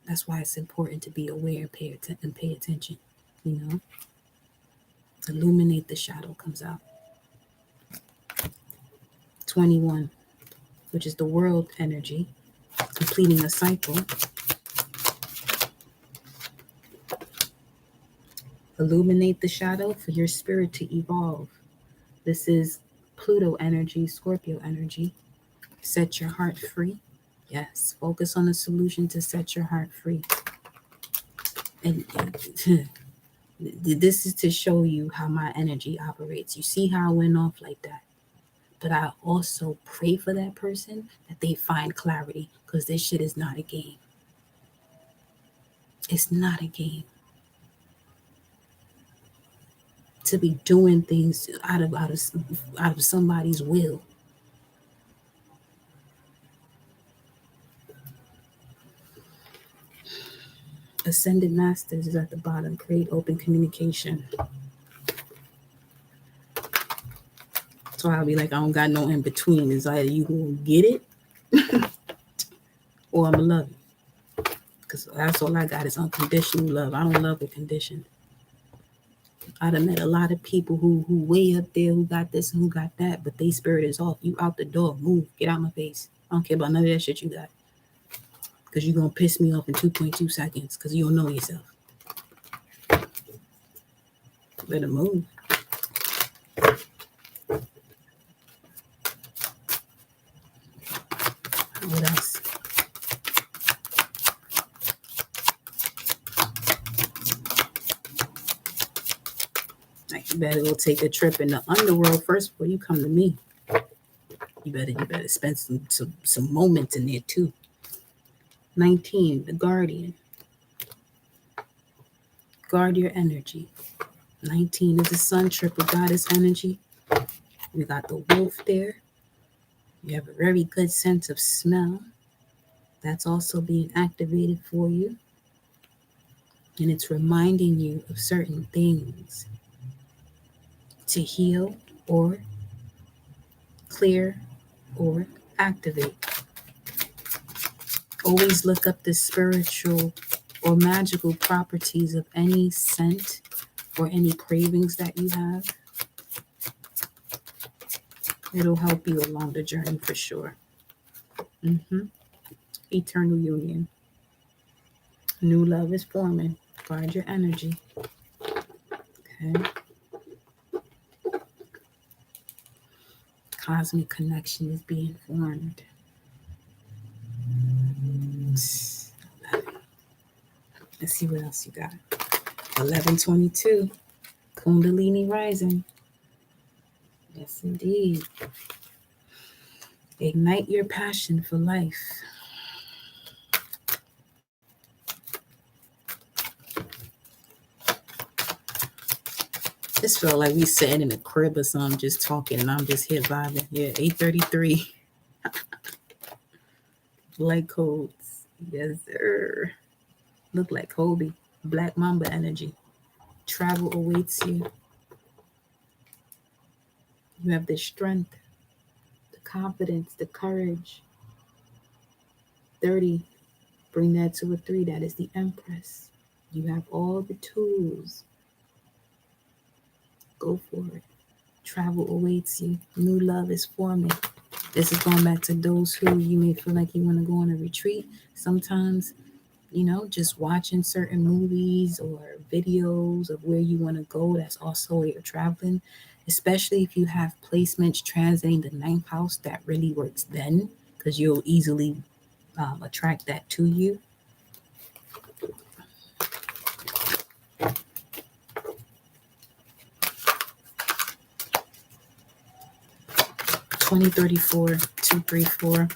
That's why it's important to be aware and pay attention. Illuminate the shadow comes out. 21, which is the world energy, completing a cycle. Illuminate the shadow for your spirit to evolve. This is Pluto energy, Scorpio energy. Set your heart free. Yes, focus on a solution to set your heart free. And this is to show you how my energy operates. You see how I went off like that. But I also pray for that person that they find clarity because this shit is not a game. It's not a game. To be doing things out of somebody's will. Ascended Masters is at the bottom. Create open communication. So I'll be like, I don't got no in between. It's either you gonna get it or I'm gonna love you. Because that's all I got is unconditional love. I don't love with condition. I'd have met a lot of people who way up there, who got this and who got that, but they spirit is off. You out the door. Move. Get out my face. I don't care about none of that shit you got. Because you're going to piss me off in 2.2 seconds because you don't know yourself. Better move. You better go take a trip in the underworld first before you come to me. You better spend some moments in there too. 19, the Guardian. Guard your energy. 19 is the Sun, triple goddess energy. We got the wolf there. You have a very good sense of smell. That's also being activated for you. And it's reminding you of certain things to heal or clear or activate. Always look up the spiritual or magical properties of any scent or any cravings that you have. It'll help you along the journey for sure. Eternal union. New love is forming. Guard your energy. Okay. Cosmic connection is being formed. Let's see what else you got. 1122. Kundalini rising. Yes, indeed. Ignite your passion for life. This felt like we sitting in a crib or something, just talking, and I'm just here vibing. Yeah, 8:33. Light codes. Yes, sir. Look like Kobe. Black Mamba energy. Travel awaits you. You have the strength, the confidence, the courage. 30. Bring that to a 3. That is the Empress. You have all the tools. Go for it. Travel awaits you. New love is forming. This is going back to those who you may feel like you want to go on a retreat. Sometimes, just watching certain movies or videos of where you want to go, that's also where you're traveling. Especially if you have placements transiting the 9th house, that really works then, because you'll easily attract that to you. 2034, 234.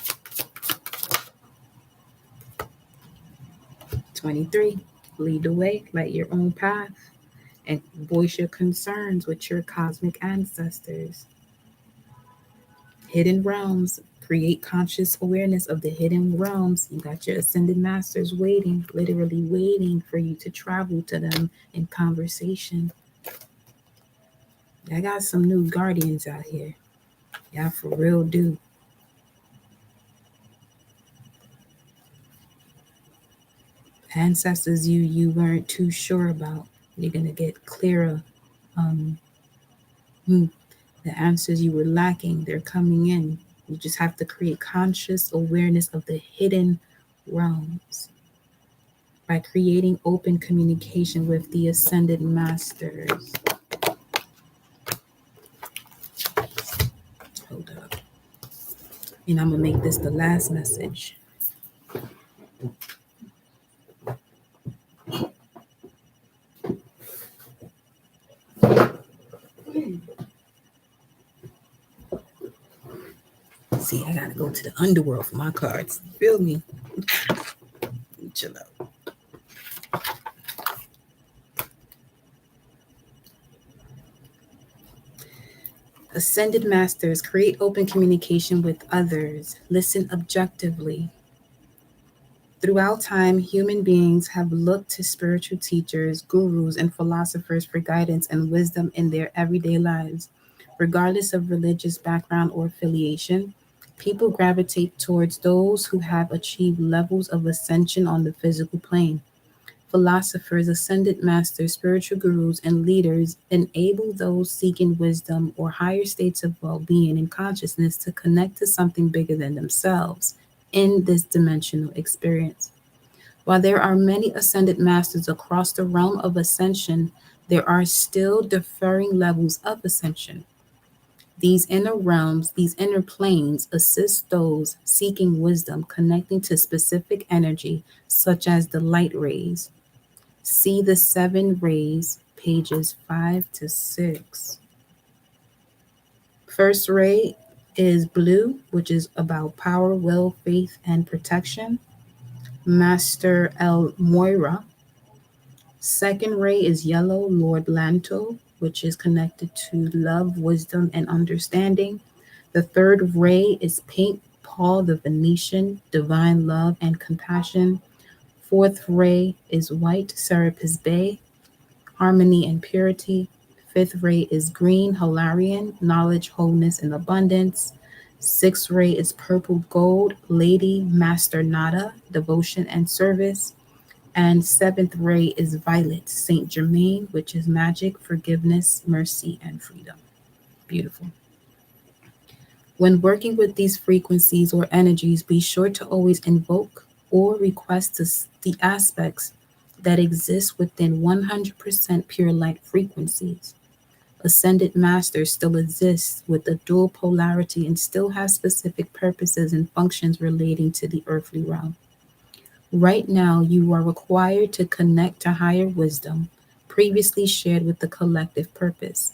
23. Lead the way, light your own path, and voice your concerns with your cosmic ancestors. Hidden realms. Create conscious awareness of the hidden realms. You got your ascended masters waiting, literally waiting for you to travel to them in conversation. I got some new guardians out here. Y'all for real do. Ancestors you weren't too sure about. You're going to get clearer. The answers you were lacking, they're coming in. You just have to create conscious awareness of the hidden realms by creating open communication with the ascended masters. Hold up. And I'm going to make this the last message. See, I gotta go to the underworld for my cards. Feel me? Chill out. Ascended masters create open communication with others. Listen objectively. Throughout time, human beings have looked to spiritual teachers, gurus, and philosophers for guidance and wisdom in their everyday lives. Regardless of religious background or affiliation, people gravitate towards those who have achieved levels of ascension on the physical plane. Philosophers, ascended masters, spiritual gurus, and leaders enable those seeking wisdom or higher states of well-being and consciousness to connect to something bigger than themselves in this dimensional experience. While there are many ascended masters across the realm of ascension, there are still differing levels of ascension. These inner realms, these inner planes, assist those seeking wisdom, connecting to specific energy, such as the light rays. See the 7 rays, pages 5 to 6. First ray is blue, which is about power, will, faith, and protection. Master El Moira. Second ray is yellow, Lord Lanto, which is connected to love, wisdom, and understanding. The third ray is pink, Paul the Venetian, divine love and compassion. Fourth ray is white, Serapis Bay, harmony and purity. Fifth ray is green, Hilarion, knowledge, wholeness, and abundance. Sixth ray is purple gold, Lady, Master Nada, devotion and service. And seventh ray is violet, Saint Germain, which is magic, forgiveness, mercy, and freedom. Beautiful. When working with these frequencies or energies, be sure to always invoke or request the aspects that exist within 100% pure light frequencies. Ascended masters still exist with a dual polarity and still have specific purposes and functions relating to the earthly realm. Right now, you are required to connect to higher wisdom previously shared with the collective purpose.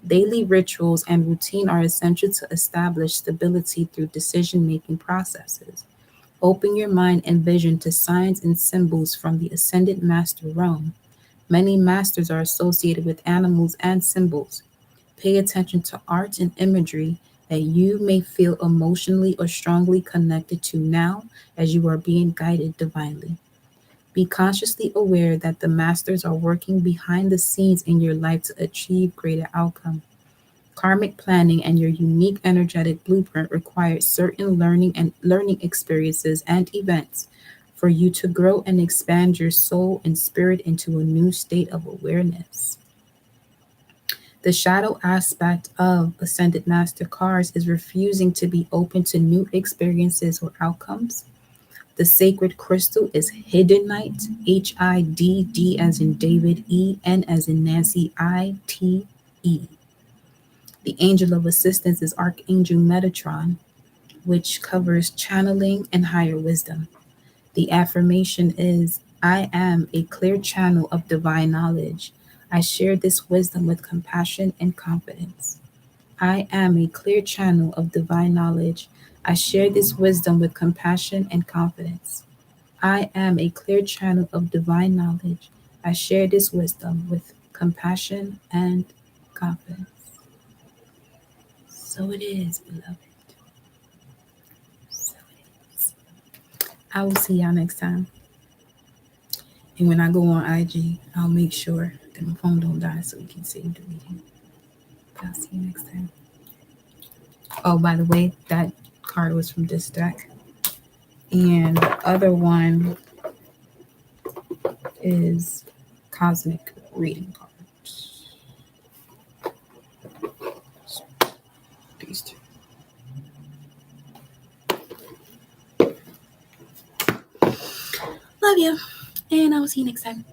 Daily rituals and routine are essential to establish stability through decision-making processes. Open your mind and vision to signs and symbols from the ascended master realm. Many masters are associated with animals and symbols. Pay attention to art and imagery that you may feel emotionally or strongly connected to now as you are being guided divinely. Be consciously aware that the masters are working behind the scenes in your life to achieve greater outcome. Karmic planning and your unique energetic blueprint require certain learning experiences and events for you to grow and expand your soul and spirit into a new state of awareness. The shadow aspect of Ascended Master cards is refusing to be open to new experiences or outcomes. The sacred crystal is Hiddenite, Hidd as in David, En as in Nancy, Ite. The angel of assistance is Archangel Metatron, which covers channeling and higher wisdom. The affirmation is, I am a clear channel of divine knowledge. I share this wisdom with compassion and confidence. I am a clear channel of divine knowledge. I share this wisdom with compassion and confidence. I am a clear channel of divine knowledge. I share this wisdom with compassion and confidence. So it is, beloved. So it is. I will see y'all next time. And when I go on IG, I'll make sure that my phone don't die so we can see the reading. I'll see you next time. Oh, by the way, that card was from this deck. And the other one is Cosmic Reading Cards. So, these two. Love you. And I will see you next time.